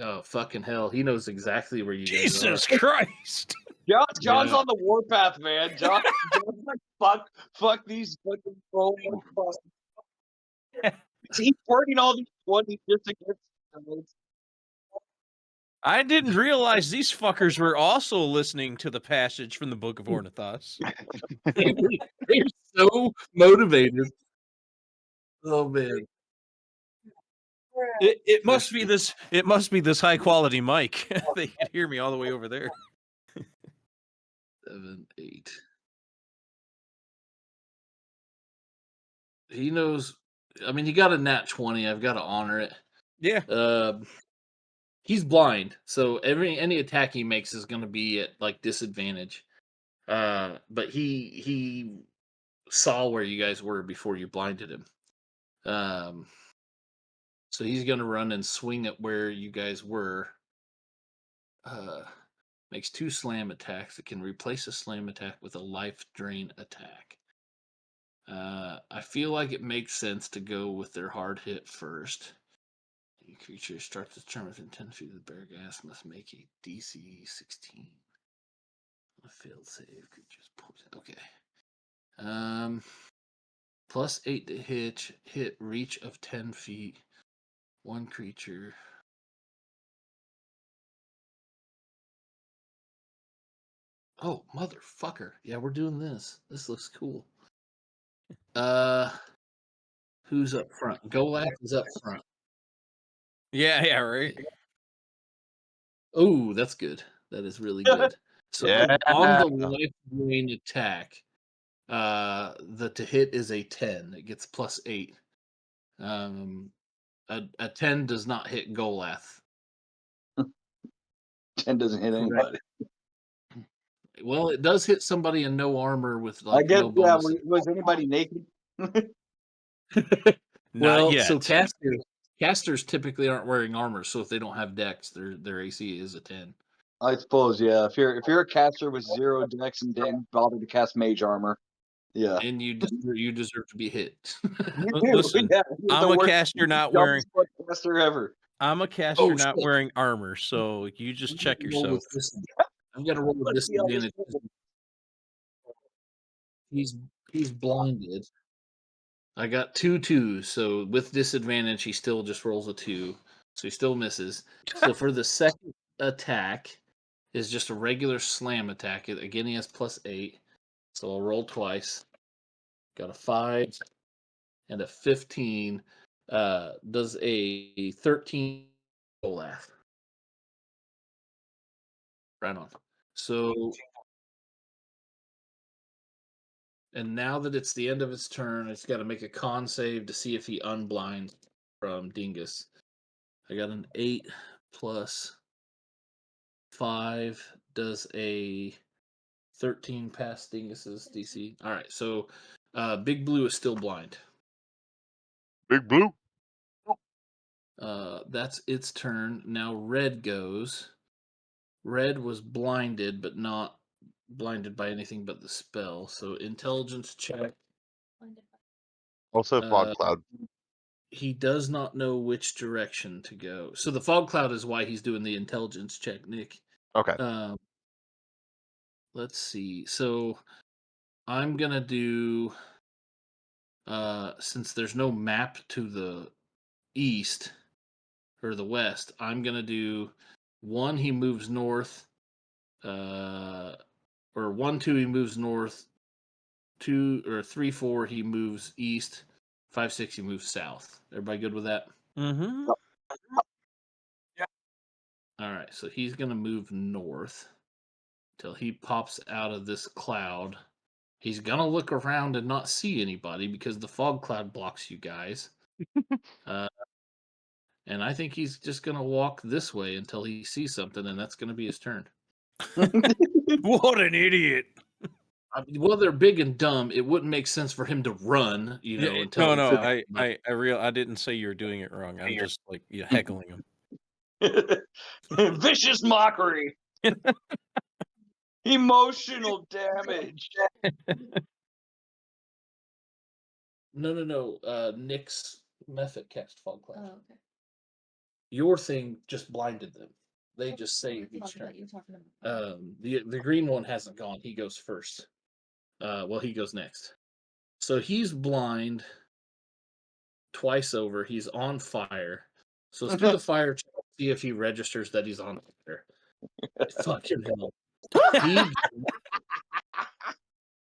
oh fucking hell. He knows exactly where you guys Jesus are. Christ! John's Yeah. on the warpath, man. John's like, fuck these fucking trolls. He's burning all these 20s just against us. I didn't realize these fuckers were also listening to the passage from the Book of Ornithos. They're so motivated. Oh man. It must be this. It must be this high quality mic. They could hear me all the way over there. 7, 8. He knows. I mean, he got a nat 20. I've got to honor it. Yeah. He's blind, so any attack he makes is going to be at like disadvantage. But he saw where you guys were before you blinded him. So he's going to run and swing at where you guys were. Makes 2 slam attacks. It can replace a slam attack with a life drain attack. I feel like it makes sense to go with their hard hit first. The creature starts its turn within 10 feet of the bear gas must make a DC 16. A failed save. Creature's poison. Okay. +8 to hit reach of 10 feet. One creature. Oh, motherfucker. Yeah, we're doing this. This looks cool. Who's up front? Golak is up front. Yeah, right. Oh, that's good. That is really good. So on the life drain attack, the to hit is a 10. It gets +8. A 10 does not hit Golath. 10 doesn't hit anybody. Well, it does hit somebody in no armor with I like guess, no bonus. was anybody naked? Well, yet. so casters typically aren't wearing armor, so if they don't have dex, their AC is a 10. I suppose, yeah. If you're a caster with 0 dex and didn't bother to cast mage armor, yeah. And you deserve to be hit. You do, Listen, yeah. I'm a caster not wearing. Caster ever. I'm a caster not shit. wearing armor, so you just check yourself. I've got to roll with disadvantage. He's blinded. I got 2 2s, so with disadvantage, he still just rolls a 2, so he still misses. So for the second attack, is just a regular slam attack. Again, he has +8, so I'll roll twice. Got a 5 and a 15. Does a 13 Olaf. Right on. So, and now that it's the end of its turn, it's got to make a con save to see if he unblinds from Dingus. I got an 8 plus 5 does a 13 past Dingus's DC. All right, so Big Blue is still blind. Big Blue. That's its turn. Now Red goes. Red was blinded, but not blinded by anything but the spell. So intelligence check. Also fog cloud. He does not know which direction to go. So the fog cloud is why he's doing the intelligence check, Nick. Okay. Let's see. So I'm gonna do since there's no map to the east, or the west, I'm gonna do 1. He moves north, or 1, 2. He moves north. 2 or 3, 4. He moves east. 5, 6. He moves south. Everybody good with that? Mm-hmm. All right, so he's gonna move north till he pops out of this cloud. He's gonna look around and not see anybody because the fog cloud blocks you guys. And I think he's just gonna walk this way until he sees something, and that's gonna be his turn. What an idiot! Well, they're big and dumb. It wouldn't make sense for him to run, until No, he I didn't say you were doing it wrong. I'm just like heckling him. Vicious mockery. Emotional damage. No. Nick's method cast fog cloud. Oh, okay. Your thing just blinded them. They just saved each turn. You're talking about. The green one hasn't gone. He goes first. Well, he goes next. So he's blind twice over. He's on fire. So let's do the fire check. See if he registers that he's on fire. Fucking hell.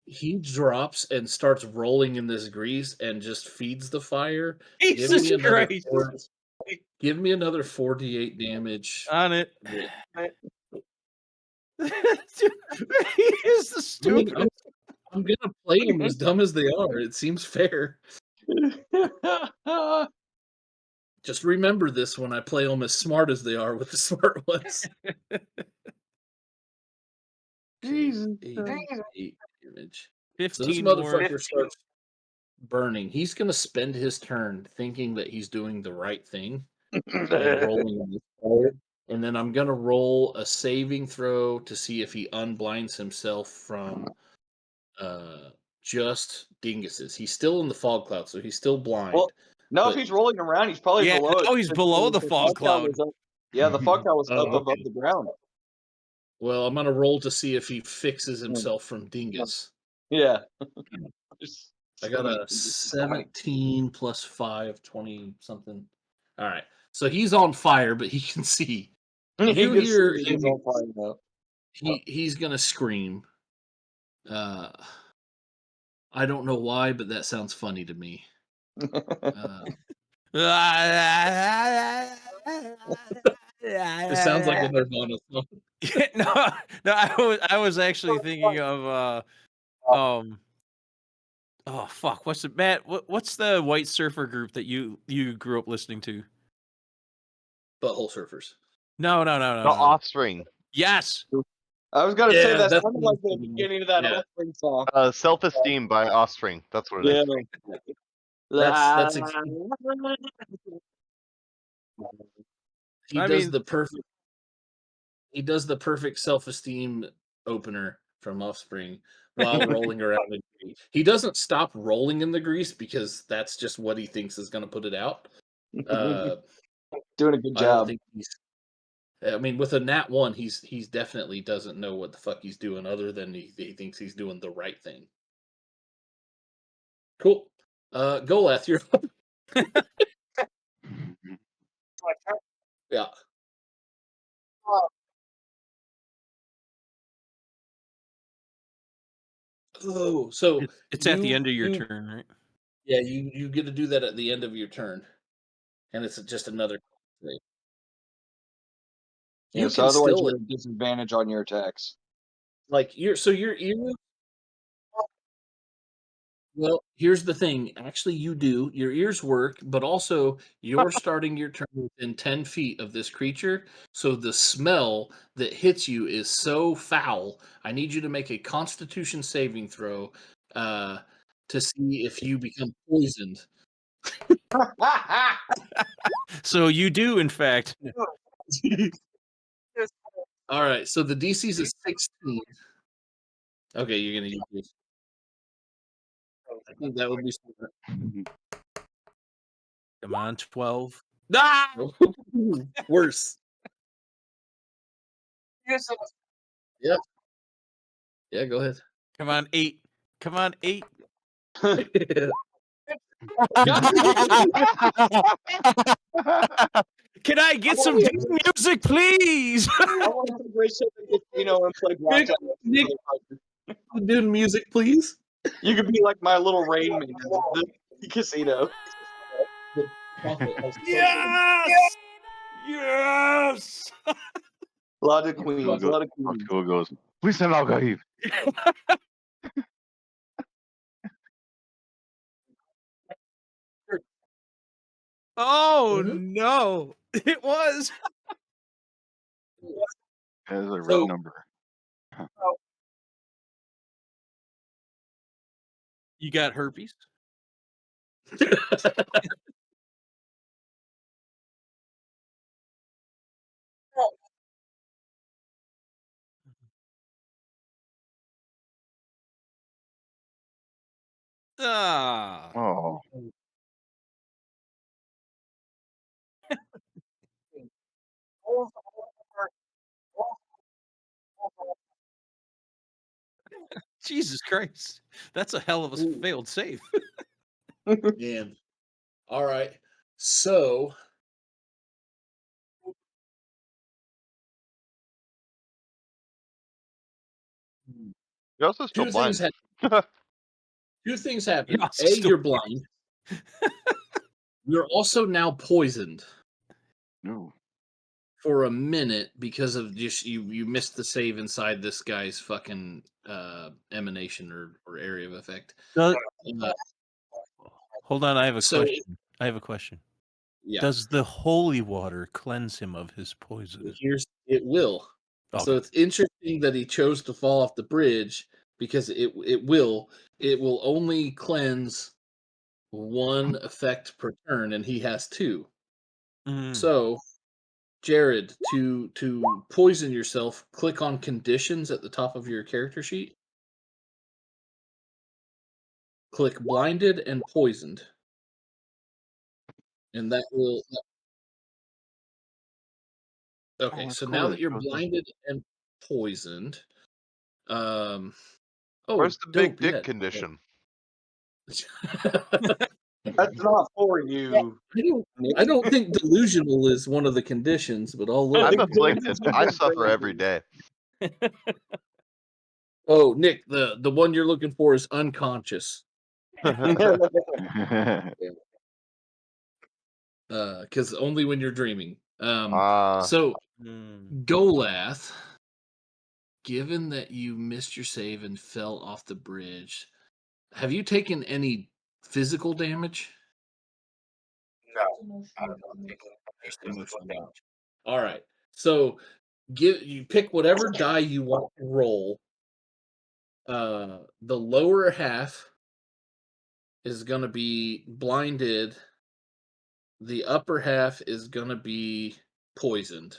He drops and starts rolling in this grease and just feeds the fire. Jesus Christ! Give me another 4d8 damage. On it. He is the stupid. I'm gonna play them as dumb as they are. It seems fair. Just remember this when I play them as smart as they are with the smart ones. Jesus. 8 damage. 15 So this more. motherfucker starts burning. He's gonna spend his turn thinking that he's doing the right thing and rolling in this fire. And then I'm gonna roll a saving throw to see if he unblinds himself from just dinguses. He's still in the fog cloud, so he's still blind. Well, no, but- if he's rolling around, he's probably below it. Oh, he's below the fog cloud. Was up. Yeah, the fog cloud was Oh, up above okay. the ground. Well, I'm gonna roll to see if he fixes himself from dingus. Yeah. I got a 17 plus 5, 20 something. All right. So he's on fire, but he can see. You hear he's on fire now. He's gonna scream. I don't know why, but that sounds funny to me. It sounds like a Nirvana song. No, I was actually thinking of oh fuck, what's it, Matt? What's the white surfer group that you grew up listening to? Butthole Surfers. No. The Offspring. Yes. I was gonna say that that's sounded like the beginning of that Offspring song. Self-Esteem by Offspring. That's what it is. That's He does the perfect self-esteem opener from Offspring while rolling around in grease. He doesn't stop rolling in the grease because that's just what he thinks is going to put it out. Doing a good I don't job. think with a nat 1, he's definitely doesn't know what the fuck he's doing other than he thinks he's doing the right thing. Cool. Golath, you're up. Yeah. Oh, so it's at the end of your turn, right? Yeah, you get to do that at the end of your turn, and it's just another thing. Yeah, so otherwise you're at a disadvantage on your attacks. Like your ears. Well, here's the thing. Actually, your ears work, but also you're starting your turn within 10 feet of this creature. So the smell that hits you is so foul. I need you to make a Constitution saving throw to see if you become poisoned. So you do, in fact. All right. So the DC's is 16. Okay, you're gonna use this. I think that would be smart. Come on, 12. Ah! Worse. Yeah. Yeah, go ahead. Come on, 8. Come on, 8. Can I get some Yeah. Dune music, please? I want to race at the casino and play Nick, blackjack. Nick, Dune music, please. You could be like my little Rain Man at the casino. The prophet has spoken. Yes! Yes! A lot of queens, a lot of queens. Cool goes. Please send Al Gaib. Oh no! It was. That is a red So- number. You got herpes? Ah. Oh, Jesus Christ. That's a hell of a Ooh. failed save. And all right. So You're also still two blind. things happen. Two things happen. You're also A, still you're blind. You're also now poisoned no. for a minute because of just you missed the save inside this guy's fucking emanation or area of effect. Hold on, I have a So- question. Yeah. Does the holy water cleanse him of his poison? It will. Okay. So it's interesting that he chose to fall off the bridge because it will only cleanse one effect per turn, and he has two. Mm. So, Jared, to poison yourself, click on conditions at the top of your character sheet. Click blinded and poisoned, and that will. Okay, that's so cool now that that it you're shows up. blinded and poisoned, oh, Where's the big dope, dick yeah. condition? That's not for you. I don't think delusional is one of the conditions, but I'll look. I'm think afflicted. I it's suffer crazy. every day. Oh, Nick, the one you're looking for is unconscious. Because only when you're dreaming. So Golath, given that you missed your save and fell off the bridge, have you taken any physical damage? Just emotional damage. All right. So you pick whatever die you want to roll. The lower half is going to be blinded. The upper half is going to be poisoned.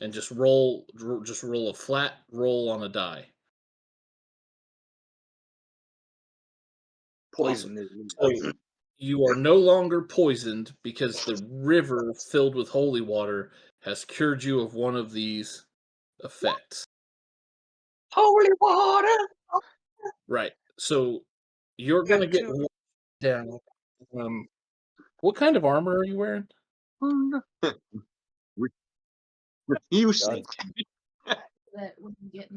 And just roll a flat roll on a die. Poison. So you are no longer poisoned because the river filled with holy water has cured you of one of these effects. Holy water. Right. So you're going to get down. What kind of armor are you wearing? Refusing. That when you get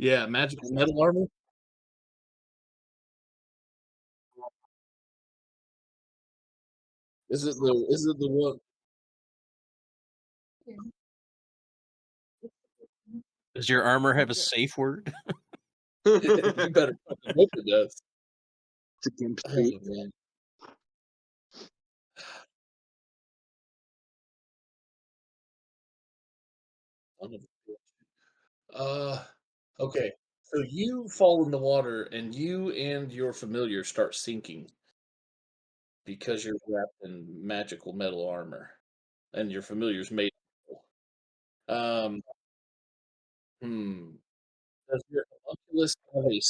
Yeah, magical metal armor. Is it the one? Does your armor have a safe word? You better fucking hope it does. Oh, man. Son of a bitch. Okay. So you fall in the water, and you and your familiar start sinking because you're wrapped in magical metal armor, and your familiar's made. Um. Hmm. Does your homunculus have a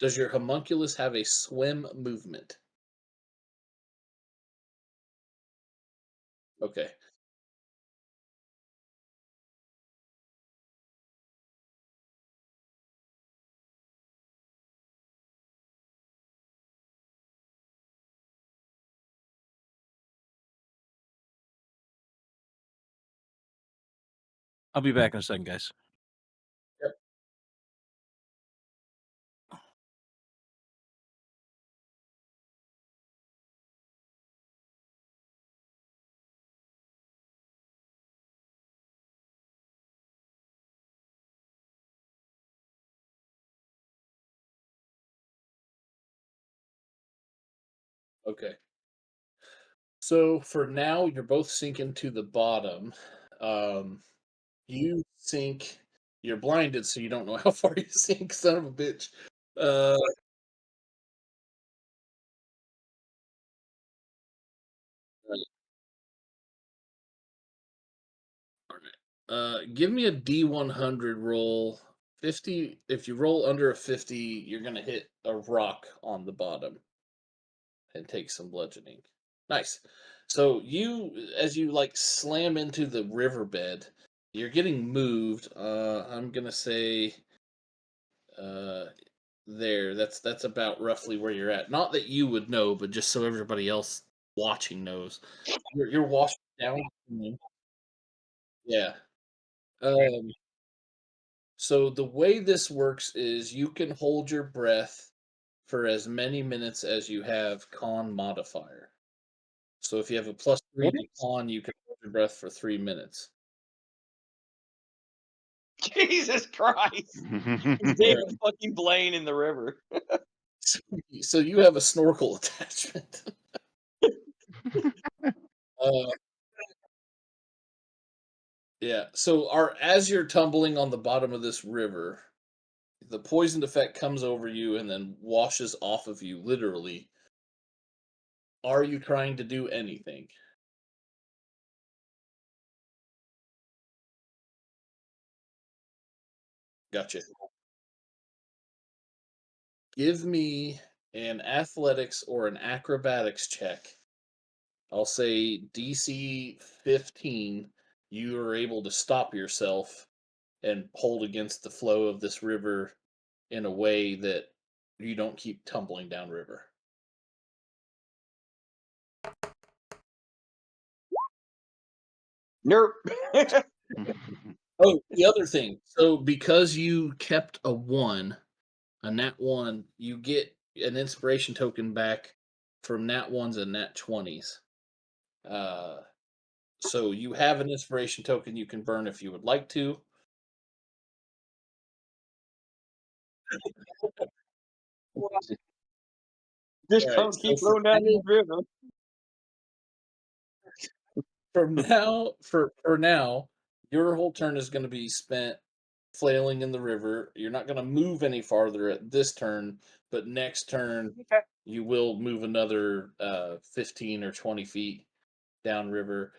Does your homunculus have a swim movement? Okay. I'll be back in a second, guys. Okay. So for now, you're both sinking to the bottom. You sink. You're blinded, so you don't know how far you sink. Son of a bitch. Uh, all right. Give me a D100 roll. 50. If you roll under a 50, you're gonna hit a rock on the bottom and take some bludgeoning. Nice. So as you like slam into the riverbed, you're getting moved. I'm gonna say, uh, there. That's about roughly where you're at. Not that you would know, but just so everybody else watching knows. You're washing down. Yeah. Um, so the way this works is you can hold your breath for as many minutes as you have con modifier. So if you have a +3 to con, you can hold your breath for 3 minutes. Jesus Christ! It's David fucking Blaine in the river. So you have a snorkel attachment. uh, yeah. So as you're tumbling on the bottom of this river, the poisoned effect comes over you and then washes off of you, literally. Are you trying to do anything? Gotcha. Give me an athletics or an acrobatics check. I'll say DC 15. You are able to stop yourself and hold against the flow of this river in a way that you don't keep tumbling downriver. Nope. Oh, the other thing. So because you kept a nat 1, you get an inspiration token back from nat 1s and nat 20s. So you have an inspiration token you can burn if you would like to. Just All right, don't so keep going down this river. for now, your whole turn is going to be spent flailing in the river. You're not going to move any farther at this turn, but next turn you will move another 15 or 20 feet downriver.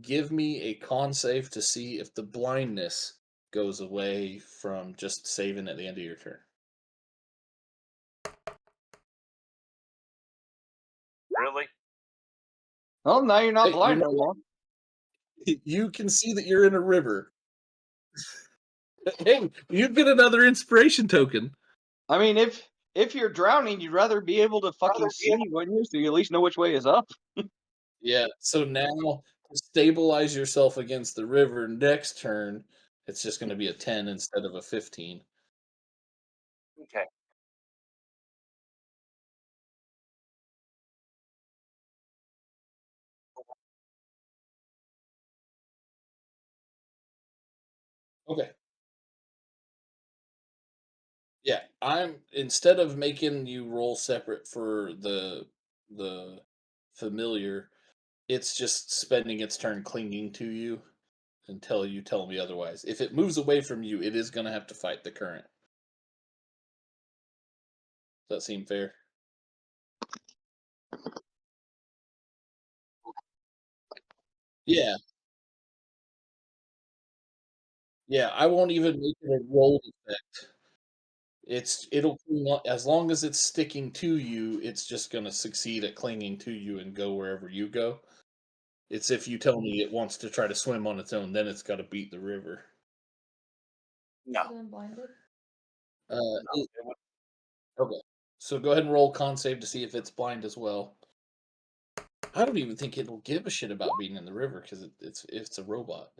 Give me a con save to see if the blindness goes away from just saving at the end of your turn. Really? Well, now you're not Hey, blind no more. you can see that you're in a river. Hey, you get another inspiration token. I mean, if you're drowning, you'd rather be able to fucking see, wouldn't you? So you at least know which way is up. Yeah, so now to stabilize yourself against the river next turn, it's just going to be a 10 instead of a 15. Okay. Okay. Yeah, I'm instead of making you roll separate for the familiar, it's just spending its turn clinging to you until you tell me otherwise. If it moves away from you, it is going to have to fight the current. Does that seem fair? Yeah. Yeah, I won't even make it a roll effect. It'll cling on as long as it's sticking to you, it's just gonna succeed at clinging to you and go wherever you go. It's if you tell me it wants to try to swim on its own, then it's gotta beat the river. No. It okay. So go ahead and roll con save to see if it's blind as well. I don't even think it'll give a shit about being in the river because it's a robot.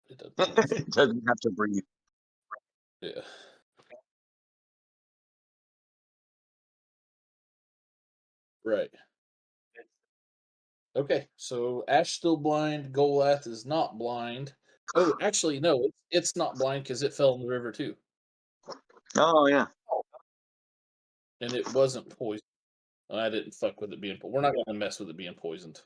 It doesn't. It doesn't have to breathe. Yeah. Right. Okay, so Ash still blind. Golath is not blind. Oh, actually, no, it's not blind because it fell in the river too, Oh yeah. and it wasn't poisoned. I didn't fuck with it being. We're not gonna mess with it being poisoned.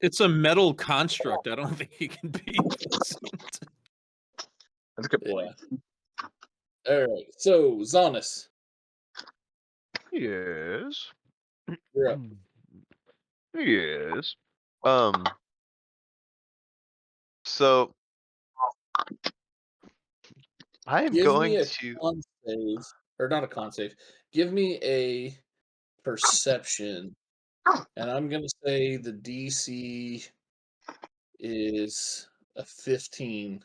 It's a metal construct. I don't think it can be poisoned. That's a good point. Yeah. All right, so Zanus, Yes. you're up. Yes. So I am Give me going a to. con save, or not a con save. Give me a perception, and I'm gonna say the DC is a 15.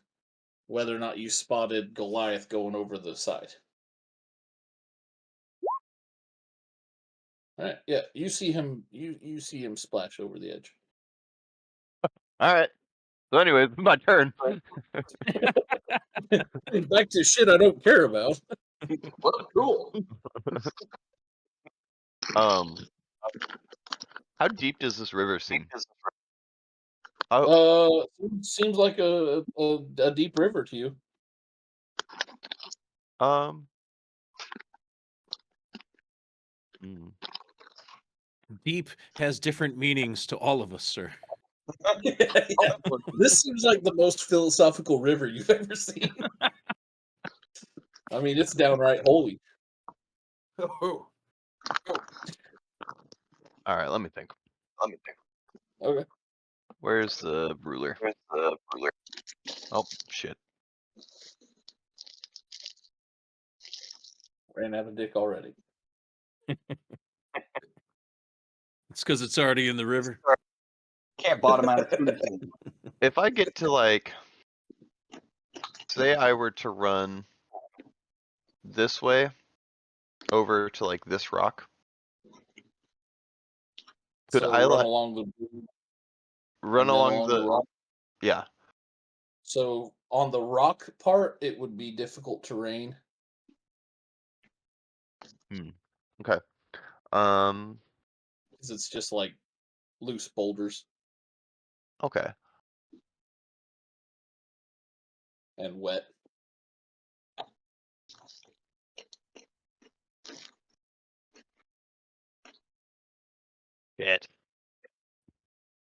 Whether or not you spotted Goliath going over the side. All right, yeah, you see him. You see him splash over the edge. All right. So, anyways, my turn. Back to shit I don't care about. Well, cool. How deep does this river seem? Seems like a deep river to you. Deep has different meanings to all of us, sir. Yeah. This seems like the most philosophical river you've ever seen. I mean, it's downright holy. All right, let me think. Okay. Where's the ruler? Oh shit. Ran out of dick already. It's because it's already in the river. Can't bottom out a tuna can. If I get to like, say I were to run this way over to like this rock, could So I run like along the run and then along the the? rock. Yeah. So on the rock part, it would be difficult terrain. Okay. Because it's just like loose boulders Okay. and wet. Shit.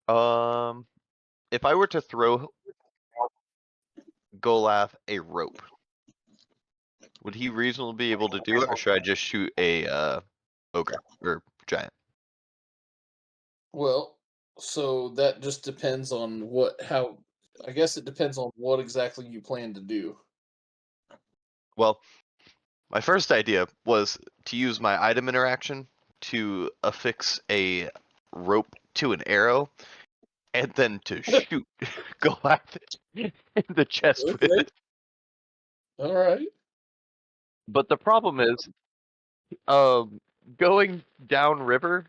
If I were to throw Golath a rope, would he reasonably be able to do it, or should I just shoot a ogre or giant? Well, so that just depends on how. I guess it depends on what exactly you plan to do. Well, my first idea was to use my item interaction to affix a rope to an arrow, and then to shoot Goliath in the chest with Okay. it. All right. But the problem is, going downriver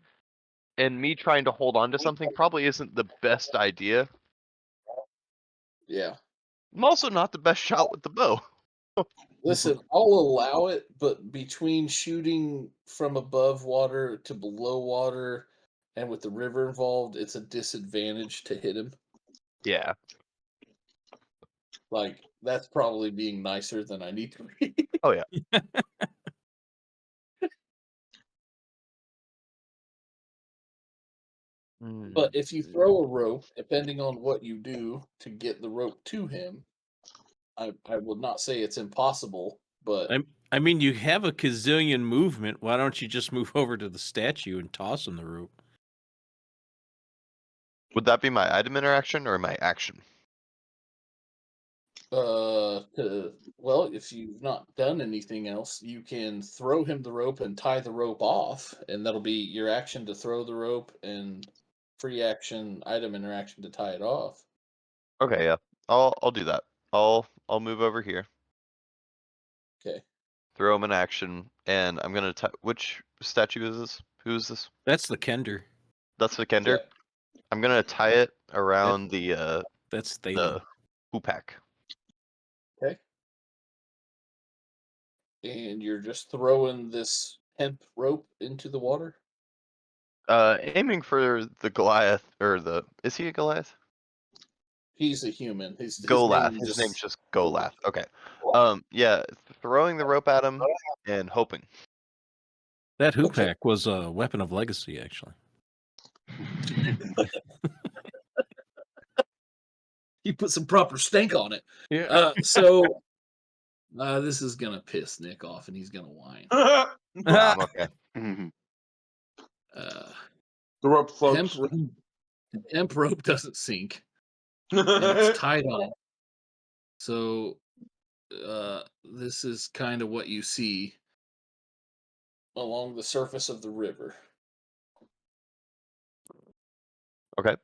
and me trying to hold on to something probably isn't the best idea. Yeah. I'm also not the best shot with the bow. Listen, I'll allow it, but between shooting from above water to below water and with the river involved, it's a disadvantage to hit him. Yeah. Like, that's probably being nicer than I need to be. Oh yeah. But if you throw a rope, depending on what you do to get the rope to him, I would not say it's impossible, but I mean, you have a gazillion movement. Why don't you just move over to the statue and toss him the rope? Would that be my item interaction or my action? well, if you've not done anything else, you can throw him the rope and tie the rope off, and that'll be your action to throw the rope and free action item interaction to tie it off. Okay, yeah. I'll do that. I'll move over here. Okay. Throw him in action, and I'm gonna which statue is this? Who is this? That's the Kender. That's the Kender. Yeah. I'm gonna tie it around the That's Thalen. The Hoopak. Okay. And you're just throwing this hemp rope into the water? Aiming for the Goliath, or is he a Goliath? He's a human. His Golath. name His just name's just Golath. Okay. Yeah, throwing the rope at him and hoping. That Hoopak was a weapon of legacy, actually. He put some proper stank on it. Yeah. So this is gonna piss Nick off, and he's gonna whine. I'm okay. The rope floats. Hemp rope doesn't sink, and it's tied on. So this is kind of what you see along the surface of the river. Okay.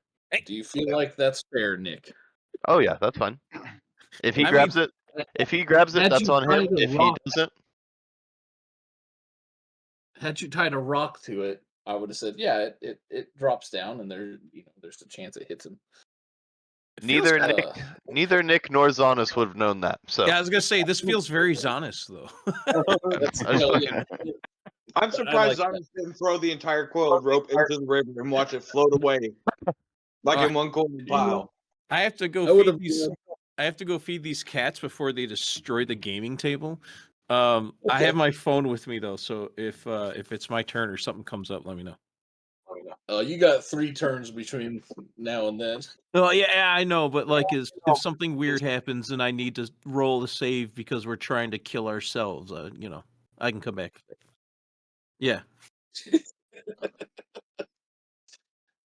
Do you feel like that's fair, Nick? Oh yeah, that's fine. If he I grabs mean, it, that's on him. If he doesn't, had you tied a rock to it, I would have said, yeah, it drops down, and there's a chance it hits him. neither Nick nor Zonis would have known that. So yeah, I was gonna say this feels very Zonis though. I'm surprised like I didn't throw the entire coiled rope into the river and watch it float away, like in one coiled pile. I have to go I would've feed these. I have to go feed these cats before they destroy the gaming table. I have my phone with me though, so if it's my turn or something comes up, let me know. You got 3 turns between now and then. Well, yeah, I know, but like, if something weird happens and I need to roll a save because we're trying to kill ourselves, I can come back. Yeah.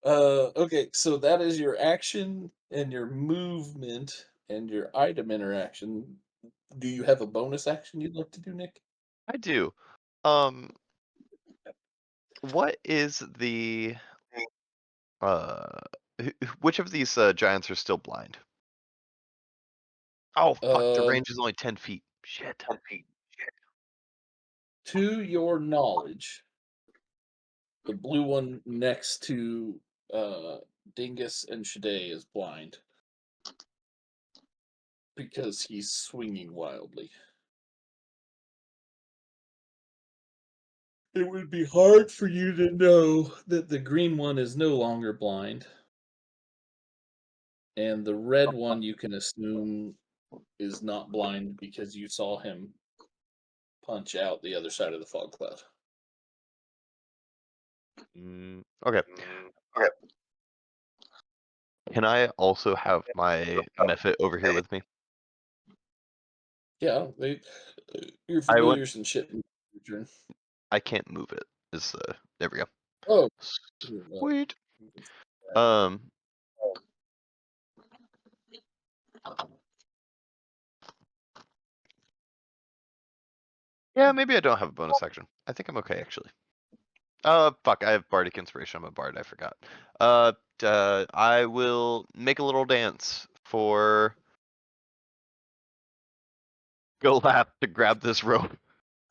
Okay, so that is your action and your movement and your item interaction. Do you have a bonus action you'd like to do, Nick? I do. What is the which of these giants are still blind? Oh fuck! The range is only 10 feet. Shit. 10 feet. To your knowledge, the blue one next to Dingus and Shade is blind because he's swinging wildly. It would be hard for you to know that the green one is no longer blind. And the red one you can assume is not blind because you saw him punch out the other side of the fog cloud. Okay. Can I also have my Mephit over here with me? Yeah, your familiars and shit. Return. I can't move it. There we go. Oh, sweet. Yeah, maybe I don't have a bonus action. I think I'm okay actually. Fuck, I have Bardic Inspiration. I'm a bard, I forgot. I will make a little dance for Golap to grab this rope.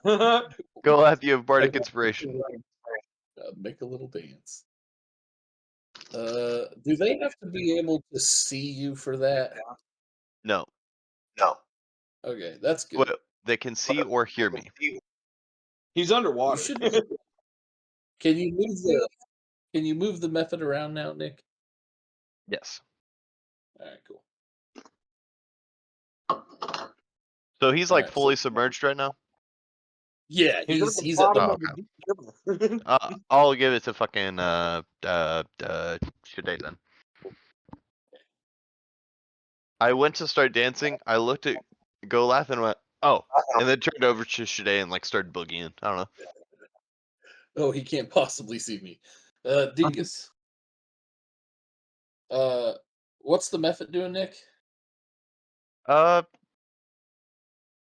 Golap, you have Bardic Inspiration. Make a little dance. Do they have to be able to see you for that? No. Okay, that's good. Well, they can see or hear me. He's underwater. Can you move the method around now, Nick? Yes. All right, cool. So he's like fully submerged right now? Yeah, he's at the okay. I'll give it to fucking Shade then. I went to start dancing. I looked at Golaf and went, oh, and then turned over to Shade and like started boogieing. I don't know. Oh, he can't possibly see me. Dingus. What's the method doing, Nick?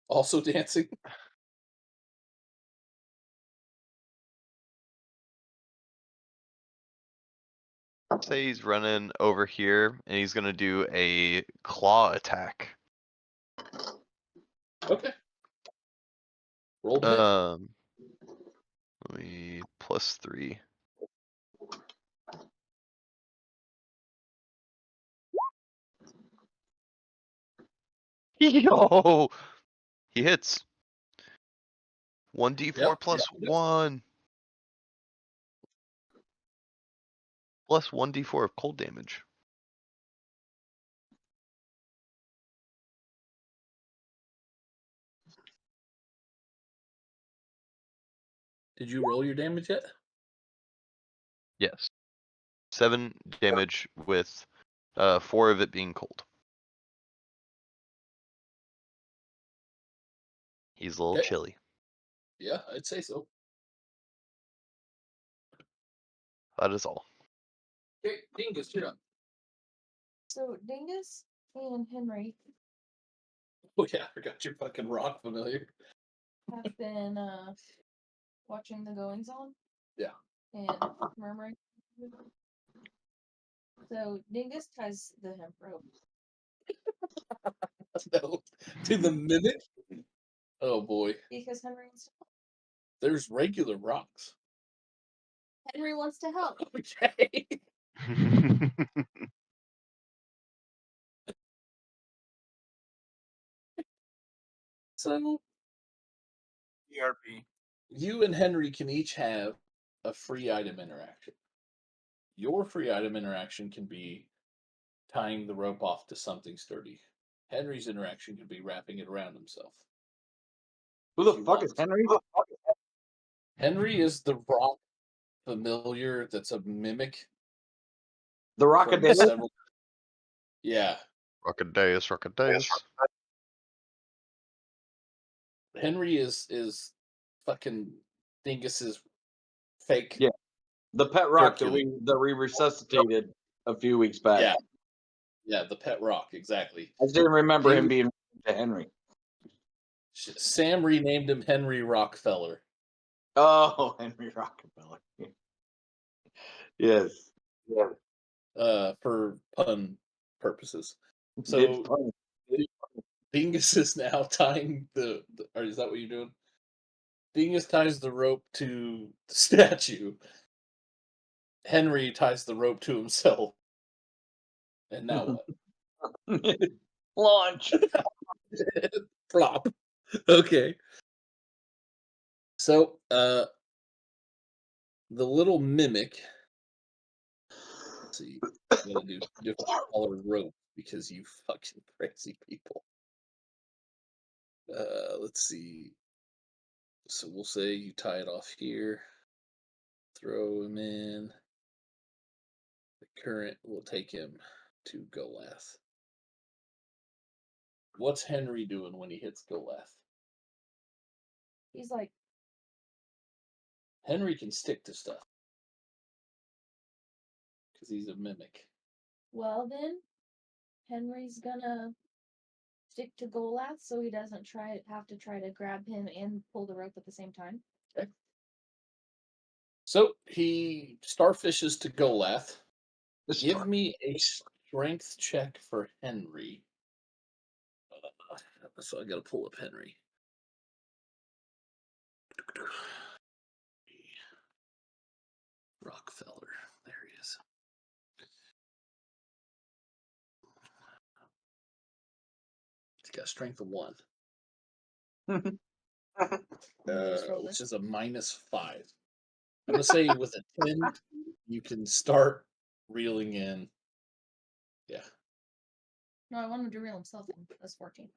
Also dancing. Say he's running over here and he's gonna do a claw attack. Okay. Roll to hit. Let me +3. Yo, he hits. 1d4 Yep, plus yep. 1. Plus 1d4 of cold damage. Did you roll your damage yet? Yes. 7 damage with 4 of it being cold. He's a little Okay. chilly. Yeah, I'd say so. That is all. Okay, Dingus, you're up. So Dingus and Henry Oh yeah, I forgot your fucking rock familiar. have been watching the goings on. Yeah. And murmuring. So Dingus ties the hemp rope. No, to the mimic. Oh boy, Because Henry wants to help. there's regular rocks. Henry wants to help. Okay. So ERP. you and Henry can each have a free item interaction. Your free item interaction can be tying the rope off to something sturdy. Henry's interaction could be wrapping it around himself. Who the fuck is Henry? Henry is the rock familiar that's a mimic The from Rockadale? several. Yeah, Rockadaeus, Rockadaeus. Henry is fucking Dingus's fake. Yeah. The pet rock that Hercules. we resuscitated a few weeks back. Yeah, yeah, the pet rock, exactly. I just didn't remember him Ding- being to Henry. Sam renamed him Henry Rockefeller. Oh, Henry Rockefeller. Yes. For pun purposes. It's So funny. Dingus is now tying or is that what you're doing? Dingus ties the rope to the statue. Henry ties the rope to himself. And now what? Launch. Flop. Okay. So, the little mimic. Let's see. I'm gonna do different colored rope because you fucking crazy people. Let's see. So we'll say you tie it off here. Throw him in. The current will take him to Golath. What's Henry doing when he hits Golath? He's like, Henry can stick to stuff because he's a mimic. well then, Henry's gonna stick to Golath so he doesn't have to try to grab him and pull the rope at the same time. Okay. So he starfishes to Golath. Give me a strength check for Henry. So I gotta pull up Henry. Rockefeller. There he is. He's got a strength of 1. Which is a -5. I'm gonna say with a 10, you can start reeling in. Yeah, No, I want him to reel himself in. That's 14.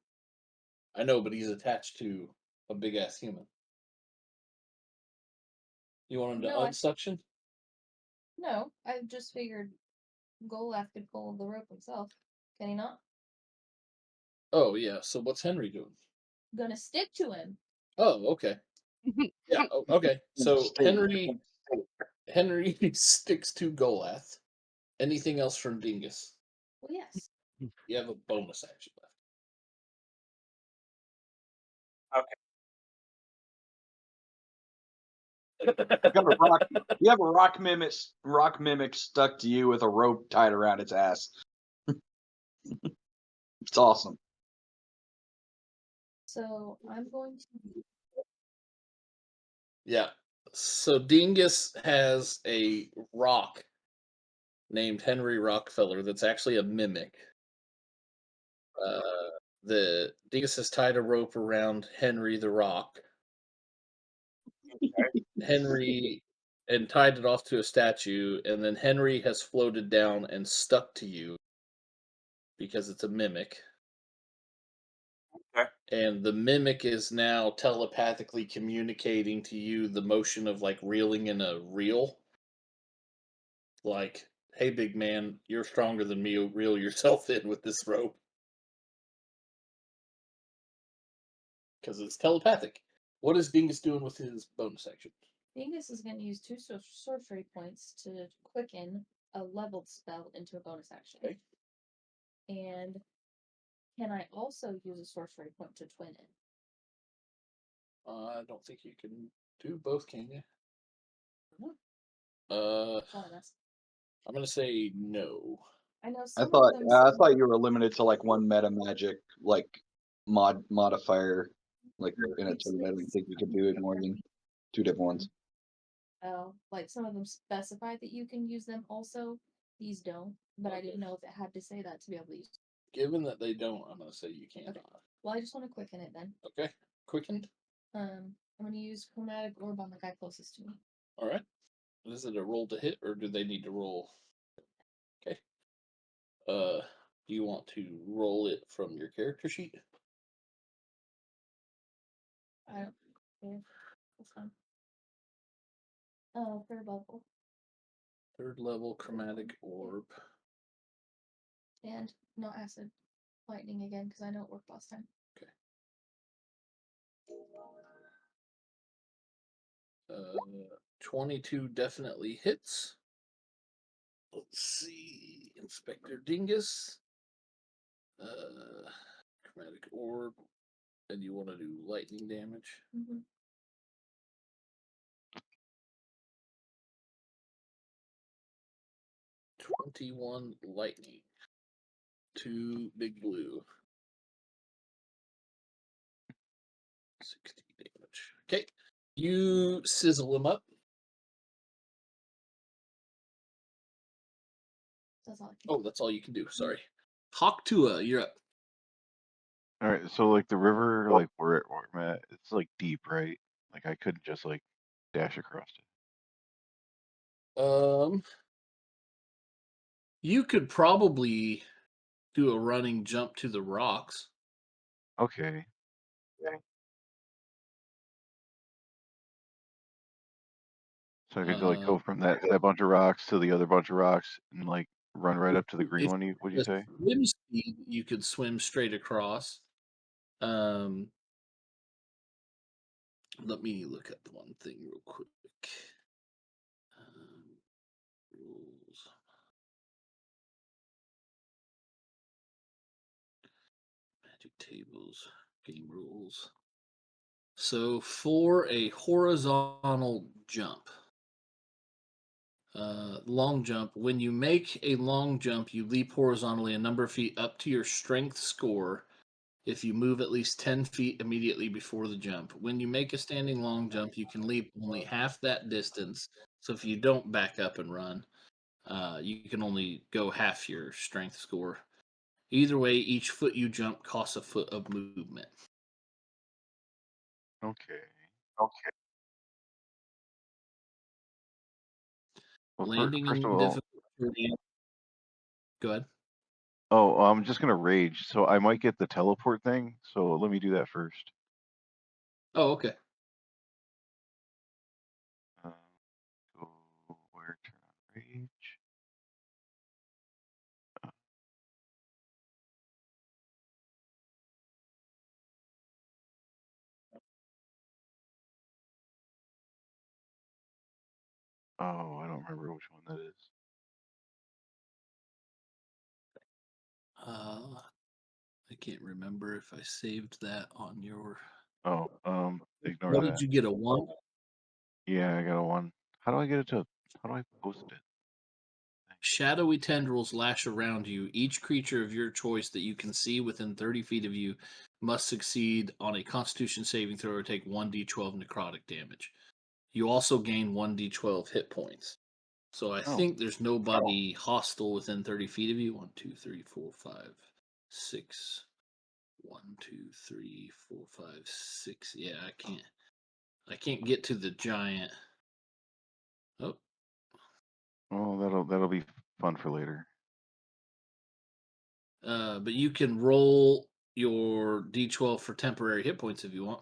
I know, but he's attached to a big ass human. You want him to No, unsuction? No, I just figured Golath could pull the rope himself. Can he not? Oh yeah. So what's Henry doing? Gonna stick to him. Oh, okay. Yeah. Okay. So Henry sticks to Golath. Anything else from Dingus? Well, yes. You have a bonus action left. You have a rock mimic stuck to you with a rope tied around its ass. It's awesome. So I'm going to. Yeah. So Dingus has a rock named Henry Rockefeller that's actually a mimic. The dingus has tied a rope around Henry the Rock. Henry and tied it off to a statue, and then Henry has floated down and stuck to you because it's a mimic. Okay. And the mimic is now telepathically communicating to you the motion of like reeling in a reel. Like, hey, big man, you're stronger than me. Reel yourself in with this rope. Because it's telepathic. What is Dingus doing with his bonus action? Dingus is going to use 2 sorcery points to quicken a leveled spell into a bonus action. Okay. And can I also use a sorcery point to twin it? I don't think you can do both, can you? No. That's all I'm asking. I'm gonna say no. I know I some thought of them. I thought you were limited to like one meta magic like modifier like in a tournament. I didn't think you could do it more than 2 different ones. Oh, like some of them specify that you can use them also. These don't, but I didn't know if it had to say that to be able to use. Given that they don't, I'm gonna say you can't. Okay. Well, I just want to quicken it then. Okay. Quickened. I'm gonna use chromatic orb on the guy closest to me. All right. Is it a roll to hit, or do they need to roll? Okay. Do you want to roll it from your character sheet? I don't care. That's fine. Oh, third level. Third level chromatic orb. And not acid. Lightning again, because I know it worked last time. Okay. 22 definitely hits. Let's see. Inspector Dingus. Chromatic orb. And you want to do lightning damage. Mm-hmm. 21 lightning. 2 big blue. 60 damage. Okay. You sizzle him up. That's all I can Oh, that's all you can do. Sorry. Hawktua, you're up. All right, so like the river, like where I'm at, it's like deep, right? Like I couldn't just like dash across it. You could probably do a running jump to the rocks. Okay. So I could like go from that bunch of rocks to the other bunch of rocks and like run right up to the green If one. Would you say? swim speed, you could swim straight across. Let me look up one thing real quick. Rules. Magic tables, game rules. So for a horizontal jump, long jump, when you make a long jump, you leap horizontally a number of feet up to your strength score if you move at least 10 feet immediately before the jump. When you make a standing long jump, you can leap only half that distance. So if you don't back up and run, you can only go half your strength score. Either way, each foot you jump costs a foot of movement. Okay. Well, Landing first in of all, difficult terrain. Go ahead. oh, I'm just gonna rage, so I might get the teleport thing. So let me do that first. Oh, okay. Go where turn on rage. Oh, I don't remember which one that is. I can't remember if I saved that on your. Oh, ignore What that. did you get? A 1? Yeah, I got a 1. How do I get it to? How do I post it? Shadowy tendrils lash around you. Each creature of your choice that you can see within 30 feet of you must succeed on a Constitution saving throw or take 1d12 necrotic damage. You also gain 1d12 hit points. So I Oh. think there's nobody hostile within 30 feet of you. 1, 2, 3, 4, 5, 6, 1, 2, 3, 4, 5, 6. Yeah, I can't get to the giant. Oh, that'll be fun for later. but you can roll your D12 for temporary hit points if you want.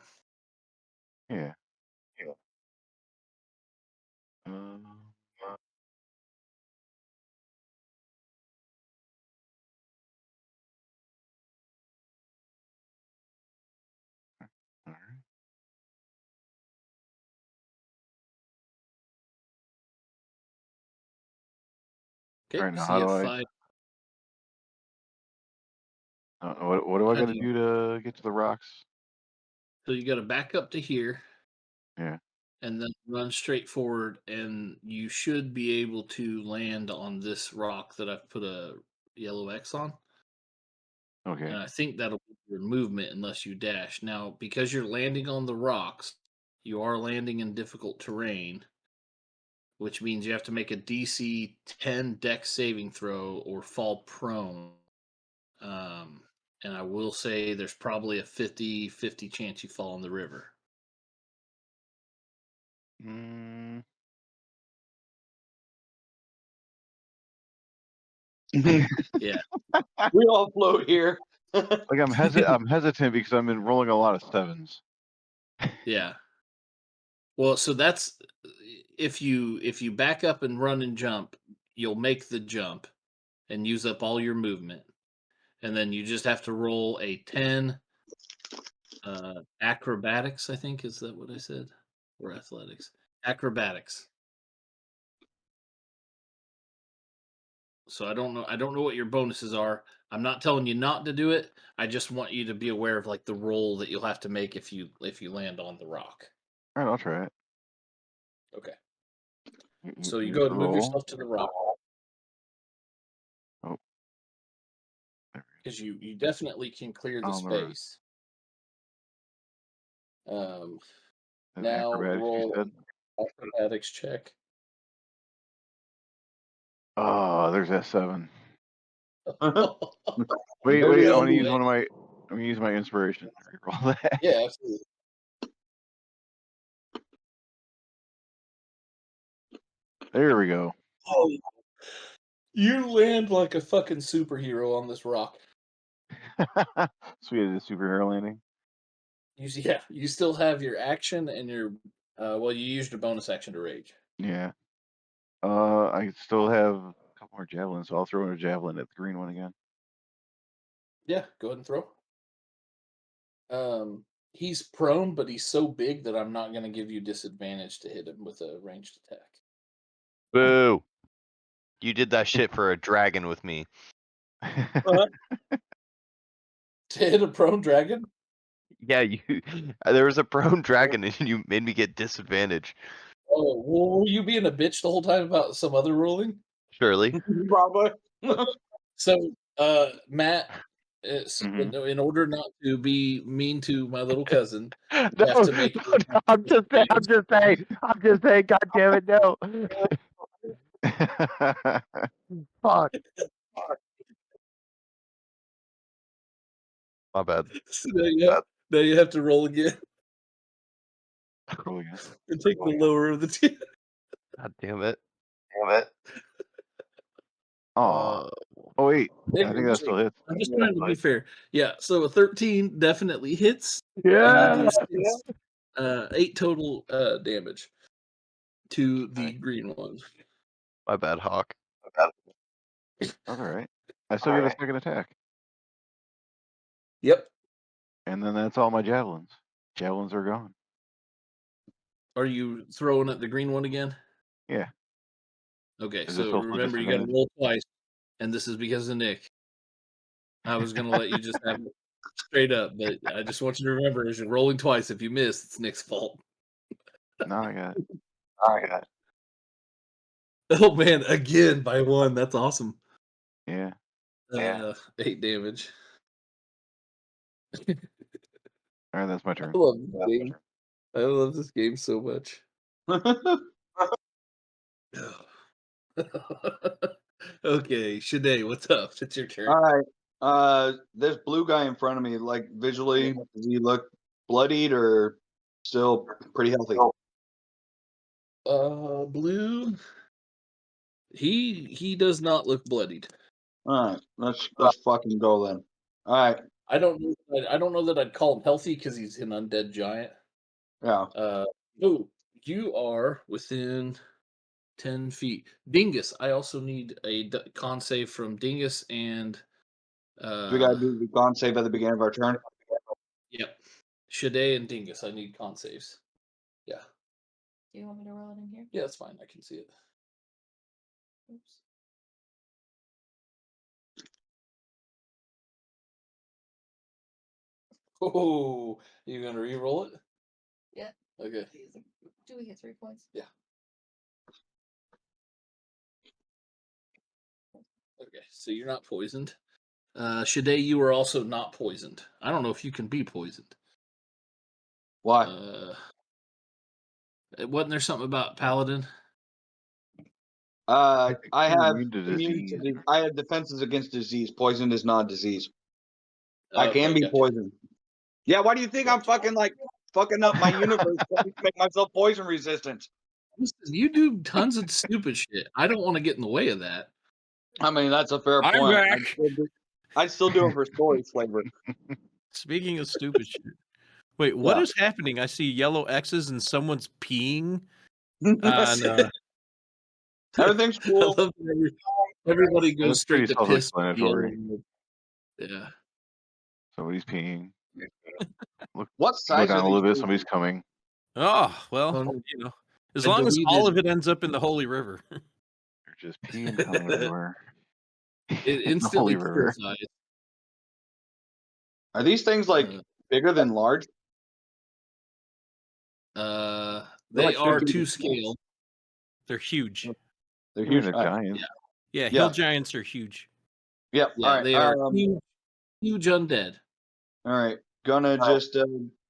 Yeah. All right. Okay, All right, now so how you do have I? 5. What do I How got do to you? do to get to the rocks? So you got to back up to here. Yeah. And then run straight forward, and you should be able to land on this rock that I've put a yellow X on. Okay. And I think that'll be your movement unless you dash. Now, because you're landing on the rocks, you are landing in difficult terrain, which means you have to make a DC 10 dex saving throw or fall prone. And I will say there's probably a 50-50 chance you fall in the river. Mm, Yeah. We all float here. like I'm hesitant because I've been rolling a lot of 7s. Yeah. Well, so that's if you back up and run and jump, you'll make the jump and use up all your movement. And then you just have to roll a 10 acrobatics, I think. Is that what I said? Or athletics? Acrobatics. So I don't know what your bonuses are. I'm not telling you not to do it. I just want you to be aware of like the roll that you'll have to make if you land on the rock. All right, I'll try it. Okay. So you Here's go ahead the and move roll. yourself to the rock. Oh, there Because you definitely can clear the on the rock. space. Um, And now acrobatics, you roll said? acrobatics check. Oh, there's that 7. Wait, There it I is. want to use I'm gonna use my inspiration. Roll that. Yeah, absolutely. There we go. Oh, you land like a fucking superhero on this rock. So we had a superhero landing. You still have your action and your well, you used your bonus action to rage. Yeah. I still have a couple more javelins, so I'll throw in a javelin at the green one again. Yeah, go ahead and throw. He's prone, but he's so big that I'm not going to give you disadvantage to hit him with a ranged attack. Boo! You did that shit for a dragon with me. To hit a prone dragon? Yeah, you. There was a prone dragon, and you made me get disadvantage. Oh, well, were you being a bitch the whole time about some other ruling? Surely. Probably. So, Matt, in order not to be mean to my little cousin, you have to make. No, I'm just saying. God damn it, no. Fuck. My bad. So now you have to roll again Roll again. and take the lower of the two. God damn it. Oh, wait. There I you think go. that still hits. I'm just trying to be fair. Yeah, so a 13 definitely hits. Yeah. You do 8 total damage to the green one. My bad, Hawk. That's all right. I still get a second attack. Yep. And then that's all my javelins. Javelins are gone. Are you throwing at the green one again? Yeah. Okay, Is this so also remember you got to disadvantage? roll twice, and this is because of Nick. I was going to let you just have it straight up, but I just want you to remember as you're rolling twice, if you miss, it's Nick's fault. No, I got it. Oh man, again by 1. That's awesome. Yeah. 8 damage. All right, that's my turn. I love this game. I love this game so much. Okay, Shanae, what's up? It's your turn. All right. This blue guy in front of me, like visually, does he look bloodied or still pretty healthy? Blue. He does not look bloodied. All right, let's fucking go then. All right, I don't know that I'd call him healthy because he's an undead giant. yeah. No, you are within 10 feet. Dingus, I also need a con save from Dingus and So we gotta do the con save at the beginning of our turn. yep. Shade and Dingus, I need con saves. Yeah. Do you want me to roll it in here? Yeah, that's fine. I can see it. Oops. Oh, you gonna re-roll it? Yeah. Okay. Do we get 3 points? Yeah. Okay, so you're not poisoned. Shade, you are also not poisoned. I don't know if you can be poisoned. Why? Wasn't there something about Paladin? I you're have immune to immunity. disease. I have defenses against disease. Poison is not disease. I can Okay, be gotcha. poisoned. Yeah, why do you think I'm fucking up my universe trying to make myself poison resistant? Listen, you do tons of stupid shit. I don't want to get in the way of that. I mean, that's a fair I'm point. back. I'd still do it for story flavor. Speaking of stupid shit. Wait, what is happening? I see yellow X's and someone's peeing. Everything's I cool. love that everybody goes That's straight pretty to piss. self-explanatory. Yeah. Somebody's peeing. Look, What go size down are a these? little bit. Somebody's coming. Oh, well, Oh, no. you know, as I long as all of deleted- it ends up in the Holy River. They're just peeing coming everywhere. It In the Holy instantly River. purifies. Are these things like bigger than large? They like are 15 to scale. They're huge. They're I mean, huge. they're All right. giants. Yeah, Yeah. hill giants are huge. Yep. Yeah, All right. they are huge undead. All right. Gonna just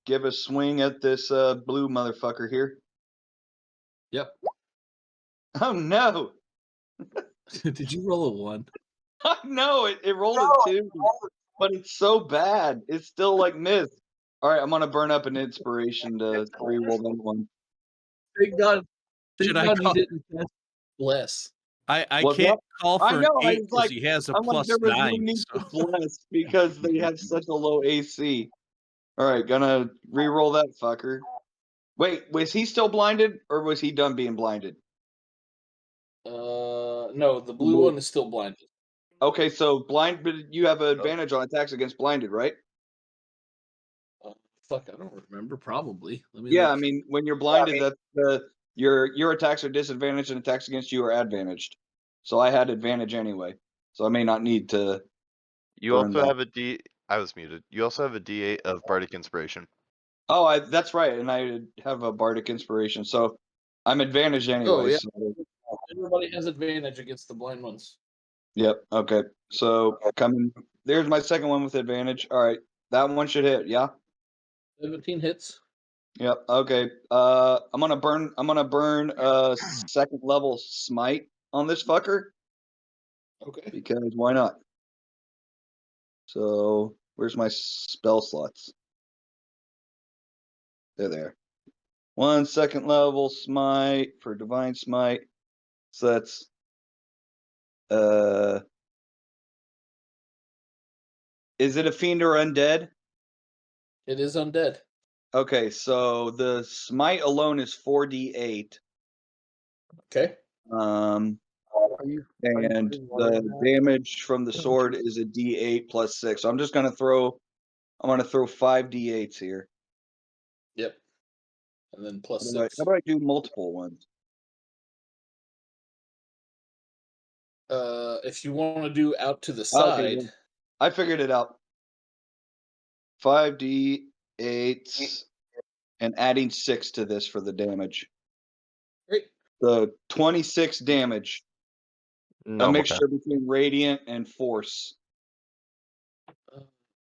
give a swing at this blue motherfucker here. Yep. Oh no! Did you roll a 1? No, it rolled a 2, but it's so bad. It's still like missed. All right, I'm gonna burn up an inspiration to re-roll that one. Thank God. Should Thank I God he call? didn't cast bless. I What's can't up? call I for an know. I 8 was because like, he has a I'm like, plus there was no 9. need So. to bless because they have such a low AC. All right, gonna re-roll that fucker. Wait, was he still blinded or was he done being blinded? No, the blue one is still blinded. Okay, so blind, but you have an advantage on attacks against blinded, right? Fuck, I don't remember. Probably. Let me. Yeah, look. I mean, when you're blinded, that's your attacks are disadvantaged and attacks against you are advantaged. So I had advantage anyway, so I may not need to. You burn also that. have a D. I was muted. You also have a D8 of bardic inspiration. Oh, that's right, and I have a bardic inspiration, so I'm advantaged anyway. Oh yeah. So, Everybody has advantage against the blind ones. yep. Okay. So coming. There's my second one with advantage. All right, that one should hit. Yeah. 17 hits. Yep. Okay. I'm gonna burn second level smite on this fucker Okay. because why not? So where's my spell slots? They're there. 1 second level smite for divine smite. So that's is it a fiend or undead? It is undead. Okay, so the smite alone is 4d8. Okay. And the damage from the sword is a d8 plus 6. So I'm gonna throw 5 d8s here. Yep. And then plus How 6. about I do multiple ones? If you want to do out to the Okay, side, good. I figured it out. 5 d8s and adding 6 to this for the damage. great. The 26 damage. No, A mixture between radiant and force.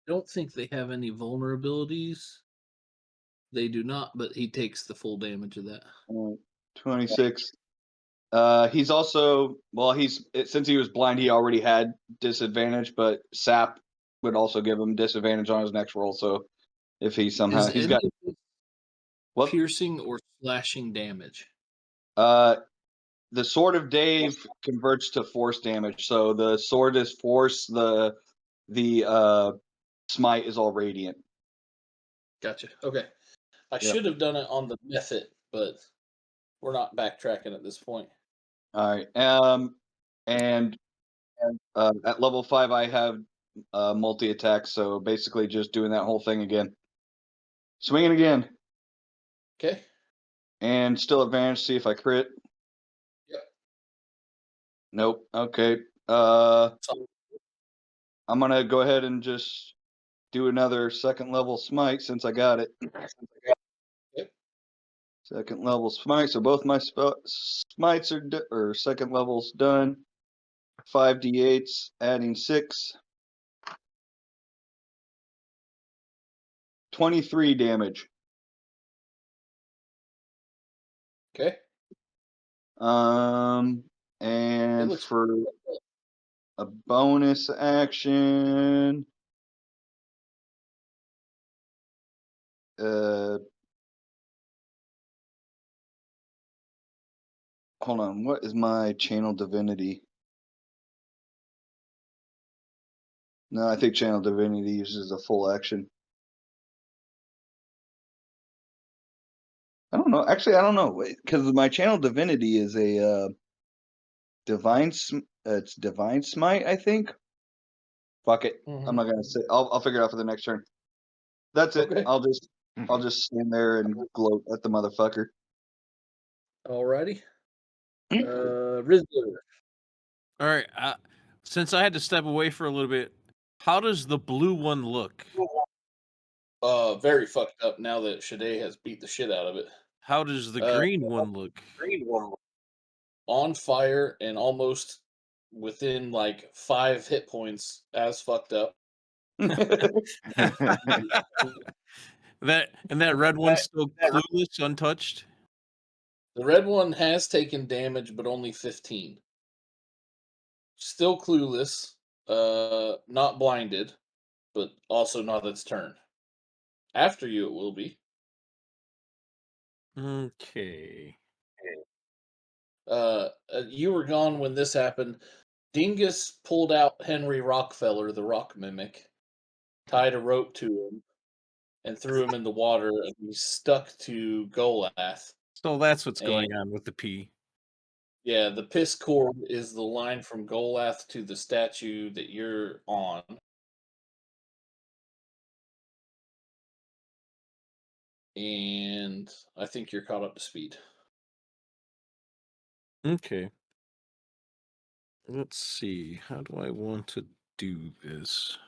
Don't think they have any vulnerabilities. They do not, but he takes the full damage of that. 26 He's also since he was blind, he already had disadvantage, but sap would also give him disadvantage on his next roll. So if he somehow Is he's any got of this what piercing or slashing damage? the sword of Dave converts to force damage. So the sword is force, the smite is all radiant. Gotcha. Okay. I Yep. should have done it on the method, but we're not backtracking at this point. All right. And at level 5 I have multi attack, so basically just doing that whole thing again. Swinging again. Okay. And still advantage, see if I crit. Yep. Nope. Okay. I'm gonna go ahead and just do another second level smite since I got it. Yep. Second level smite. So both my smites are second levels done. 5d8s, adding 6. 23 damage. Okay. And looks for a bonus action, hold on, what is my channel divinity? No, I think channel divinity uses a full action. I don't know. Actually, I don't know because my channel divinity is a divine. It's divine smite, I think. Fuck it. I'm not gonna say. I'll figure it out for the next turn. That's it. Okay. I'll just stand there and gloat at the motherfucker. Alrighty. Rizzler. All right. Since I had to step away for a little bit, how does the blue one look? Very fucked up now that Shade has beat the shit out of it. How does the green one look? On fire and almost within like 5 hit points as fucked up. That red one's still clueless, untouched. The red one has taken damage, but only 15. Still clueless, not blinded, but also not its turn. After you, it will be. Okay. You were gone when this happened. Dingus pulled out Henry Rockefeller, the rock mimic, tied a rope to him, and threw him in the water, and he stuck to Golath. So that's what's And going on with the P. yeah, the piss cord is the line from Golath to the statue that you're on. And I think you're caught up to speed. Okay. Let's see. How do I want to do this?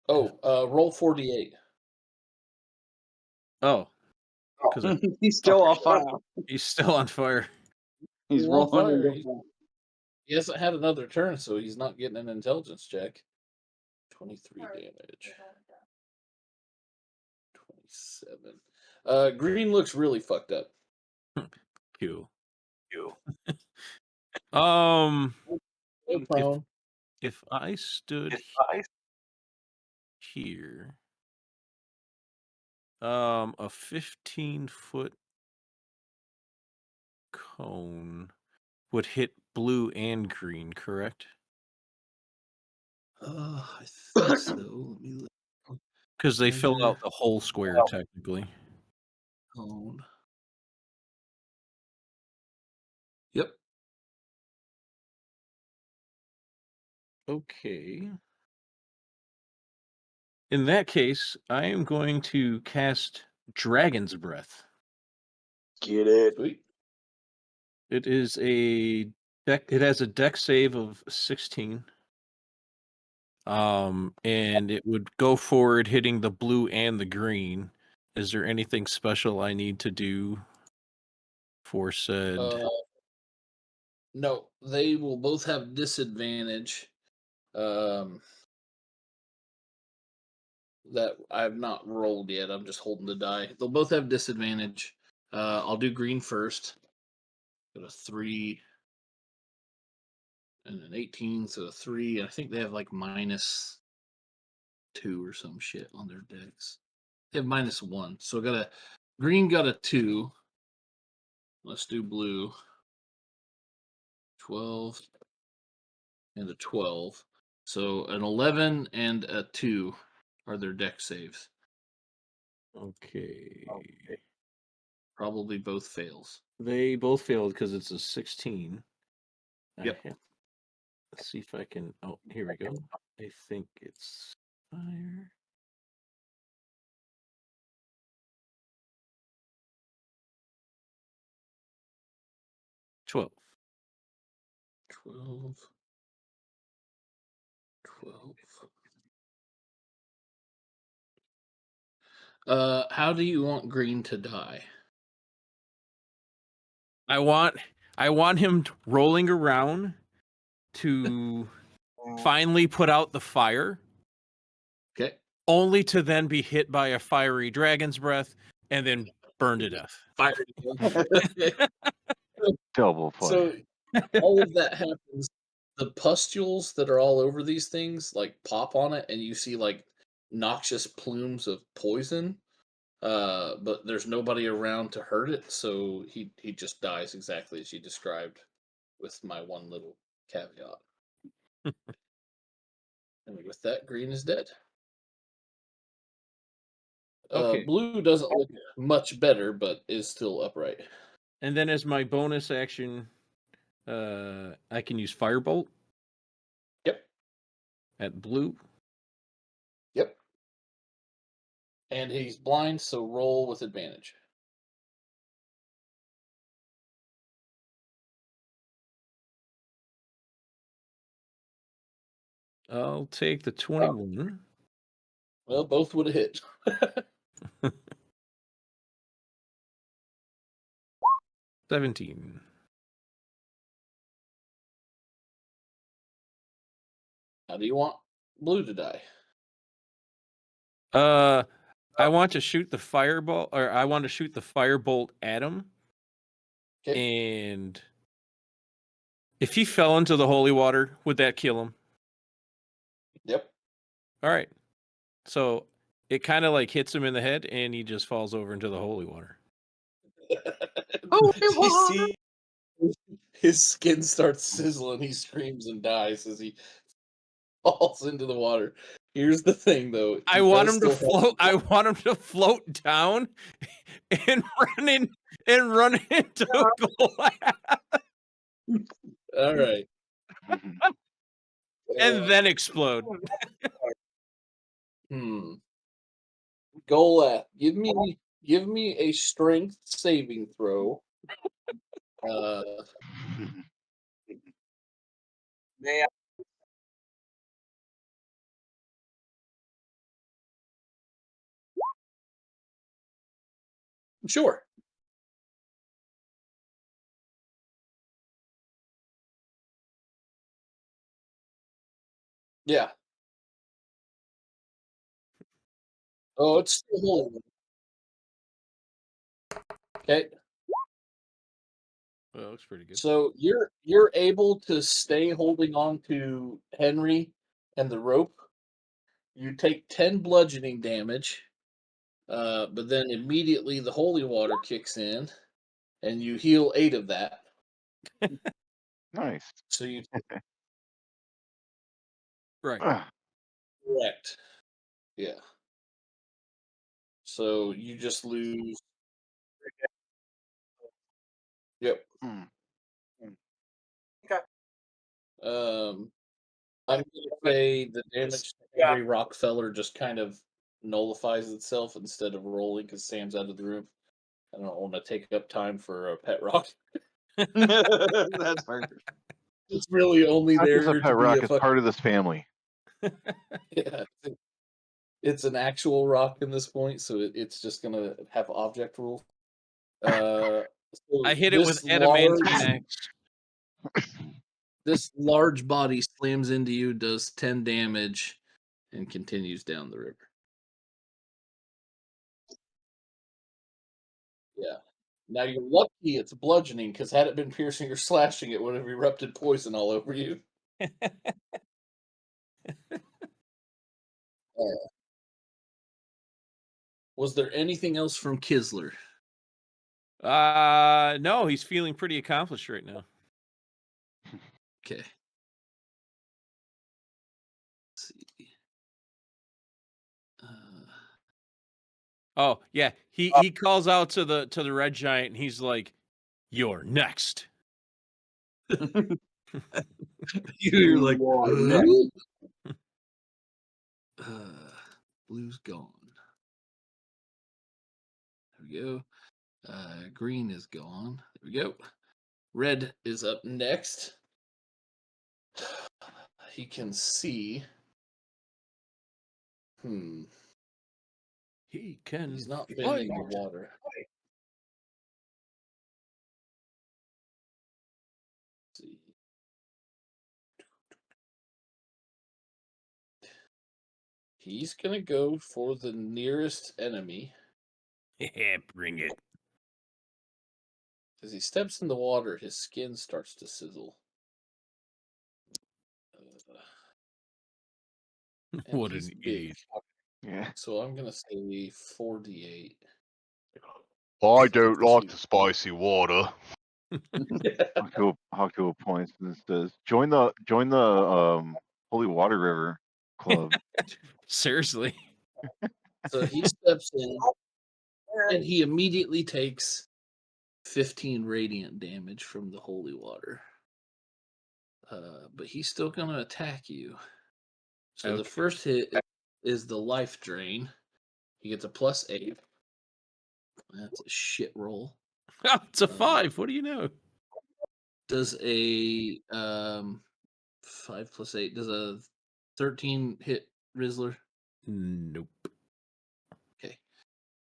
Roll 48. Oh. Because He's still on fire. he's still on fire. He's Still on rolling fire. into fire. He hasn't had another turn, so he's not getting an intelligence check. 23 damage. 27. Green looks really fucked up. Q. Prone. If I stood here, a 15-foot cone would hit blue and green, correct? I think so. Let me look. Because they fill out the whole square, technically. Cone. Yep. Okay. In that case, I am going to cast Dragon's Breath. Get it. Sweet. It is it has a deck save of 16. And it would go forward hitting the blue and the green. Is there anything special I need to do for said? No, they will both have disadvantage. Let that I have not rolled yet. I'm just holding the die. They'll both have disadvantage. I'll do green first. Got a 3 and an 18, so a 3. And I think they have like -2 or some shit on their decks. They have -1. So I got a green, got a 2. Let's do blue. 12 and a 12. So an 11 and a 2 are their deck saves. Okay. Probably both fails. They both failed because it's a 16. Yep. Let's see if I can. Oh, here we go. I think it's fire. $12. 12. How do you want green to die? I want him rolling around to finally put out the fire, Okay. only to then be hit by a fiery dragon's breath and then burn to death. Fire. Double So fire. all of that happens. The pustules that are all over these things like pop on it, and you see like noxious plumes of poison. But there's nobody around to hurt it, so he just dies exactly as you described, with my one little caveat. And with that, green is dead. Okay. Blue doesn't look much better, but is still upright. And then as my bonus action, I can use Firebolt. Yep. At blue. Yep. And he's blind, so roll with advantage. I'll take the 21. Well, both would have hit. 17. How do you want blue to die? I want to shoot the fireball, or I want to shoot the firebolt at him. Okay. And if he fell into the holy water, would that kill him? Yep. All right. So it kind of like hits him in the head, and he just falls over into the holy water. You see his skin starts sizzling. He screams and dies as he falls into the water. Here's the thing, though. I want him to float. I want him to float down and run into glass. All right. And then explode. Goleth, give me a strength saving throw. May I? Sure. Yeah. Oh, it's still holding. Okay. Well, that looks pretty good. So you're able to stay holding on to Henry and the rope. You take 10 bludgeoning damage, but then immediately the holy water kicks in, and you heal 8 of that. Nice. So you Right. correct. Yeah. So you just lose. Yep. Okay. I'm gonna say the damage to Henry Rockefeller just kind of nullifies itself instead of rolling because Sam's out of the room. I don't want to take up time for a pet rock. That's perfect. It's really only Not just a there pet to be rock, a it's part of this family. yeah. It's an actual rock in this point, so it's just gonna have object rules. So I hit it with this adamantine large- axe. This large body slams into you, does 10 damage, and continues down the river. Yeah. Now you're lucky it's bludgeoning, because had it been piercing or slashing, it would have erupted poison all over you. Was there anything else from Kisler? No, he's feeling pretty accomplished right now. Okay. Let's see. Oh yeah, he calls out to the red giant, and he's like, "You're next." You're like, Whoa, blue's gone. There we go. Green is gone. There we go. Red is up next. He can see. He can. He's not fight. bending the water. Let's see. He's gonna go for the nearest enemy. Yeah, bring it. As he steps in the water, his skin starts to sizzle. And What he's an big. idiot. Yeah. So I'm gonna say 4d8. I don't like the spicy water. Hakuo points and says, "Join the Holy Water River Club." Seriously. So he steps in, and he immediately takes 15 radiant damage from the holy water. But he's still gonna attack you. So the Okay. first hit is the life drain. He gets a +8. That's a shit roll. It's a 5. What do you know? Does a 5 + 8, does a 13 hit Rizzler? Nope. Okay.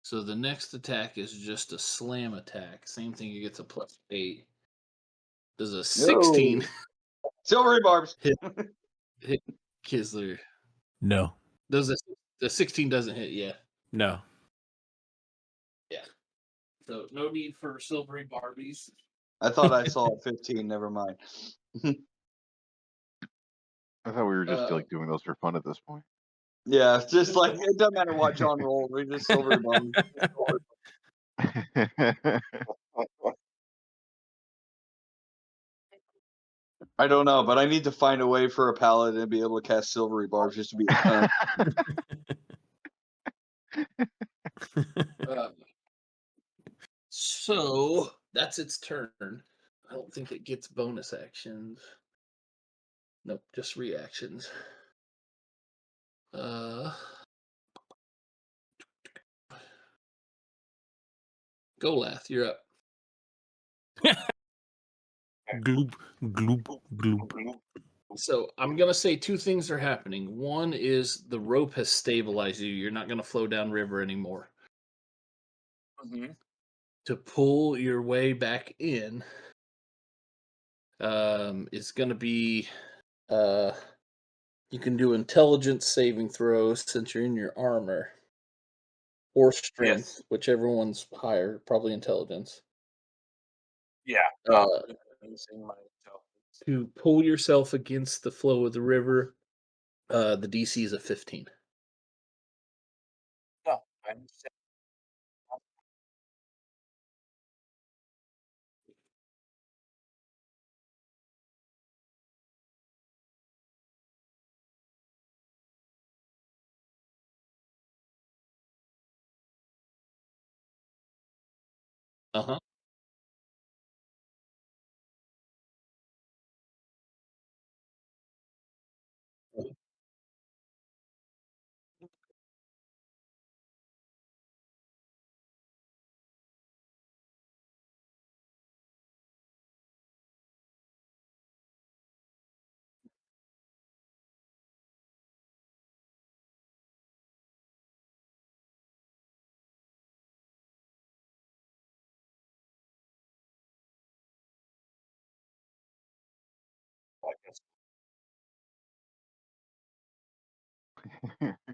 So the next attack is just a slam attack. Same thing, he gets a +8. Does a 16 silvery barbs. hit Kisler? No. Does the 16 doesn't hit, yeah. No. Yeah. So no need for silvery barbies. I thought I saw a 15. Never mind. I thought we were just Uh, like doing those for fun at this point. Yeah, it's just like it doesn't matter what John rolled. We just silvery barbs. I don't know, but I need to find a way for a paladin to be able to cast silvery barbs just to be a cunt. So that's its turn. I don't think it gets bonus actions. Nope, just reactions. Golath, you're up. Gloop, gloop, gloop. So I'm gonna say two things are happening. One is the rope has stabilized you. You're not gonna flow down river anymore. To pull your way back in, it's gonna be you can do intelligence saving throws since you're in your armor, or strength, whichever one's higher, probably intelligence. Yeah. Using my intelligence. To pull yourself against the flow of the river, the DC is a 15. No, I'm Uh-huh.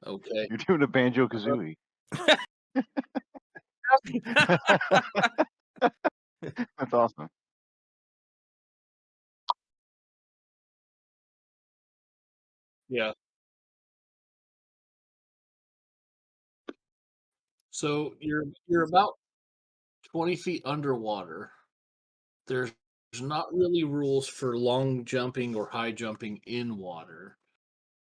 Okay. You're doing a Banjo Kazooie. That's awesome. Yeah. So you're about 20 feet underwater. There's not really rules for long jumping or high jumping in water.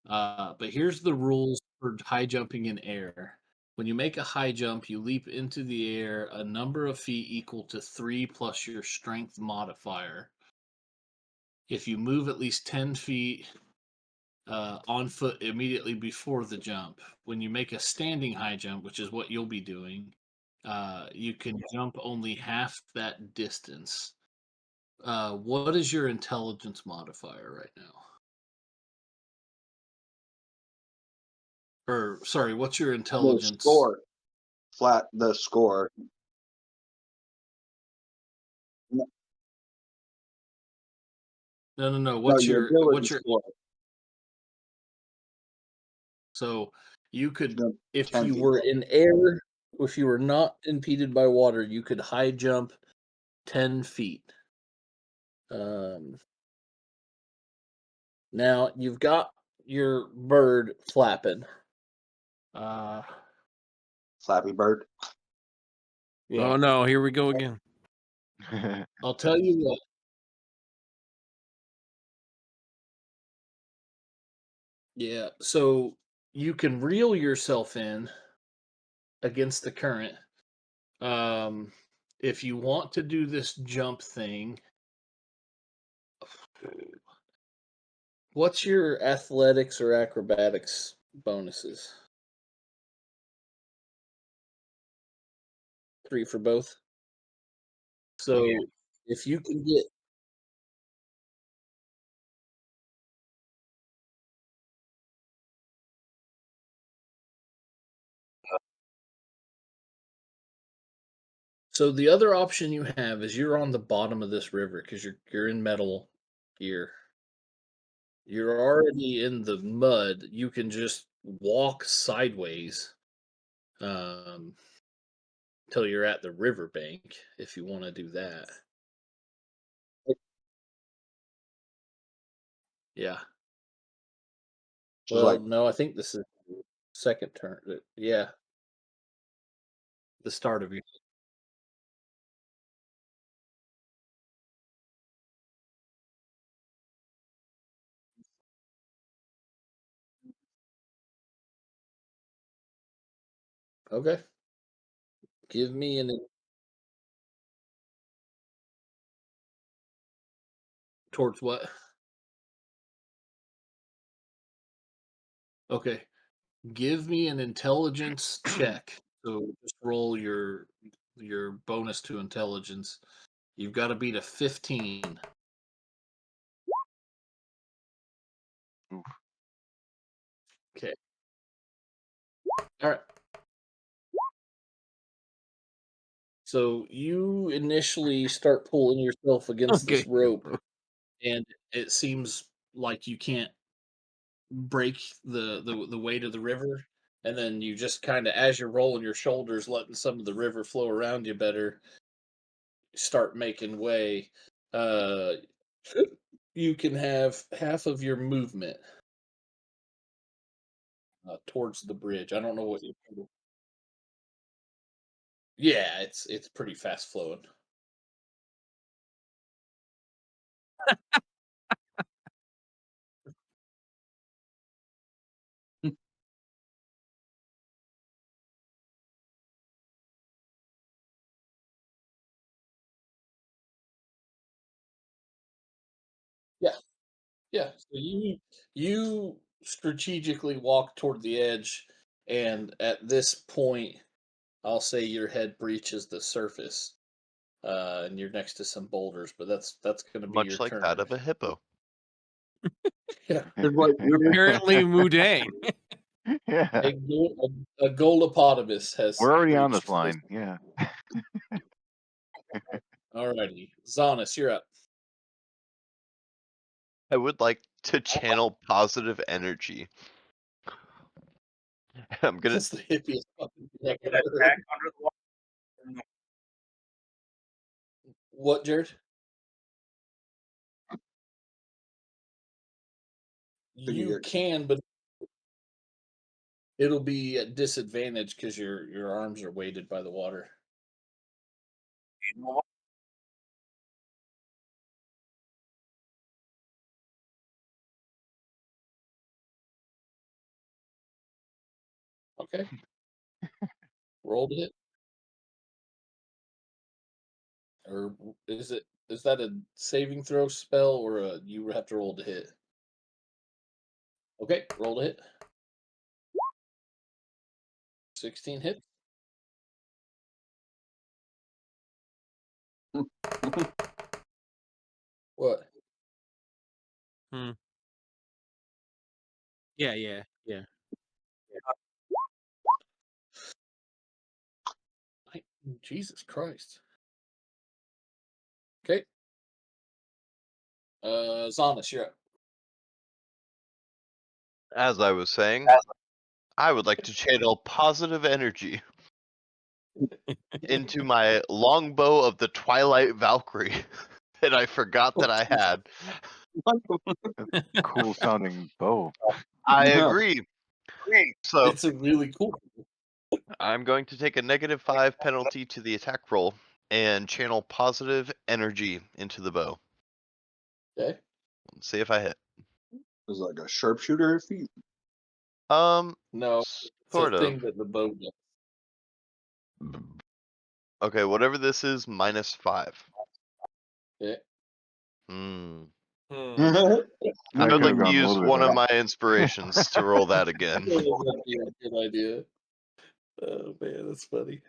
But here's the rules for high jumping in air. When you make a high jump, you leap into the air a number of feet equal to 3 plus your strength modifier. If you move at least 10 feet on foot immediately before the jump, when you make a standing high jump, which is what you'll be doing, you can jump only half that distance. What is your intelligence modifier right now? Or sorry, what's your The intelligence? score. Flat the score. No, No. no, What's your your ability score. So you could, Jump if 10 you feet. were in air, if you were not impeded by water, you could high jump 10 feet. Now you've got your bird flapping. Flappy Bird. Yeah. Oh no, here we go again. I'll tell you what. Yeah, so you can reel yourself in against the current. If you want to do this jump thing, what's your athletics or acrobatics bonuses? 3 for both. So if you can get so the other option you have is you're on the bottom of this river because you're in metal gear. You're already in the mud. You can just walk sideways till you're at the riverbank if you want to do that. Yeah. Which is Well, like no, I think this is second turn. Yeah, the start of your. Okay. Give me an towards what? Okay. Give me an intelligence check. So just roll your bonus to intelligence. You've got to beat a 15. Oof. Okay. All right. So you initially start pulling yourself against this Okay. rope, and it seems like you can't break the weight of the river, and then you just kind of, as you're rolling your shoulders, letting some of the river flow around you better, start making way. Uh, you can have half of your movement towards the bridge. I don't know what you. Yeah, it's pretty fast flowing. Yeah, yeah. So you strategically walk toward the edge, and at this point, I'll say your head breaches the surface, and you're next to some boulders. But that's going to be your Much like that turn. of a hippo. Yeah, there's like Apparently, Mudang. Yeah, a Golopotamus has. we're already on this breached line. Yeah. Alrighty, Zanus, you're up. I would like to channel positive energy. I'm gonna That's the hippiest fucking thing I've Get ever it heard. back under the water. What, Jared? You can, but it'll be at disadvantage because your arms are weighted by the water. Okay. Roll to hit. Or is that a saving throw spell or you have to roll to hit? Okay, roll to hit. 16 hit. What? Yeah. Jesus Christ. Okay. Zonis, you're up. As I was saying, I would like to channel positive energy into my longbow of the Twilight Valkyrie that I forgot that I had. Cool sounding bow. I Yeah. agree. So It's a really cool. I'm going to take a -5 penalty to the attack roll and channel positive energy into the bow. Okay. Let's see if I hit. It's like a sharpshooter feat. No, it's Sort a of. thing that the bow does. Okay, whatever this is, -5. Okay. I would could've like to gone a use little bit one of higher. my inspirations to roll that again. Good idea. Oh man, that's funny.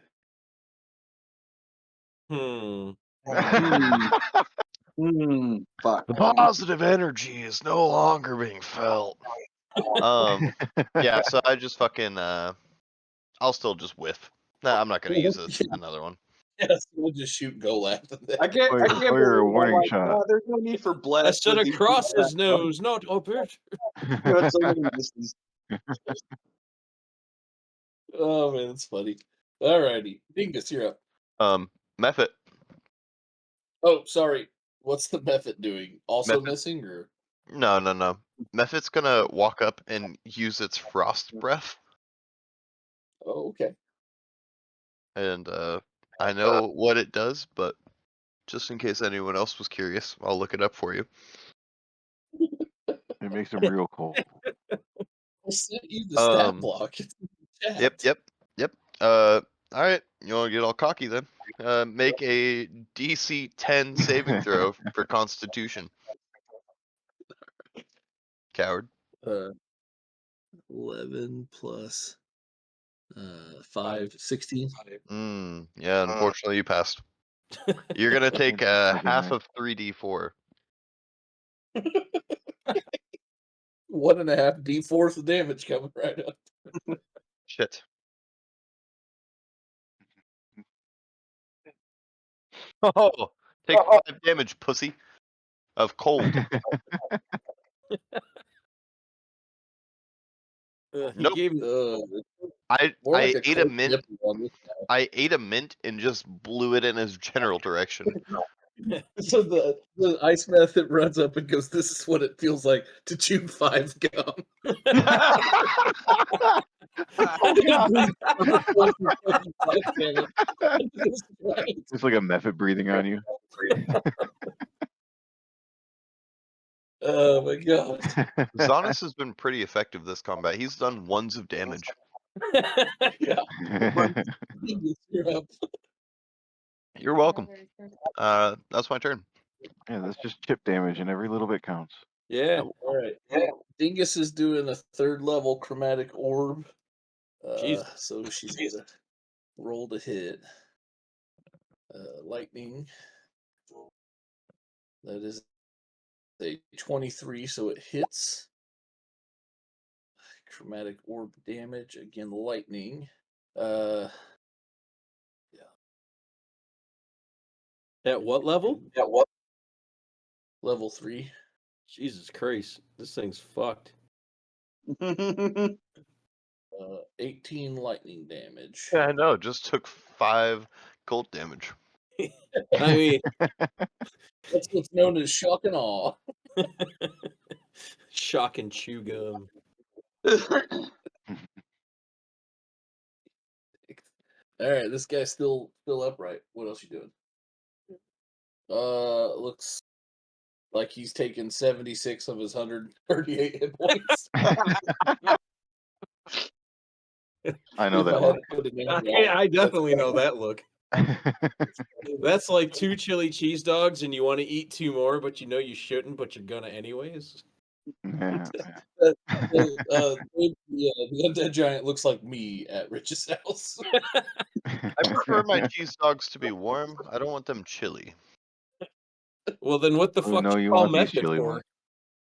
Fuck. The positive energy is no longer being felt. Yeah, so I just fucking I'll still just whiff. Nah, I'm not gonna use another one. Yes, we'll just shoot and go after that. I can't Fire believe a I'm warning like, shot. "Nah, there's no need for I blast. said with these across his attacks." nose, not upward. You had so many misses. Oh man, that's funny. Alrighty, Dingus, you're up. Mephit. Oh, sorry. What's the method doing? Also Method. missing or? No. Mephit's gonna walk up and use its frost breath. Oh, okay. And I know what it does, but just in case anyone else was curious, I'll look it up for you. It makes them real cold. I sent you the stat block. It's in the chat. Yep. All right. You want to get all cocky then? Make a DC 10 saving throw for Constitution. Coward. 11 plus 5, 16. Yeah, unfortunately you passed. You're gonna take half of 3d4. 1.5 d4 of damage coming right up. Shit. Oh, take 5 damage, pussy. Of cold. He Nope. gave I like a ate a cold mint. nipple on this guy. I ate a mint and just blew it in his general direction. So the ice method runs up and goes, "This is what it feels like to chew 5 gum." It's like a method breathing on you. Oh my god. Zonis has been pretty effective this combat. He's done 1s of damage. Yeah. You're up. You're welcome. That's my turn. Yeah, that's just chip damage, and every little bit counts. Yeah. All right. Dingus is doing a 3rd level chromatic orb. So she's gonna roll to hit. Lightning. That is a 23, so it hits. Chromatic orb damage. Again, lightning. Yeah. At what level? Level 3. Jesus Christ. This thing's fucked. 18 lightning damage. Yeah, I know. Just took 5 cold damage. I mean, That's what's known as shock and awe. shock and chew gum. All right, this guy's still upright. What else you doing? Looks like he's taken 76 of his 138 hit points. I know If that I had look. to put a name to Yeah, it, I that's definitely know kinda- that look. That's like 2 chili cheese dogs, and you want to eat 2 more, but you know you shouldn't, but you're gonna anyways. Yeah. The undead giant looks like me at Rich's house. I prefer my cheese dogs to be warm. I don't want them chili. Well, then what the Oh, fuck no, you you call want these method chili for? ones.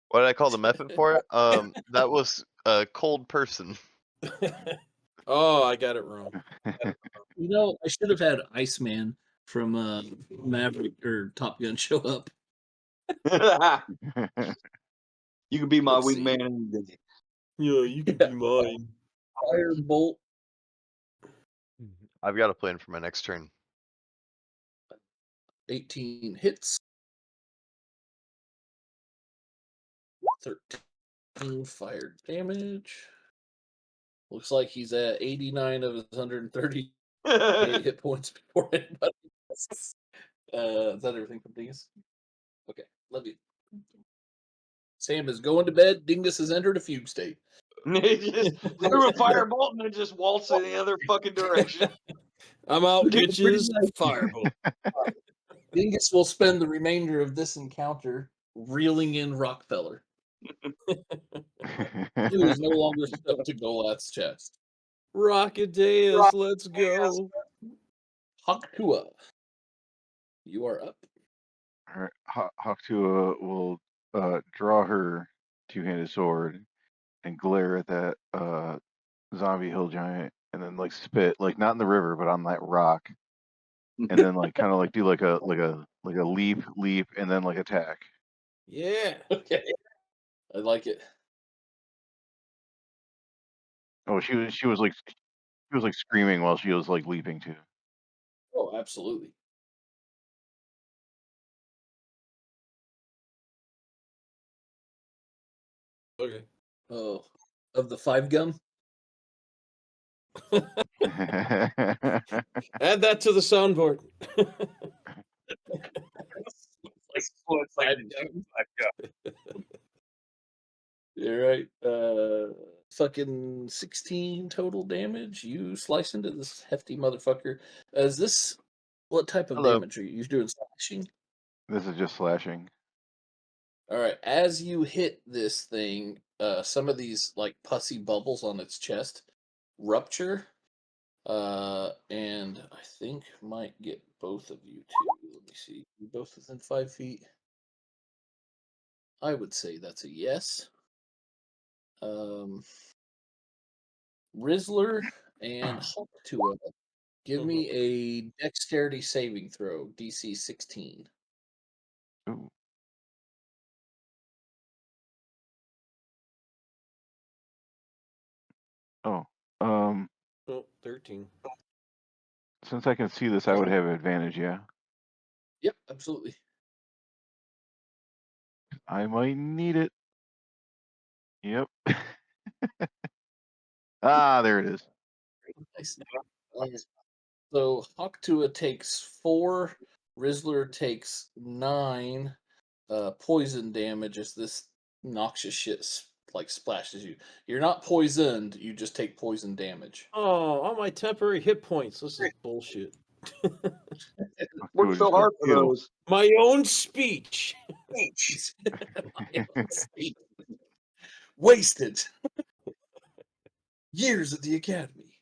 What did I call the method for it? That was a cold person. Oh, I got it wrong. You know, I should have had Iceman from Maverick or Top Gun show up. You could be my Let's see. wingman any day. Yeah, you could be mine. Firebolt. I've got a plan for my next turn. 18 hits. 13 fire damage. Looks like he's at 89 of his 138 hit points before anybody else. Is that everything from Dingus? Okay, love you. Sam is going to bed. Dingus has entered a fugue state. He just threw a firebolt and then just waltzed in the other fucking direction. I'm out, Okay, pretty bitches. nice. Firebolt. Dingus will spend the remainder of this encounter reeling in Rockefeller, who is no longer stuck to Goliath's chest. Rocket Deus, let's go. Hakua, you are up. Alright, Haktua will draw her two-handed sword and glare at that zombie hill giant, and then like spit, like not in the river, but on that rock, and then like kind of like do like a leap, and then like attack. Yeah. Okay, I like it. Oh, she was like screaming while she was like leaping too. Oh, absolutely. Okay. Oh, of the 5 gum. Add that to the soundboard. You're right. Fucking 16 total damage. You slice into this hefty motherfucker. Is this what type of Hello. damage are you doing? Slashing? This is just slashing. All right. As you hit this thing, some of these like pussy bubbles on its chest rupture, and I think might get both of you too. Let me see. You both within 5 feet. I would say that's a yes. Rizzler and Hawktua. Give me a dexterity saving throw, DC 16. Ooh. Oh, Oh, 13. since I can see this, I would have advantage. Yeah, Yep, absolutely. I might need it. Yep. Ah, there it is. Nice. So Hawktua takes 4, Rizzler takes 9 poison damage as this noxious shit like splashes you. You're not poisoned, you just take poison damage. Oh, all my temporary hit points. This is bullshit. Worked so hard for those. My own speech. Wasted. Years at the academy.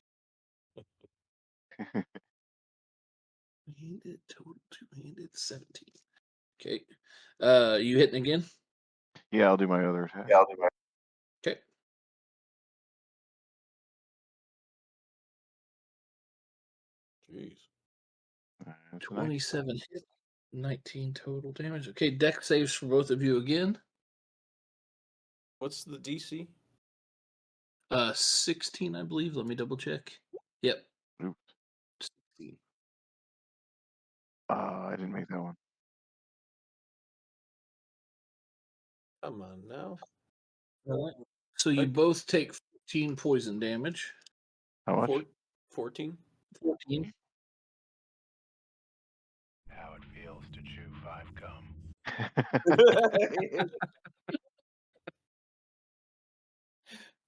Handed total 2-handed 17. Okay. You hitting again? Yeah, I'll do my other attack. Okay. Jeez. That's a nice- 27 hit, 19 total damage. Okay, deck saves for both of you again. What's the DC? 16, I believe. Let me double check. Yep. Oops. 16. I didn't make that one. Come on now. So you Like- both take 14 poison damage. How much? 14? 14. How it feels to chew 5 gum.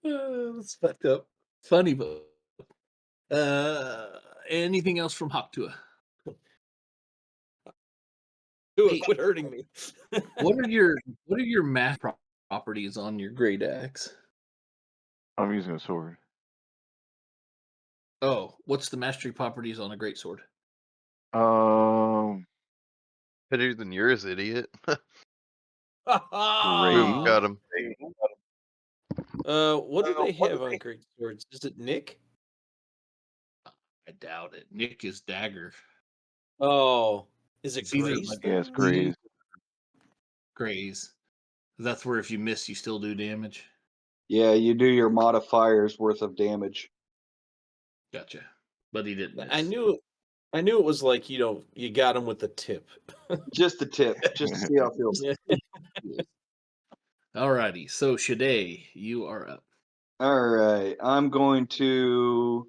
That's fucked up. Funny, but anything else from Haktua? Do Hey. it, quit hurting me. What are your math properties on your great axe? I'm using a sword. Oh, what's the mastery properties on a great sword? Um, Better than yours, idiot. Great. Got him. What do they have on great swords? Is it Nick? I doubt it. Nick is dagger. Oh, is it It's either Grace? like Yeah, it's then? Grays. Graze. That's where if you miss, you still do damage. Yeah, you do your modifiers worth of damage. Gotcha. But he didn't miss. I knew it was like, you got him with the tip. Just the tip, just to see how it feels. Alrighty. So Shade, you are up. All right, I'm going to,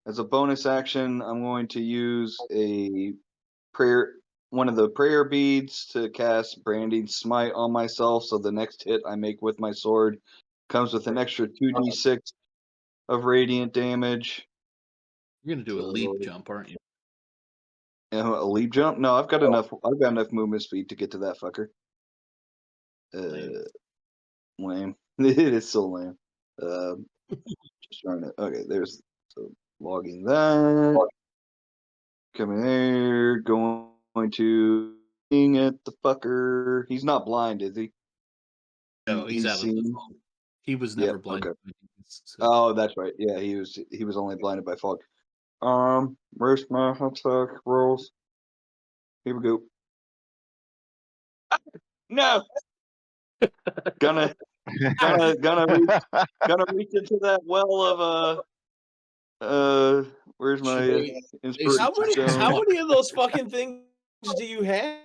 as a bonus action, I'm going to use one of the prayer beads to cast Branding Smite on myself. So the next hit I make with my sword comes with an extra 2d6 of radiant damage. You're gonna do a leap jump, aren't you? A leap jump? No, I've got enough. I've got enough movement speed to get to that fucker. Lame. It is so lame. Just trying to. Okay, there's so logging that. Coming there, going to looking at the fucker. He's not blind, is he? No, he's out of the seen. fog. He was Yep, never blind. okay. So Oh, that's right. Yeah, he was only blinded by fog. Where's my attack rolls? Here we go. No. Gonna reach into that well of where's my Shade- inspiration stone? How many of those fucking things do you have?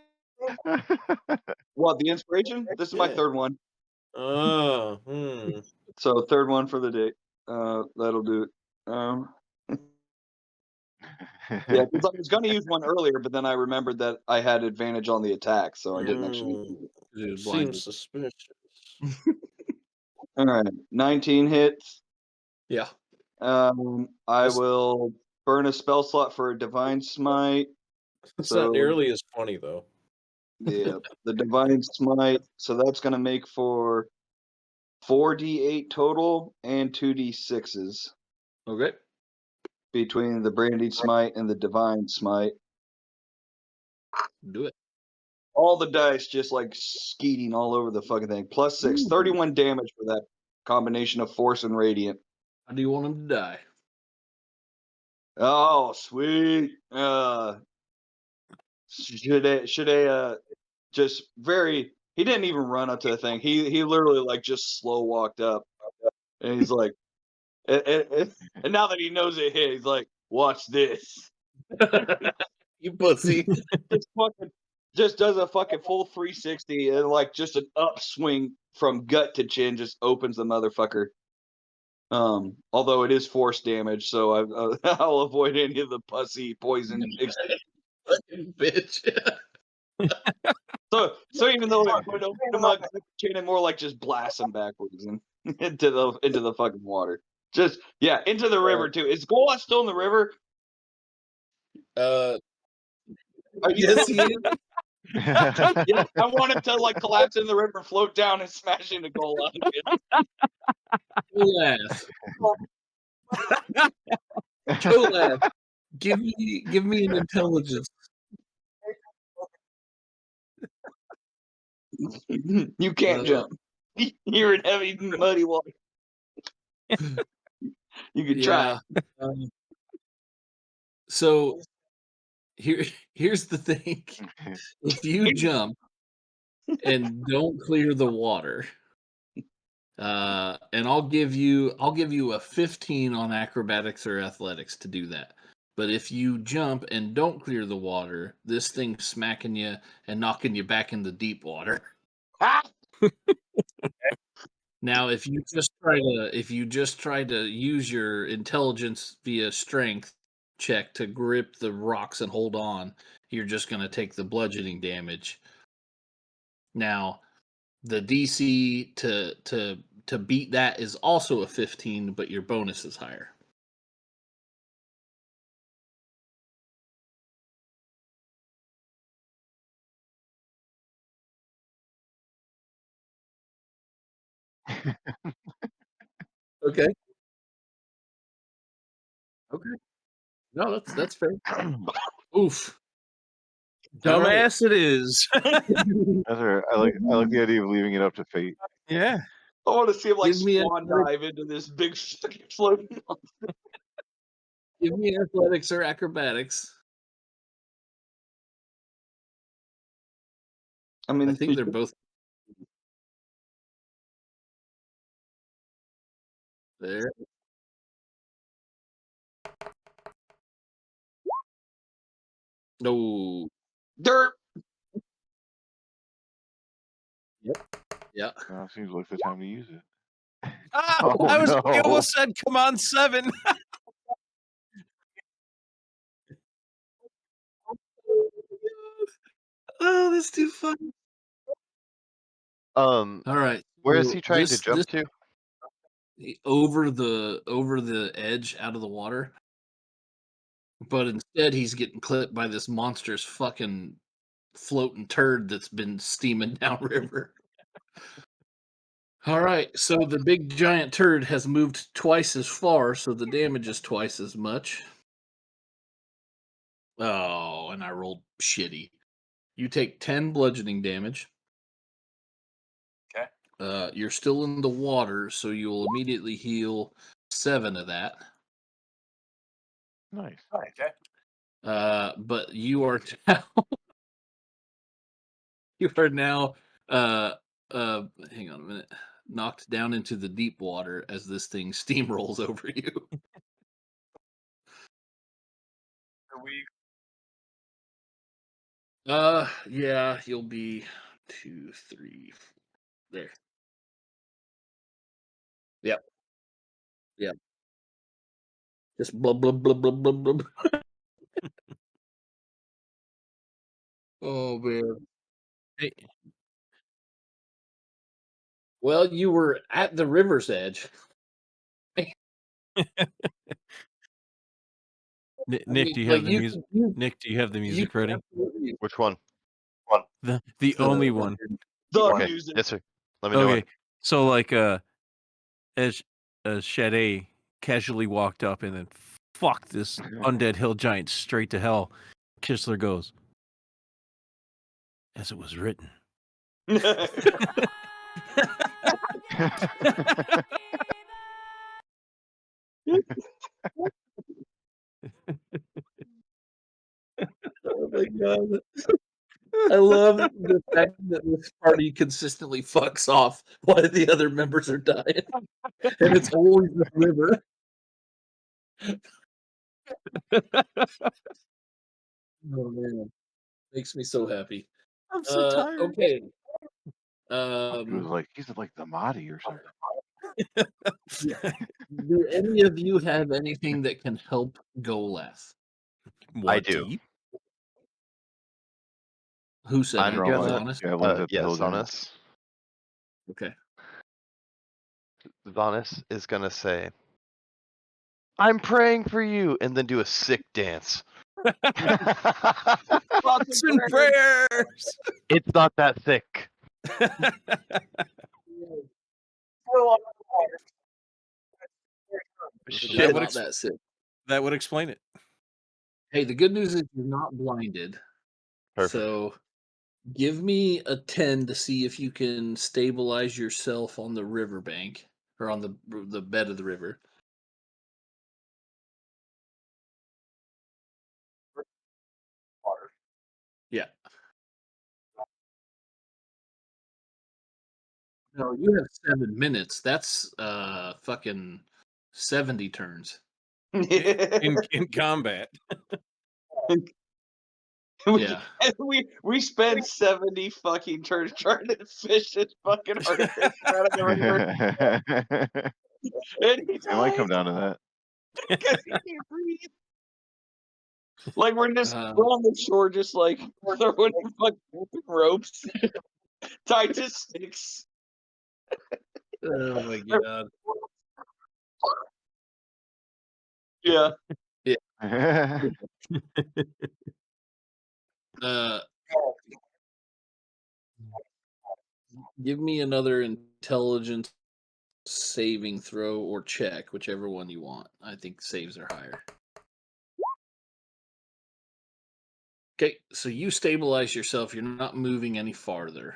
What, the inspiration? This is my Yeah. third one. Oh, So third one for the day. That'll do it. Yeah, because I was gonna use one earlier, but then I remembered that I had advantage on the attack, so I didn't actually use it. Seems suspicious. All right, 19 hits. Yeah. I will burn a spell slot for a divine smite. It's not nearly as funny though. Yeah, the divine smite. So that's gonna make for 4d8 total and 2d6s. Okay. Between the branding smite and the divine smite. Do it. All the dice just like skeeting all over the fucking thing. Plus 6, 31 damage for that combination of force and radiant. How do you want him to die? Oh, sweet. Should I just very, he didn't even run up to the thing. He literally like just slow walked up. And he's like, and now that he knows it hit, he's like, watch this. You pussy. Just does a fucking full 360 and like just an upswing from gut to chin, just opens the motherfucker. Although it is force damage, so I'll avoid any of the pussy poison. Fucking bitch. So even though it would open him up, chin and more like just blast him backwards and into the fucking water. Just into the river too. Is Golot still in the river? Yes, he is. Yeah, I want him to like collapse in the river, float down, and smash into Golot. Laugh. Laugh. Give me an intelligence. You can't jump. You're in heavy, muddy water. You could try. So here's the thing. If you jump and don't clear the water, and I'll give you a 15 on acrobatics or athletics to do that. But if you jump and don't clear the water, this thing's smacking you and knocking you back in the deep water. Now, if you just try to use your intelligence via strength check to grip the rocks and hold on, you're just going to take the bludgeoning damage. Now, the DC to beat that is also a 15, but your bonus is higher. Okay. Okay. No, that's fair. Oof. All right. Dumbass it is. That's all right. I like the idea of leaving it up to fate. Yeah. I want to see him like Give me swan dive into this big fucking floating monster. Give me athletics or acrobatics. I mean, I think they're both there. No. dirt. Yep. Yeah. Now seems like the time to use it. Ah, Oh I no! almost said come on 7. Oh, that's too funny. All right. Where is So he trying to jump to? over the edge out of the water, but instead he's getting clipped by this monstrous fucking floating turd that's been steaming downriver. All right, so the big giant turd has moved twice as far, so the damage is twice as much. Oh, and I rolled shitty. You take 10 bludgeoning damage. Okay. You're still in the water, so you will immediately heal 7 of that. Nice. Okay. But you are now you are now hang on a minute, knocked down into the deep water as this thing steamrolls over you. Are we? Yeah, you'll be 2, 3, 4. There. Yep. Yep. Just blub blub blub blub blub blub. Oh man. Hey, well, you were at the river's edge. I Nick, do mean, you like have the music? Nick, do you have the you music ready? absolutely Which one? The only one. The Okay. music. Yes, sir. Let me know Okay. So like as Shade casually walked up and then fuck this undead hill giant straight to hell. Kistler goes, as it was written. Oh my god. I love the fact that this party consistently fucks off while the other members are dying. And it's always the river. Oh man. Makes me so happy. I'm so tired. Okay. It was like he's like the Mahdi or something. Do any of you have anything that can help Goleth? I do. Deep? Who said I'm it? Draw gonna. Honest? yeah, one's at the hill Yes, giant. Honest. Okay. Vanis is gonna say, "I'm praying for you," and then do a sick dance. Thoughts and prayers. It's not that thick. Shit. Not that sick. That would explain it. Hey, the good news is you're not blinded. Perfect. So give me a 10 to see if you can stabilize yourself on the riverbank or on the bed of the river. Yeah. No, you have 7 minutes. That's fucking 70 turns. in combat. Yeah. we spent 70 fucking turns trying to fish this fucking artificer out of the river. And he It might come dies down to that. because he can't breathe. Like we're Uh, on the shore, just like throwing fucking ropes tied to sticks. Oh my god. Yeah. Uh, give me another intelligence saving throw or check, whichever one you want. I think saves are higher. Okay, so you stabilize yourself. You're not moving any farther.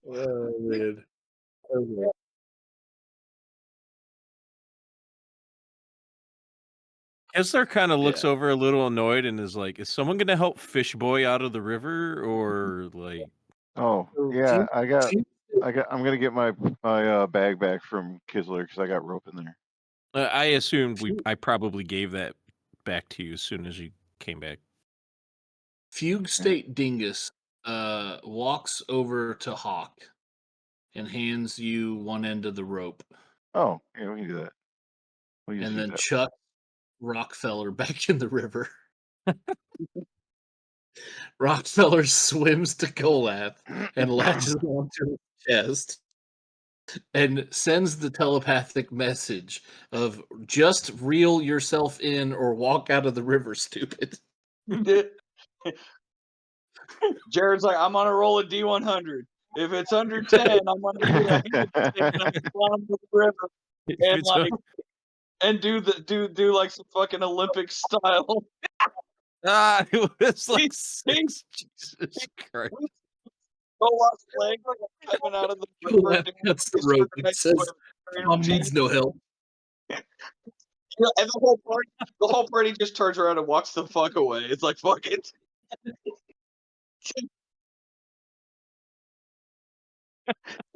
Oh man. Okay. Kessler kind of looks Yeah. over a little annoyed and is like, "Is someone going to help Fish Boy out of the river, or like?" Oh So yeah, Few- I'm gonna get my bag back from Kisler because I got rope in there. I assumed I probably gave that back to you as soon as you came back. Fugue State Dingus walks over to Hawk and hands you one end of the rope, Oh yeah, we can do that. We'll just and use then that. Chuck Rockefeller back in the river. Rockefeller swims to Golath and latches onto his chest and sends the telepathic message of just reel yourself in or walk out of the river, stupid. Jared's like, I'm on a roll of D100. If it's under 10, I'm gonna get a handshake and I'm down the river If and it's like and do like some fucking Olympic style. it was like He- 6. Jesus Christ. Olaf's leg coming out of the river. Golath cuts the rope and says, Mom needs no help. And the whole party just turns around and walks the fuck away. It's like, fuck it.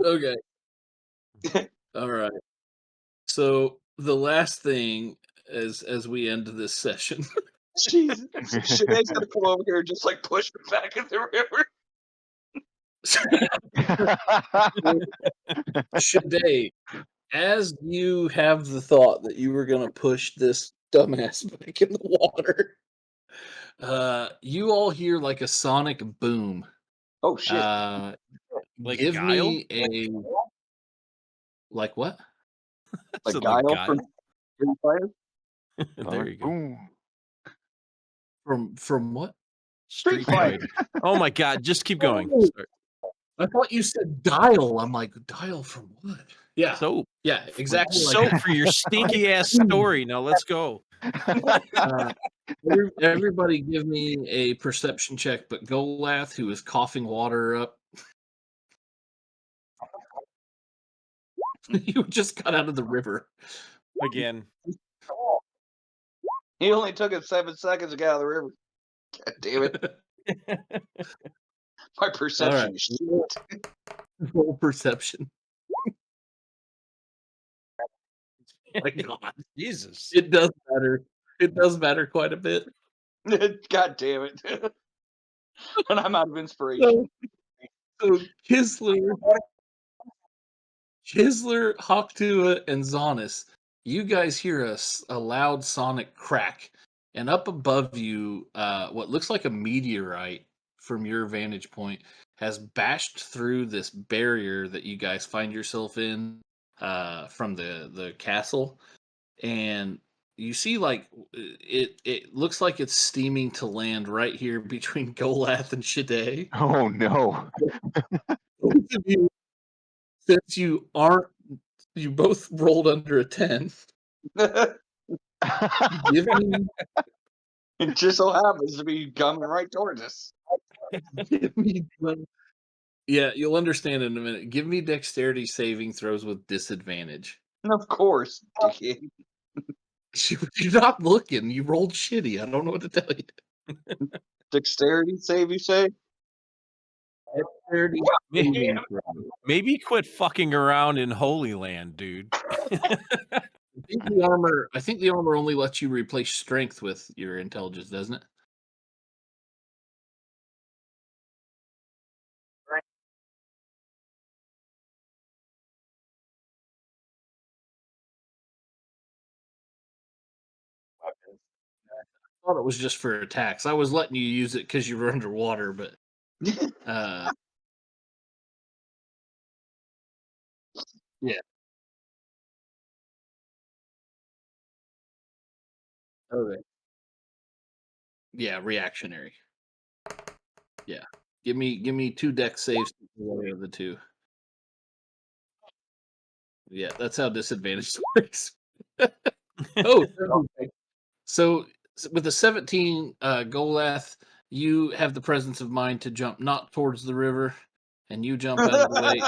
Okay. All right. So the last thing as we end this session, Jesus. Sinead's gonna come over here and just like push her back in the river. Shade, as you have the thought that you were gonna push this dumbass back in the water, you all hear like a sonic boom. Oh shit. Like Give Guile? me a like what? Like So Guile like from Street Fighter? there you go. Boom. From what? Street Fighter. Oh my god, just keep going. Oh. Sorry. I thought you said dial. I'm like, dial from what? Yeah. Soap. Yeah, exactly. Soap for your stinky ass story. Now let's go. Everybody give me a perception check, but Golath, who is coughing water up. You just got out of the river. Again. He only took it 7 seconds to get out of the river. God damn it. My perception is shit. Roll perception. My God. Jesus. It does matter. It does matter quite a bit. God damn it. And I'm out of inspiration. So Kisler, Hawktua, and Zonis, you guys hear a loud sonic crack, and up above you, what looks like a meteorite from your vantage point has bashed through this barrier that you guys find yourself in from the castle, and you see like it looks like it's steaming to land right here between Golath and Shade. Oh no. Both of you, since you both rolled under a 10. Give me, It just so happens to be coming right towards us. give me, yeah, you'll understand in a minute. Give me dexterity saving throws with disadvantage. Of course, dickhead. You're not looking. You rolled shitty. I don't know what to tell you. Dexterity save, you say? Dexterity saving throw. Maybe quit fucking around in Holy Land, dude. I think the armor only lets you replace strength with your intelligence, doesn't it? I thought it was just for attacks. I was letting you use it because you were underwater, but yeah. Okay. Yeah, reactionary. Yeah. Give me 2 dex saves of the two. Yeah, that's how disadvantage works. Oh, so with the 17 Golath, you have the presence of mind to jump not towards the river, and you jump out of the way.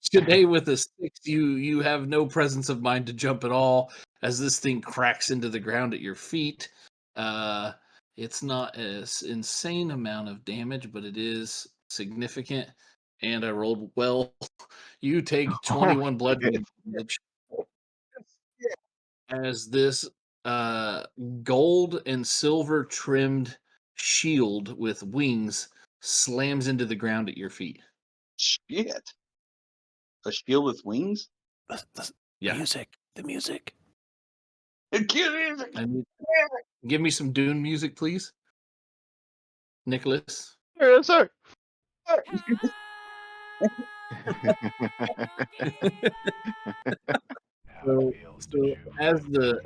Today with a 6, you have no presence of mind to jump at all as this thing cracks into the ground at your feet. It's not an insane amount of damage, but it is significant. And I rolled well. You take 21 blood damage as this gold and silver trimmed shield with wings slams into the ground at your feet. Shit. A shield with wings? Yeah. The music. Give me some Dune music, please, Nicholas. Yes, sir. So as the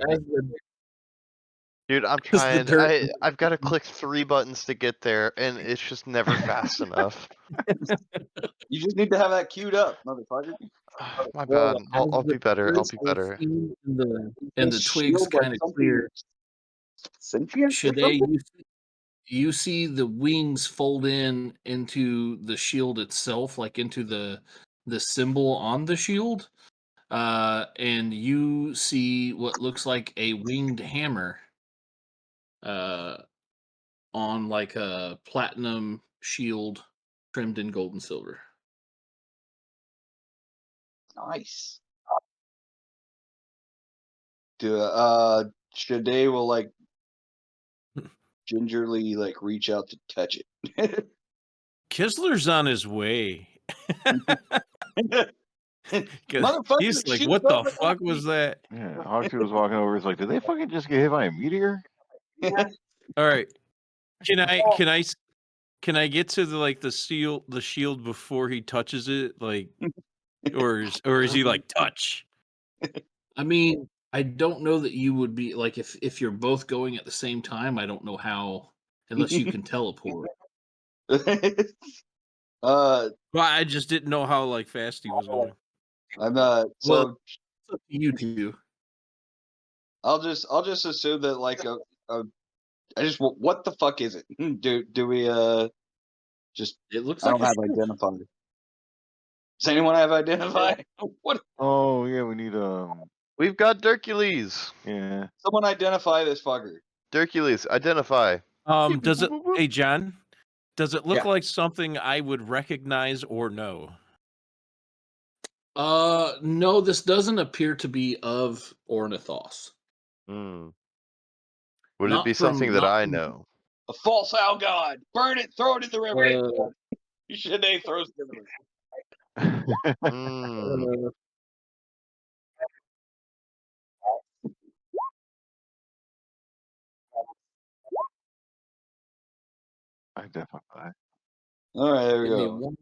Dude, I'm Because the trying. dirt. I've got to click 3 buttons to get there, and it's just never fast enough. You just need to have that queued up, motherfucker. My bad. I'll as the be better. I'll birds be are better. seen and the This twigs shield like kind of something clear. sentient or Shade, something? you see the wings fold in into the shield itself, like into the symbol on the shield, and you see what looks like a winged hammer, on like a platinum shield trimmed in gold and silver. Nice. Shade will like gingerly like reach out to touch it. Kisler's on his way. 'Cause Motherfucker, he's like, shoot what the over fuck was that? Yeah, Hawksy was walking over. He's like, "Did they fucking just get hit by a meteor?" there. All right. Can I get to the shield before he touches it? Like, or is he like touch? I mean, I don't know that you would be like if you're both going at the same time. I don't know how, unless you can teleport. uh, Well, I just didn't know how like fast he was going. I'm Well, so it's up to you two. I'll just assume that like I just what the fuck is it? Do we just It looks I like don't have identified. Does anyone have identified? What? Oh yeah, we need We've got Dirkules. yeah. Someone identify this fucker. Dirkules, identify. Does it? Hey, John. Does it look Yeah. like something I would recognize or know? No, this doesn't appear to be of Ornithos. Hmm. Would it be Not something from that not I from know? A false owl god. Burn it, throw it in the river. uh, Shade throws it in the river. Hmm. Identify. All right, there we give me go.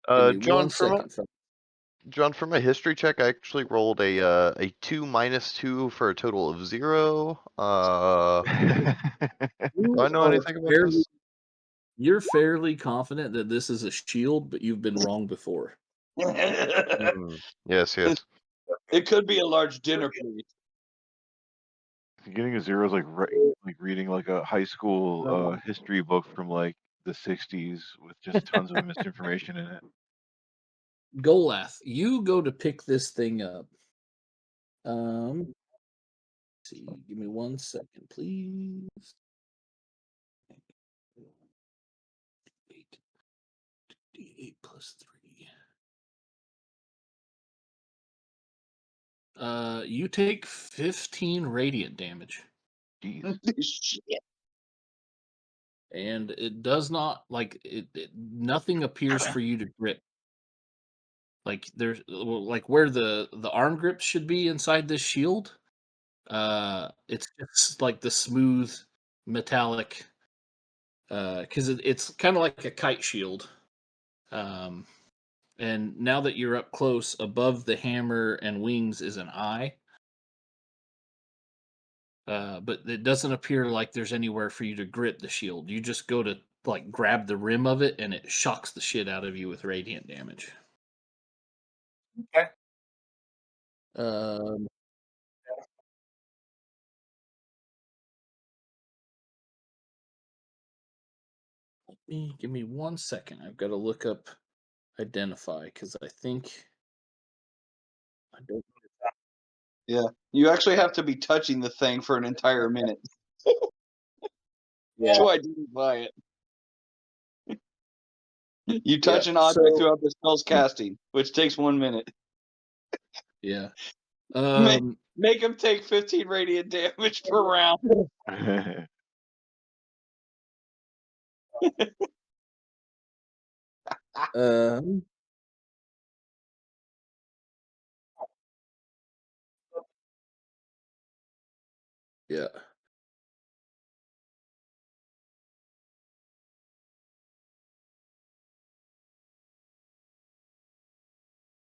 one John, second. for my history check, I actually rolled a 2 minus 2 for a total of 0. Do I know anything about this? You're fairly confident that this is a shield, but you've been wrong before. Yes, yes. It could be a large dinner plate. Getting a 0 is like like reading like a high school history book from like the '60s with just tons of misinformation in it. Golath, you go to pick this thing up. Let's see, give me 1 second, please. plus 3. You take 15 radiant damage. Jeez. Shit. And it does not nothing appears for you to grip. Like there's like where the arm grip should be inside this shield. It's just like the smooth metallic, because it's kind of like a kite shield. And now that you're up close, above the hammer and wings is an eye. But it doesn't appear like there's anywhere for you to grip the shield. You just go to like grab the rim of it, and it shocks the shit out of you with radiant damage. Okay. Um, give me 1 second. I've got to look up identify because I think I don't. Yeah. You actually have to be touching the thing for an entire minute Yeah. to identify it. You touch Yeah, an object so- throughout the spell's casting, which takes 1 minute. Yeah. Make him take 15 radiant damage per round. Yeah.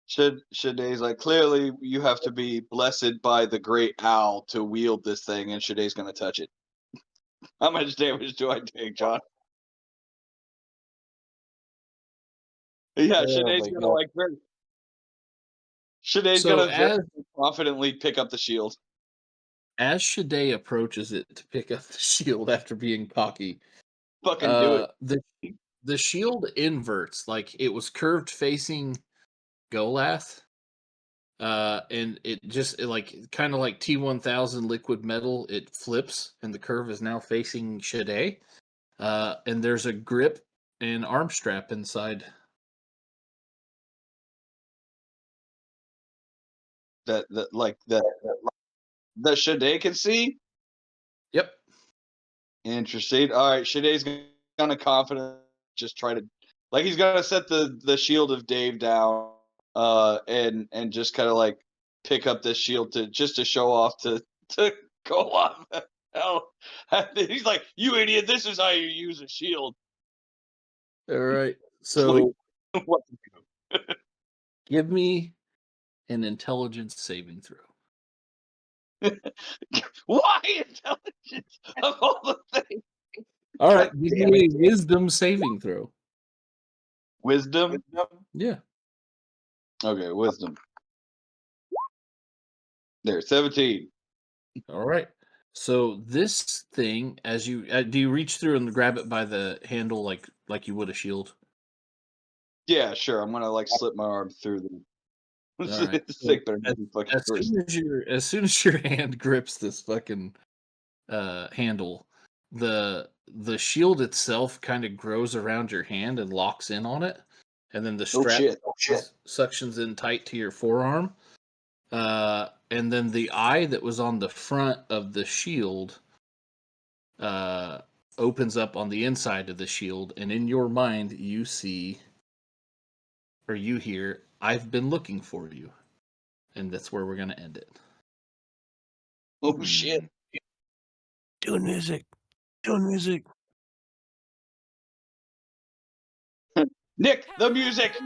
Shaday's like, clearly you have to be blessed by the great owl to wield this thing, and Shaday's gonna touch it. How much damage do I take, John? Yeah, Shaday's gonna like very. Shaday's So gonna very confidently pick up the shield. as Shaday approaches it to pick up the shield after being cocky, Fucking do it. the shield inverts, like it was curved facing Golath. And like kind of like T1000 liquid metal, it flips and the curve is now facing Shaday. And there's a grip and arm strap inside. That Shaday can see. Yep. Interesting. All right, Shaday's gonna confidently just try to, like, he's gonna set the shield of Dave down, and just kind of like pick up this shield to show off to go off. Hell, he's like, "You idiot! This is how you use a shield." All right. So What? give me an intelligence saving throw. Why intelligence of all the things? All right, God give damn me it. a wisdom saving throw. Wisdom. Yeah. Okay, wisdom. There, 17. All right. So this thing, as you do, you reach through and grab it by the handle like you would a shield. Yeah, sure. I'm gonna like slip my arm through the. All right. This So thing better not be fucking cursed. as soon as your hand grips this fucking handle, the shield itself kind of grows around your hand and locks in on it, and then the Oh strap shit! suctions in tight to your forearm. And then the eye that was on the front of the shield opens up on the inside of the shield, and in your mind you see, or you hear, "I've been looking for you," and that's where we're gonna end it. Oh shit! Doing music. Doing music. Nick, the music.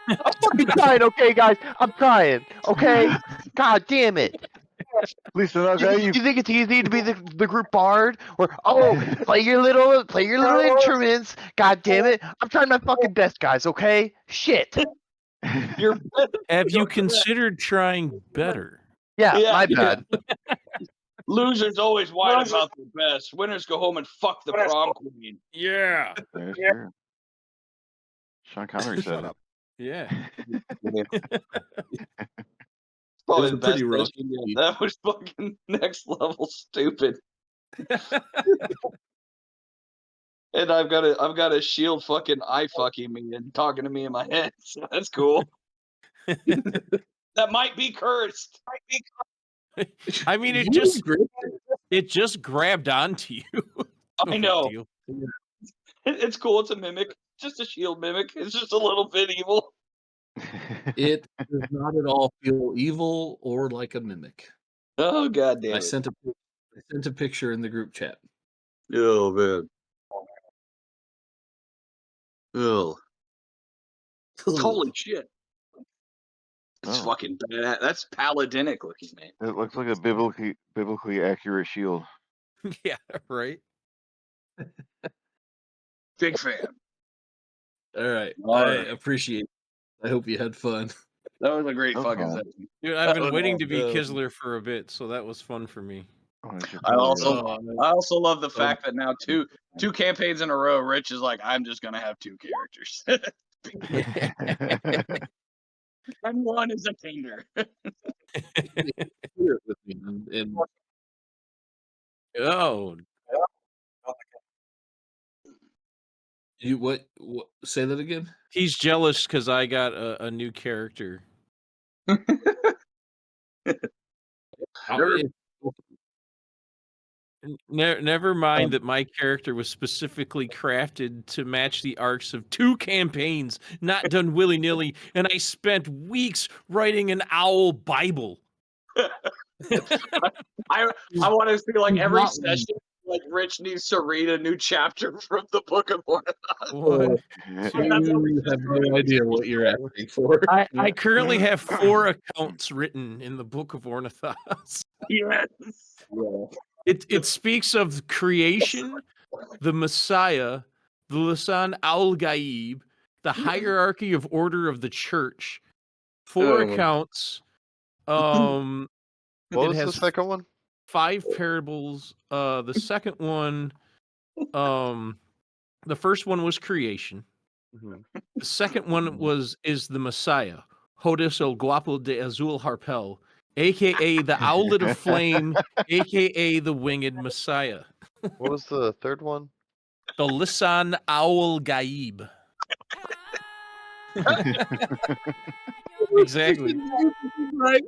I'm fucking trying, okay, guys? I'm trying, okay? God damn it. Listen, okay, You think it's easy to be the group bard? Or play your little instruments. God damn it. I'm trying my fucking best, guys, okay? Shit. You're. Have you considered trying better? Yeah, my bad. Losers always whine about their best. Winners go home and fuck the prom queen. Yeah. That's true. Sean Connery said it. Yeah. Probably It was the a pretty best rough question yet. beat. That was fucking next level stupid. And I've got a shield fucking eye fucking me and talking to me in my head. So that's cool. That might be cursed. I mean, it just grabbed onto you. I know. It's cool. It's a mimic. Just a shield mimic. It's just a little bit evil. It does not at all feel evil or like a mimic. Oh god damn I it! sent a picture in the group chat. Oh man. Oh. Holy shit. It's fucking bad. That's paladinic looking, man. It looks like a biblically accurate shield. Yeah, right. Big fan. All right. All I right. appreciate it. I hope you had fun. That was a great That was fucking fun. session. Dude, I've been That was waiting to be awesome. Kisler for a bit, so that was fun for me. I also love the fact that now two campaigns in a row, Rich is like, I'm just gonna have two characters. And one is a kinder. Oh, You what? Say that again. he's jealous because I got a new character. Never mind that my character was specifically crafted to match the arcs of 2 campaigns, not done willy-nilly, and I spent weeks writing an owl Bible. I want to see like every session, like Rich needs to read a new chapter from the Book of Ornithos. You have no idea what you're asking for. I currently have 4 accounts written in the Book of Ornithos. Yes. It speaks of creation, the Messiah, the Lisan al-Gaib, the hierarchy of order of the church. 4 accounts. What was the second one? 5 parables. The second one, the first one was creation. The second one is the Messiah, Hodis el Guapo de Azul Harpel, aka the Owlet of Flame, aka the Winged Messiah. What was the third one? The Lisan Owl Gaib. Exactly. Right.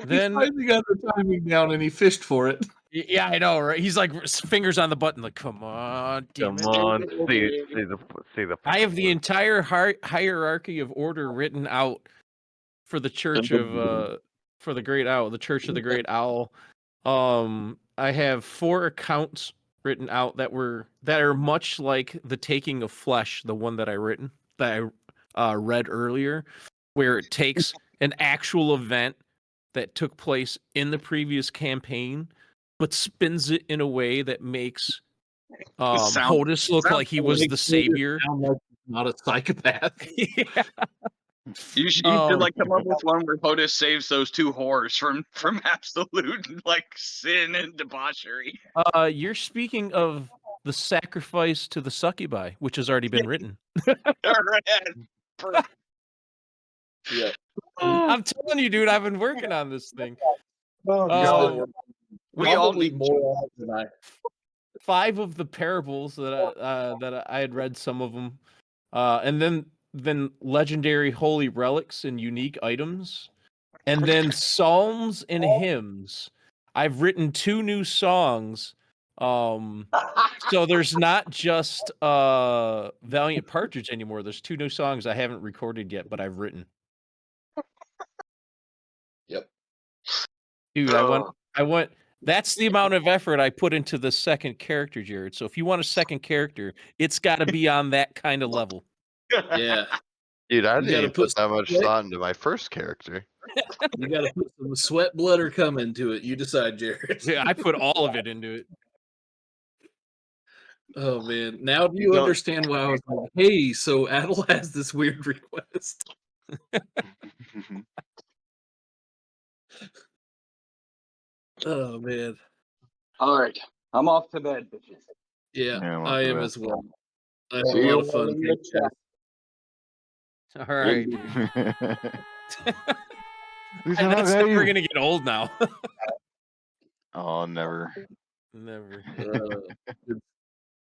Then he finally got the timing down and he fished for it. Yeah, I know, right? He's like fingers on the button, like, come on, Come on, see the. I have the entire hierarchy of order written out for the Church of for the Great Owl, the Church of the Great Owl. I have 4 accounts written out that are much like the Taking of Flesh, the one that I read earlier, where it takes an actual event that took place in the previous campaign, but spins it in a way that makes Hodis look like he was the savior. Like not a psychopath. Yeah. You should like come up with one where Hodis saves those 2 whores from absolute like sin and debauchery. You're speaking of the sacrifice to the succubi, which has already been written. Yeah. I'm telling you, dude, I've been working on this thing. We all need more than I. 5 of the parables that I had read, some of them, and then legendary holy relics and unique items, and then psalms and hymns. I've written 2 new songs. So there's not just Valiant Partridge anymore. There's 2 new songs I haven't recorded yet, but I've written. Yep. Dude, I went. That's the amount of effort I put into the second character, Jared. So if you want a second character, it's got to be on that kind of level. Yeah. Dude, I You didn't gotta even put put that much sweat- thought into my first character. You got to put some sweat, blood, or cum into it. You decide, Jared. Yeah, I put all of it into it. Oh man! Now do you understand why I was like, "Hey, so Adel has this weird request." Oh man! All right, I'm off to bed, bitches. Yeah, I'm I off to am bed. as well. I had See a you lot of fun. in the chat. All right. That's never gonna get old now. Oh, never. Never. Good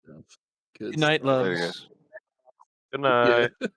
stuff. Good night, Later, guys. loves. Good night. Yeah.